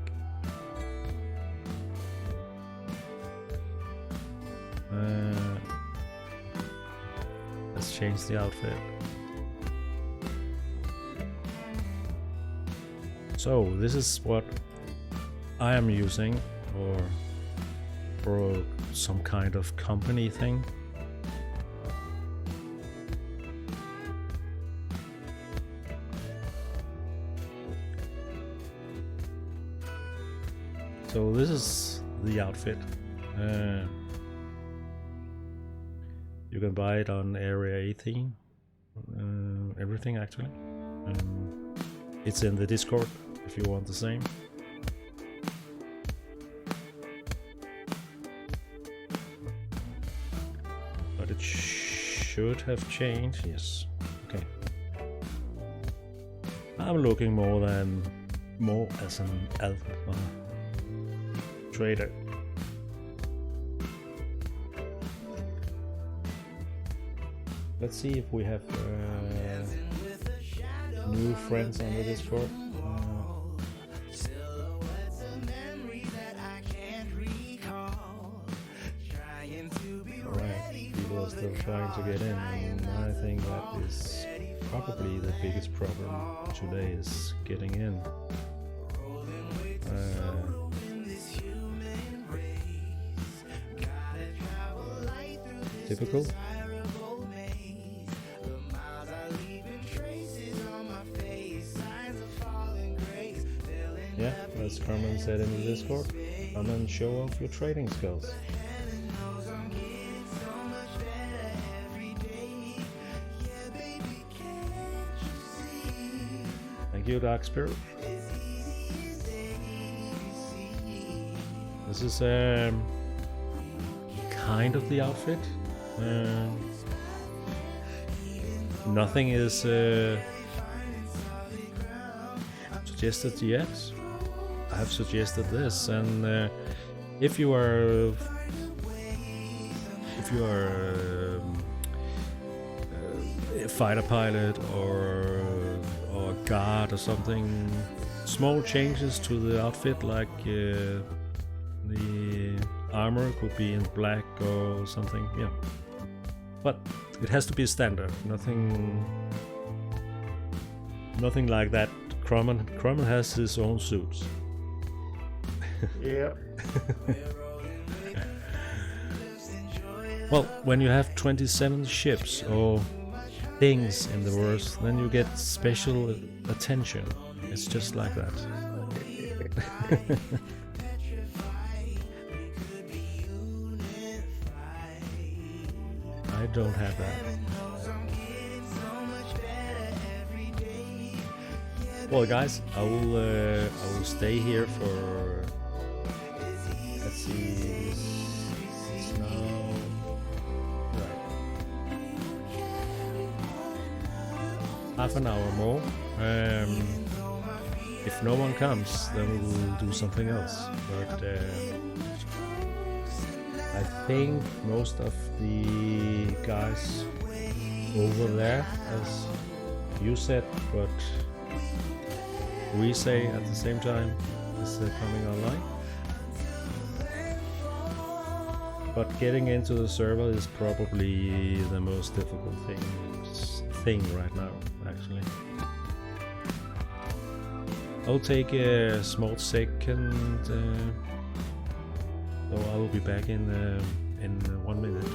Let's change the outfit. So this is what I am using for some kind of company thing. So this is the outfit. You can buy it on Area 18. Everything actually. It's in the Discord if you want the same. But it should have changed, yes. Okay. I'm looking more as an alpha trader. Let's see if we have new friends on the Discord. Alright, people are still trying to get in, and I think that is probably the biggest problem today is getting in. Typical. Yeah, as Carmen said in the Discord, come and show off your trading skills. Thank you, Dark Spirit. This is kind of the outfit. Nothing is suggested yet. I have suggested this, and if you are a fighter pilot or a guard or something, small changes to the outfit, like The armor could be in black or something, yeah. But it has to be standard, nothing like that. Crumman has his own suits. Yeah. Well, when you have 27 ships or things in the world, then you get special attention. It's just like that. I don't have that. Well, guys, I will stay here for. Let's see. It's now. Right. Half an hour more. If no one comes, then we will do something else. But I think most of the guys over there, as you said, but we say at the same time, is coming online. But getting into the server is probably the most difficult thing right now, actually. I'll take a small second, so I will be back in 1 minute.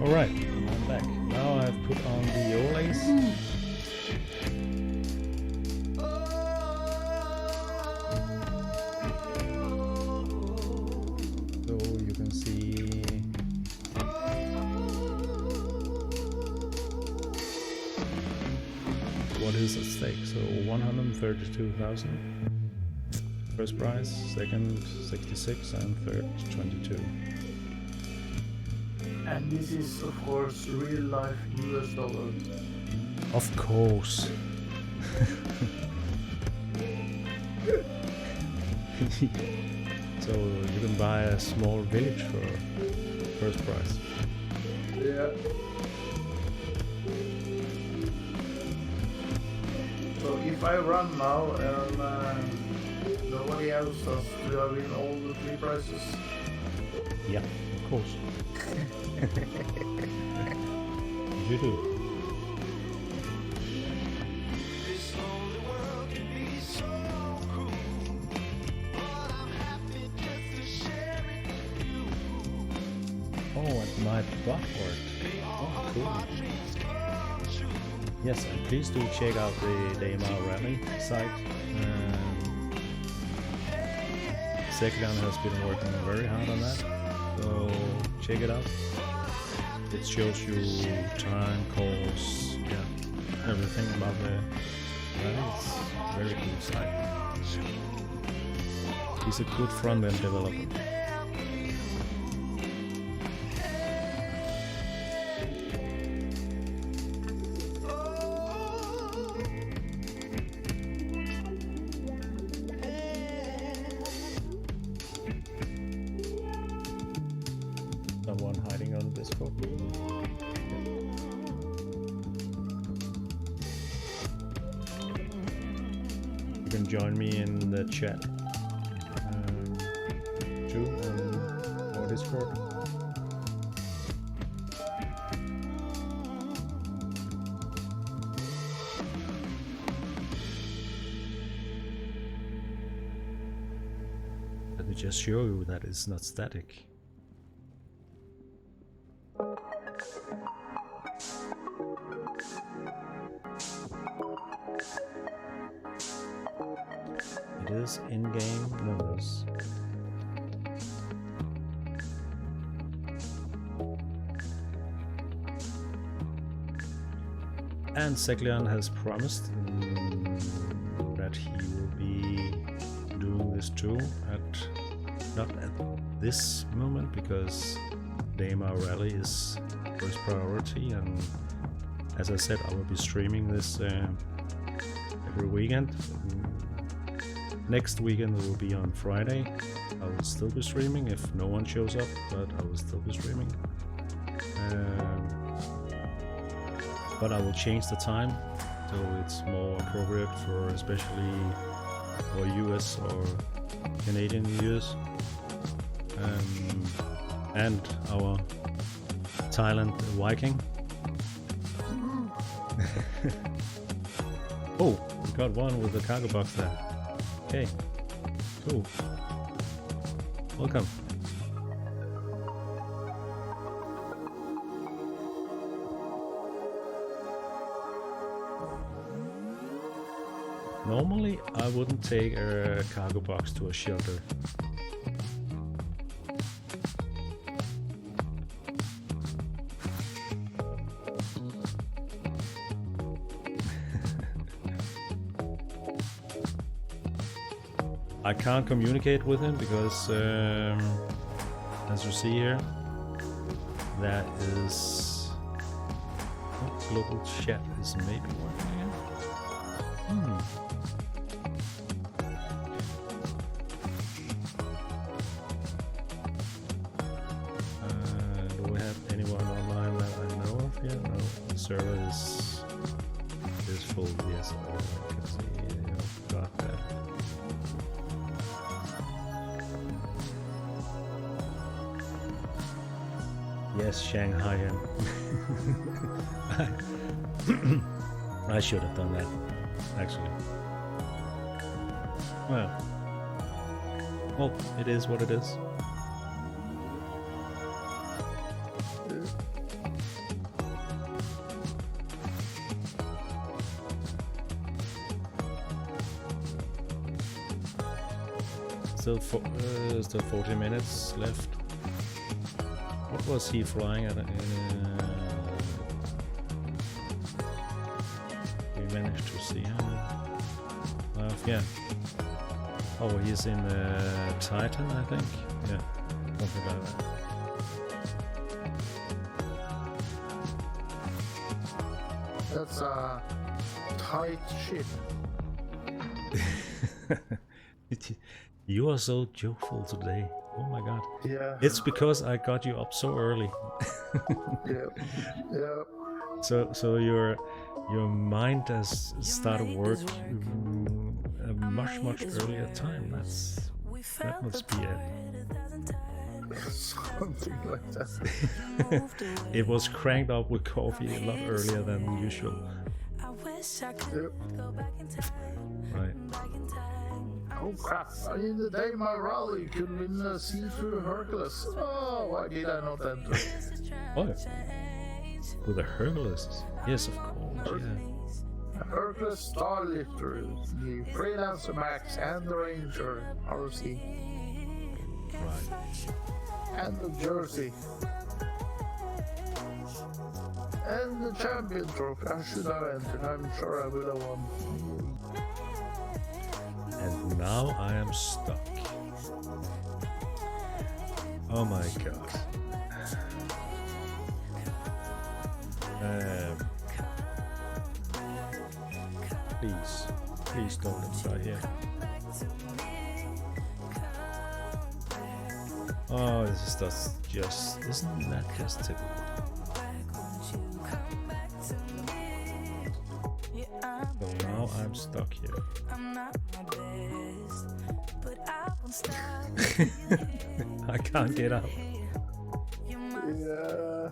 Alright, I'm back. Now I've put on the overlays. So you can see what is at stake. So 132,000. First prize, second 66 and third 22. And this is, of course, real life US dollar. Of course. So you can buy a small village for first prize. Yeah. Yeah. So if I run now and nobody else has to win all the 3 prizes. Yeah, of course. You do. Oh, and my bot worked. Oh, cool. Yes, and please do check out the Daimar Rally site. Seklan has been working very hard on that, so check it out. It shows you time, course, yeah, everything about the rally. It's a very cool site. He's a good front-end developer. Someone hiding on Discord. You can join me in the chat too on our Discord. Let me just show you that it's not static. It is in-game numbers. And Seklian has promised that he will be doing this too, not at this moment, because Daimar Rally is first priority, and as I said, I will be streaming this every weekend. Next weekend it will be on Friday. I will still be streaming if no one shows up, but I will still be streaming. But I will change the time so it's more appropriate for especially our US or Canadian viewers, and our Thailand Viking. Oh, we got one with the cargo box there. Okay, cool. Welcome. Normally, I wouldn't take a cargo box to a shelter. I can't communicate with him because, as you see here, that is... Oh, global chat is maybe working again. Do we have anyone online that I know of here? No, the server is full. Yes, I can see. Got that. Yes, Shanghai. I should have done that, actually. Well, it is what it is. Still 40 minutes left. What was he flying at? We managed to see him. Yeah. Oh, he's in Titan, I think. Yeah, something like that. That's a tight ship. You are so joyful today. Oh my god. Yeah. It's because I got you up so early. Yeah. So your mind has started work a much earlier time. That must be it. Something like that. It was cranked up with coffee a lot earlier than usual. Yep. Right. Oh crap! In the day my rally could win a see-through Hercules. Oh, why did I not enter? Oh, with the Hercules. Yes, of course. Yeah. Hercules Starlifter, the Freelancer Max, and the Ranger RC, Right. and the Jersey, and the Champion Trophy. I should have entered. I'm sure I would have won. And now I am stuck. Oh my god. Please don't let me die here. Oh, this is just isn't that just typical? So now I'm stuck here. I can't get out. Yeah.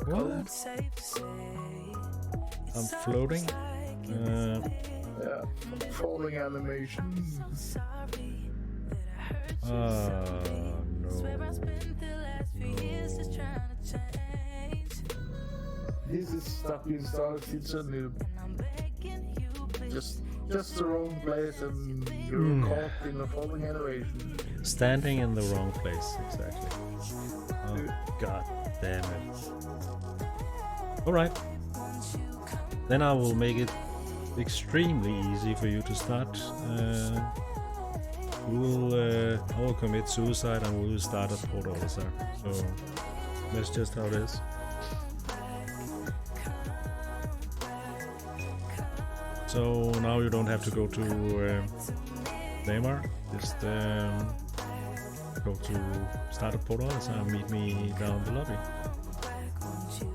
What? I'm floating. Yeah. Falling animation. No. This is stuck in Star Citizen. Just the wrong place, and you're caught in a falling animation. Standing in the wrong place, exactly. Oh, god damn it. Alright. Then I will make it extremely easy for you to start. I will commit suicide and we will start at Port Olisar. So that's just how it is. So now you don't have to go to Neymar. Just go to start at Port Olisar and meet me down the lobby. So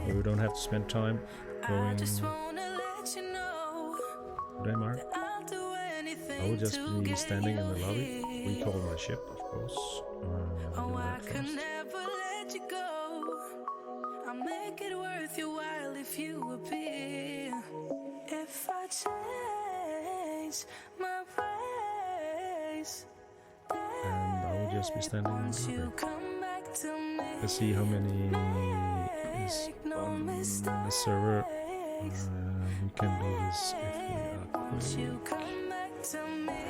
you don't have to spend time going to Neymar. I will just be standing in the lobby. Recall my ship, of course. I can never let you go. I'll make it worth your while if you appear. If I change my ways, and I will just be standing in the lobby. come back to me. Let's see how many is on the server. We can do this if we are quick. Come back to me.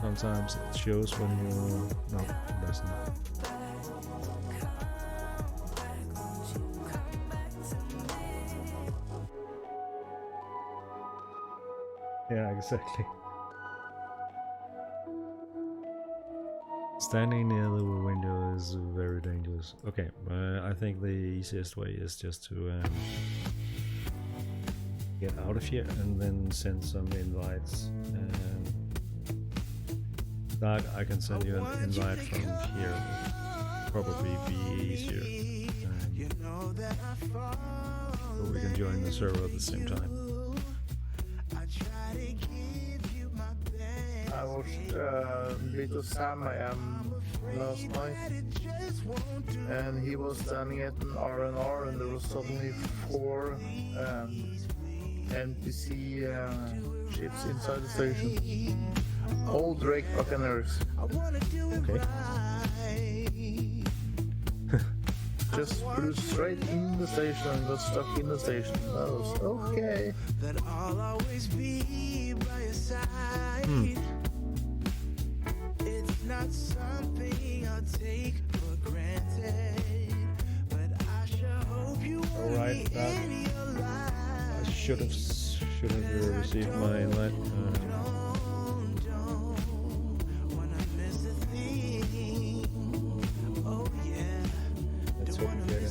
Sometimes it shows when you... No, it doesn't. Yeah, exactly. Standing near the window is very dangerous. Okay, I think the easiest way is just to get out of here and then send some invites. Doug, I can send you an invite from here. Probably be easier. So we can join the server at the same time. I watched Little Sam I Am last night, and he was standing at an R&R, and there was suddenly 4 NPC ships inside the station. All Drake Buccaneers. Okay. Just flew straight in the station and got stuck in the station. That was okay. It's not something I'll take for granted, but I sure hope you All right, I should have received my invite. Let's hope we get it.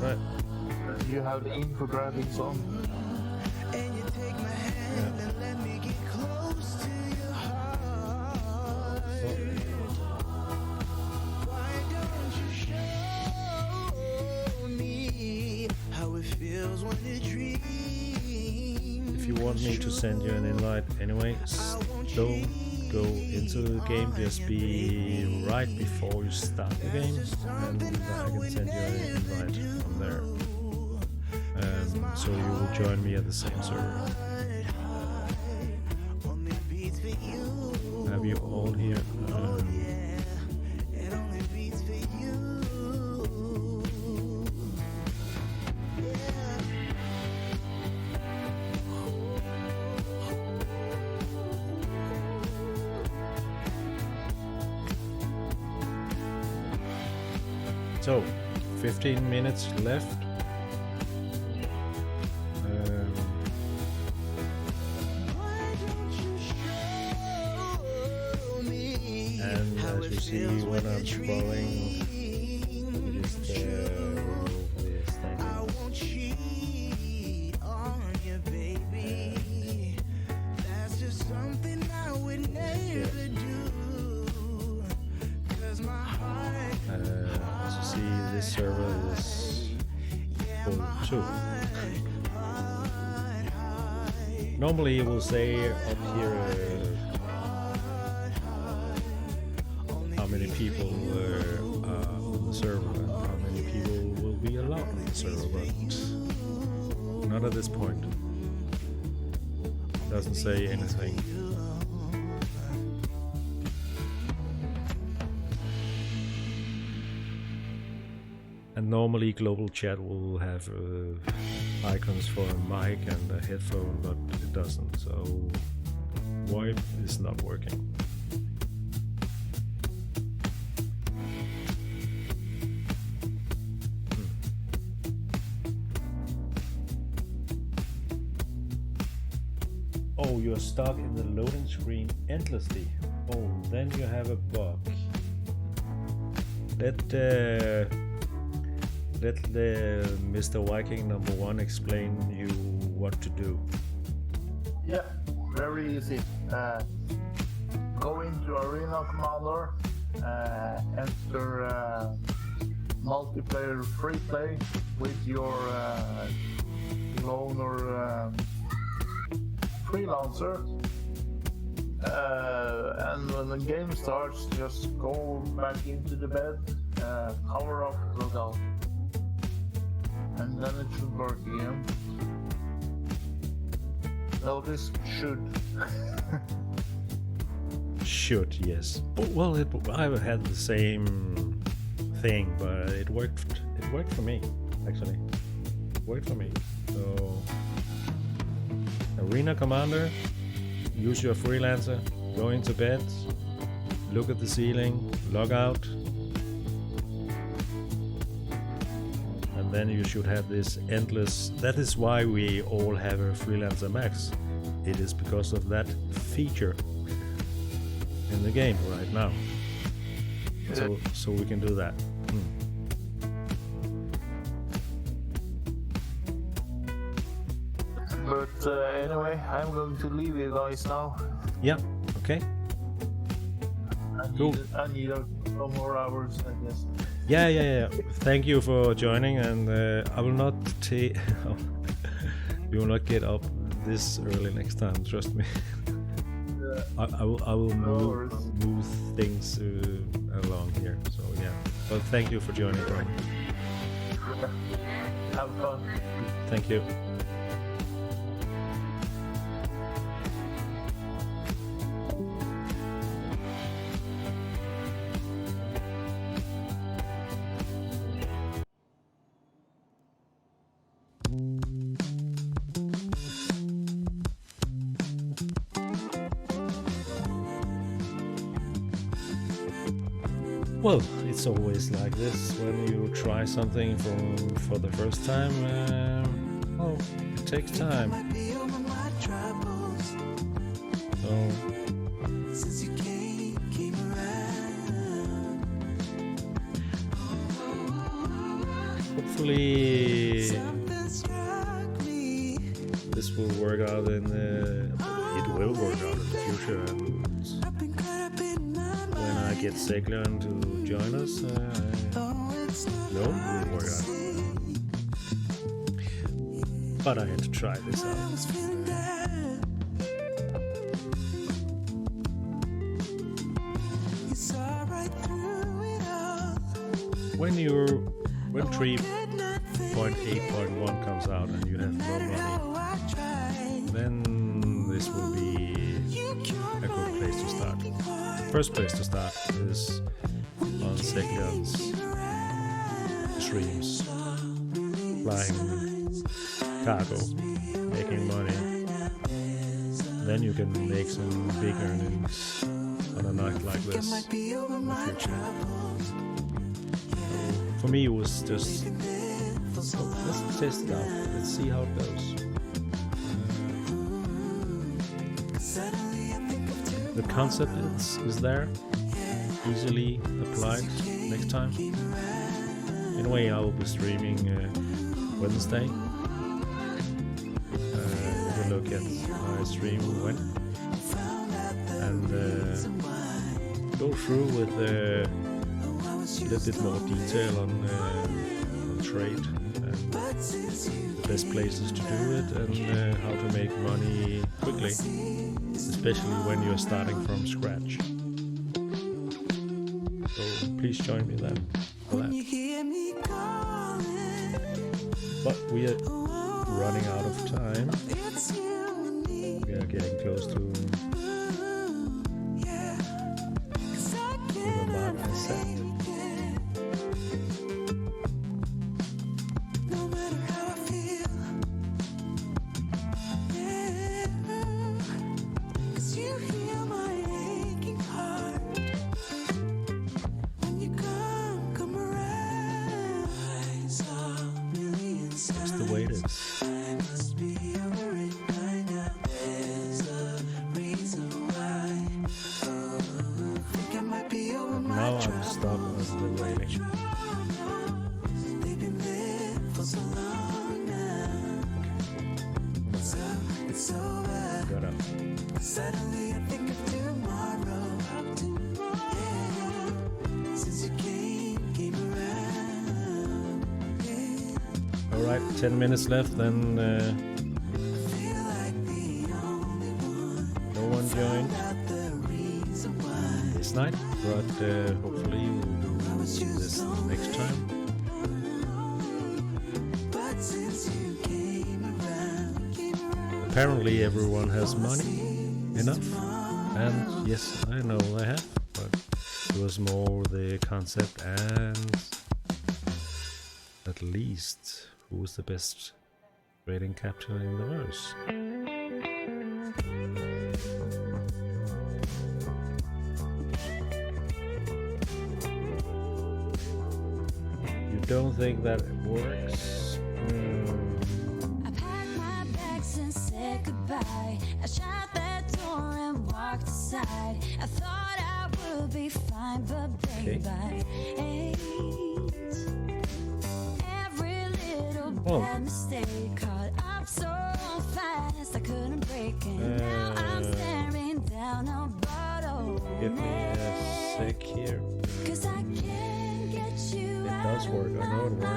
Right. You have the infographics on. And you take my hand and let me get close to your heart. Why don't you show me how it feels when you dream? If you want me to send you an invite anyway, don't go into the game, just be right before you start the game, and I can send you an invite from there. So you will join me at the same server. Have you all here? It only beats for you. So, 15 minutes left. And as you see when I'm scrolling, let me just remove this thing. I won't cheat on you, baby. That's just something I would never do. 'Cause my heart, As you see, this server is full too. Normally you will say up here how many people are on the server and how many people will be allowed on the server, but not at this point. Doesn't say anything. And normally global chat will have icons for a mic and a headphone, but it doesn't, so VoIP is not working. Oh, you're stuck in the loading screen endlessly. Oh, then you have a bug. Let the Mr. Viking #1 explain you what to do. Yeah, very easy. Go into Arena Commander, enter multiplayer free play with your clone or freelancer. And when the game starts, just go back into the bed, power off, log out. And then it should work again. Notice should. Should, yes. Well, I've had the same thing, but it worked. It worked for me, actually. It worked for me. So, Arena Commander, use your freelancer, go into bed, look at the ceiling, log out, and then you should have this endless. That is why we all have a freelancer max. It is because of that feature in the game right now. So we can do that. But anyway, I'm going to leave you guys now. Yeah. Okay. Cool. I need a couple more hours, I guess. Yeah. Thank you for joining, and I will not take. You will not get up this early next time. Trust me. I will move things along here. So yeah. But thank you for joining, Ron. Have fun. Thank you. Well, it's always like this when you try something for the first time. Well, it takes time. So hopefully will work out in the. It will work out in the future, and when I get Seglion to join us, no, it will work out. But I had to try this out. When 3.8.1 comes out and you have no money, then this will be a good place to start. First place to start is on Seglion's streams, flying cargo, making money. Then you can make some big earnings on a night like this in the future. For me, it was just let's test it out. Let's see how it goes. The concept is there, easily applied next time. Anyway, I will be streaming Wednesday. Have a look at my stream when and go through with a little bit more detail on trade and the best places to do it and how to make money quickly, especially when you're starting from scratch. So please join me then for that. But we are running out of time. We are getting close to the mark I set. That's the way it is. Now I'm stuck on the railing. Got up. Suddenly I think of tomorrow. Since you came around. Alright, 10 minutes left, then no one joined this night, but hopefully we'll do this next time. Apparently everyone has money enough, and yes, I know I have, but it was more the concept and at least who's the best trading captain in the verse. You don't think that it works? I packed my bags and said goodbye. I shut that door and walked aside. I thought I would be fine, but babe, I ain't. Every little bad mistake caught up so fast I couldn't break it. Now I'm staring down a bottle. Give me a sec here. 'Cause I can't get you It does work, I know it works.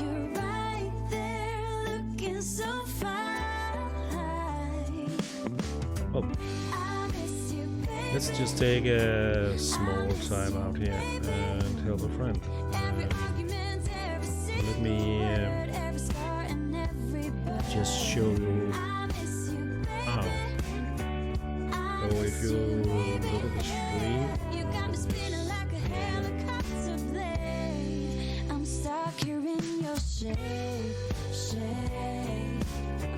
You're right there looking so fine. Oh, I miss you, baby. let's just take a small time out here and help a friend. Every argument, every Let me secret, every scar and every burn. just show you I miss you, baby. how. So if you look at the stream, You got me spinning like a helicopter blade. I'm stuck here in your shade. I'm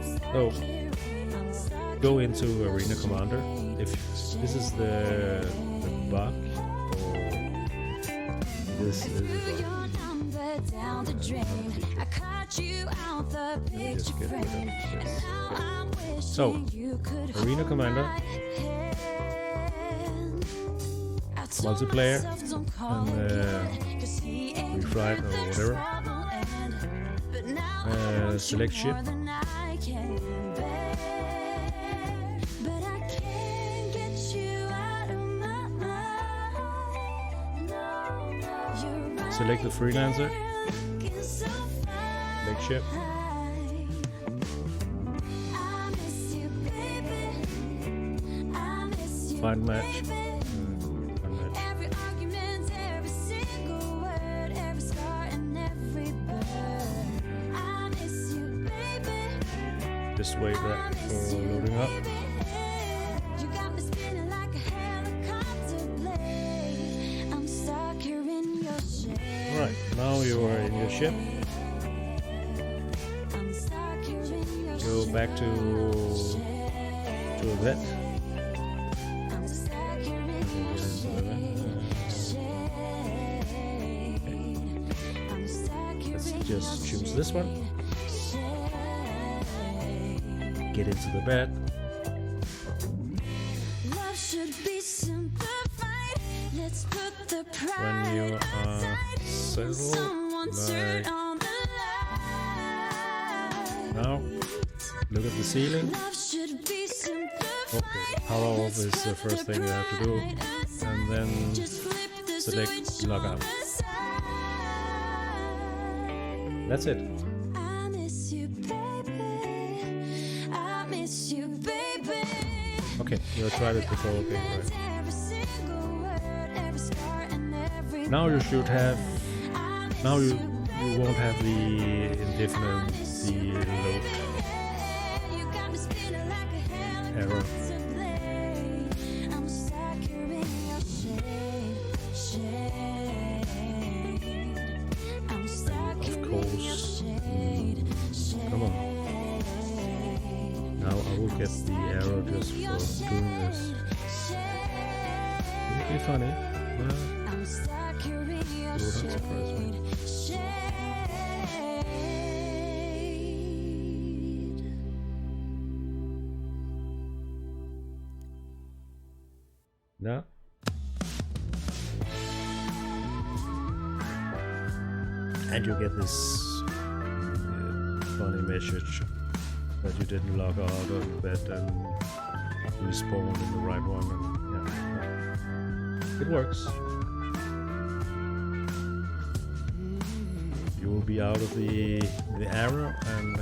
stuck So, here, I'm stuck go into Arena Commander. If this is the bug, or this is the bug. your number down the drain. I cut you out the picture Just get rid of frame. And this. now I'm wishing So, you could Arena hold Commander, my hand. I told multiplayer, myself don't call and again, 'cause he ain't refried or worth the whatever. trouble and- but now Select ship. Select the freelancer. Select ship. Find match. Just wait that for loading up. Alright, now you are in your ship. Go back to a vet. Let's just choose this one. Get into the bed. When you are settled, like now, look at the ceiling. Okay, power off is the first thing you have to do, and then select log out. That's it. Okay, you tried it before, okay, right. Now you should have, now you won't have the indefinite, the load error. And of course, come on. Now I will get the arrow just for doing this. It would be funny. It wouldn't surprise me. No. And you get this funny message that you didn't log out of bed and respawn in the right one. And, yeah. It works. You will be out of the arrow and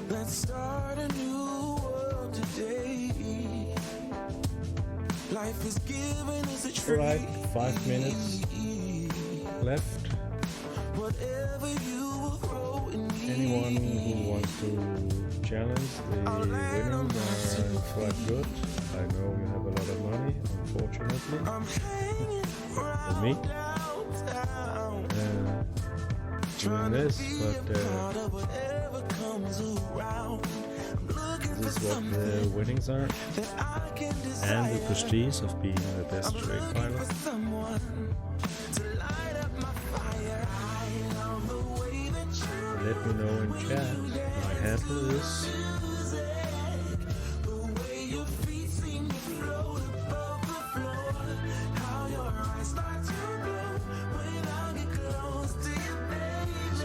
let's start a new world today. Life is giving us a treat. Alright, 5 minutes left. Whatever you will grow in me. Anyone who wants to challenge the winnings are quite good. I know you have a lot of money, unfortunately. I'm hanging For me. Doing this, but this is what the winnings are, and the prestige of being the best trade pilot. Let me know in chat. My handle is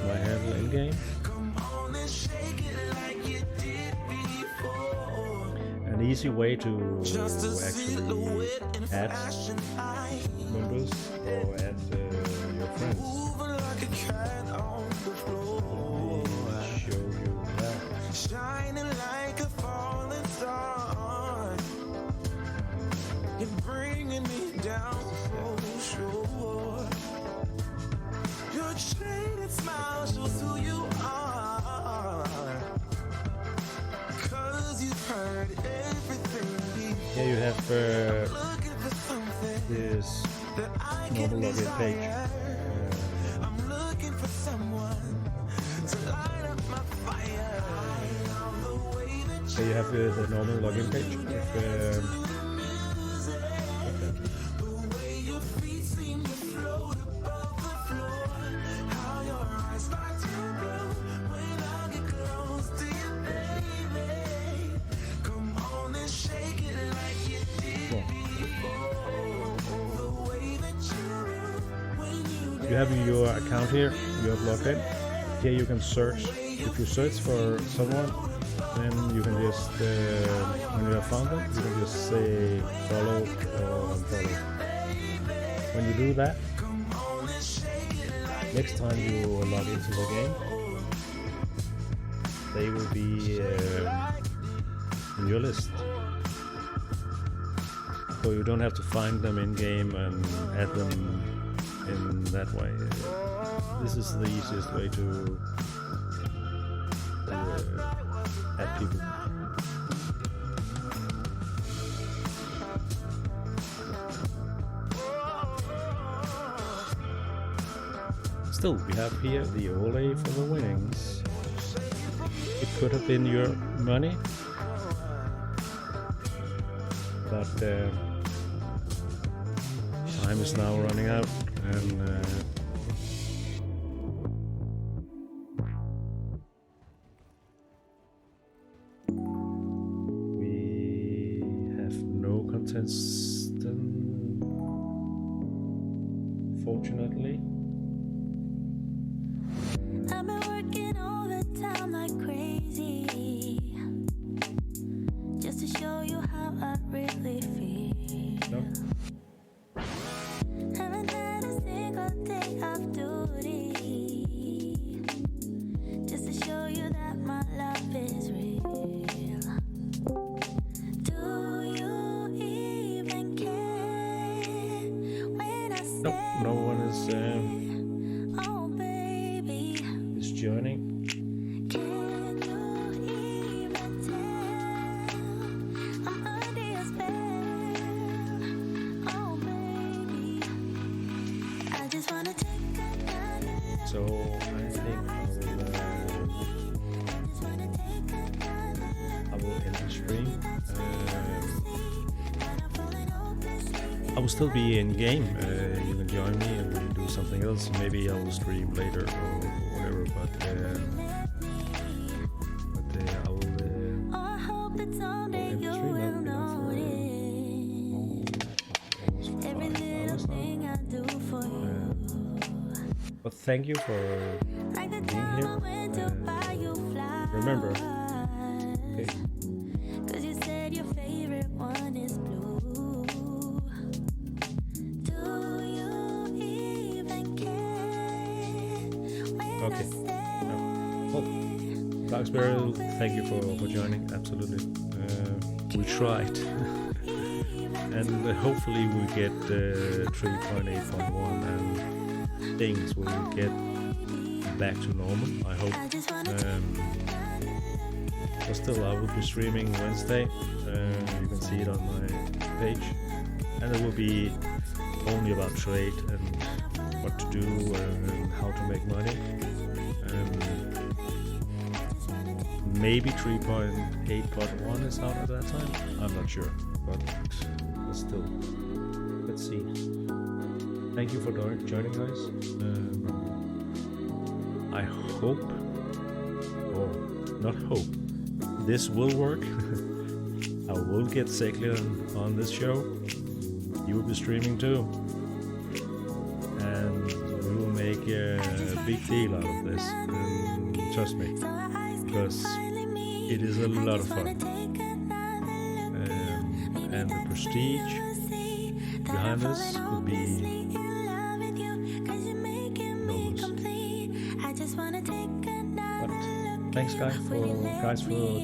my handle in game. An easy way to actually add members or add your friends. Let me show you that. Shining like a falling star. You're bringing me down for sure. Your shaded smile shows who you are. 'Cause you've heard everything. Here you have this normal login page. I'm looking for someone to light up my fire. So you have the normal login page. You have your account here, you have logged in. here you can search. If you search for someone, then you can just, when you have found them, you can just say follow or unfollow. When you do that, next time you log into the game, they will be in your list. So you don't have to find them in game and add them in that way. This is the easiest way to add people. Still, we have here the Ole for the winnings. It could have been your money, but time is now running out, and we have no contestant, fortunately. I've been working overtime like crazy, just to show you how I really feel. No. Haven't had a single day off duty, just to show you that my love is real. Do you even care when I say? Nope, no one is Oh baby, joining. can you even tell I'm under your spell? Oh baby, I just wanna take another look. So I think I will end the stream. I will still be in game. You can join me and we can do something else. Maybe I will stream later or whatever. But I will. I hope that someday end the you stream. will I've been on for notice every almost 5 little hours now. thing I do for you. But thank you for Like the being time here. I went to buy you flowers. Remember, okay, Cause you said your favorite one is blue. Do you even care when I Okay. say? Well, Darksparrow, thank you for joining. Absolutely, we tried, and hopefully we get 3.8.1 and things will get back to normal. I hope. I just wanna take But still, I will be streaming Wednesday. You can see it on my page, and it will be only about trade and what to do and how to make money. Maybe 3.8.1 is out at that time. I'm not sure, but still, let's see. Thank you for joining, guys. I hope, or not hope, this will work. I will get Seklian on this show. You will be streaming too, and we will make a big deal out of this. Trust me, because it is a lot of fun, and the prestige behind this would be enormous. But thanks, guys, for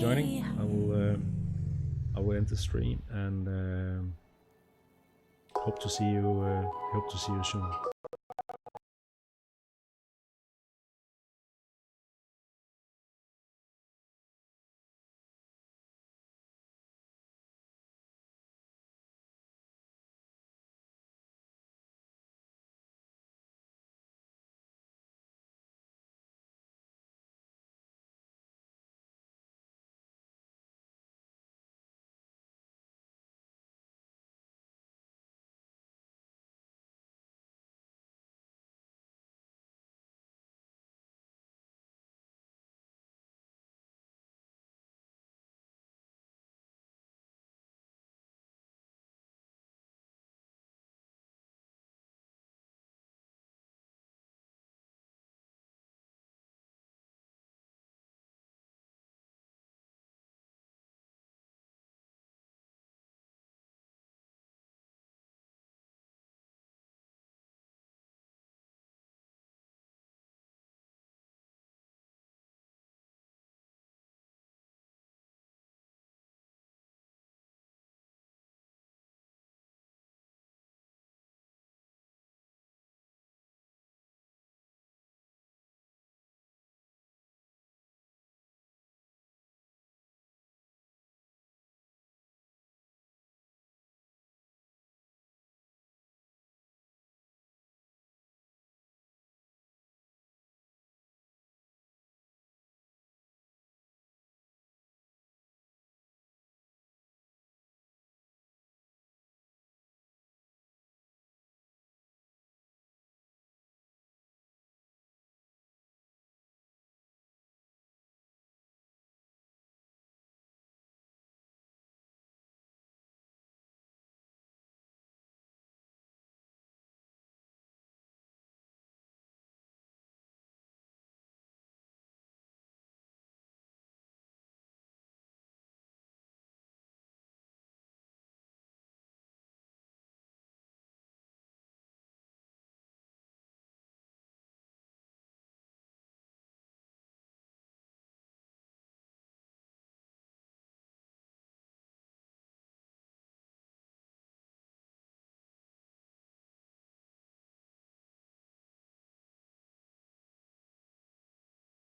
joining. I will end the stream and hope to see you soon.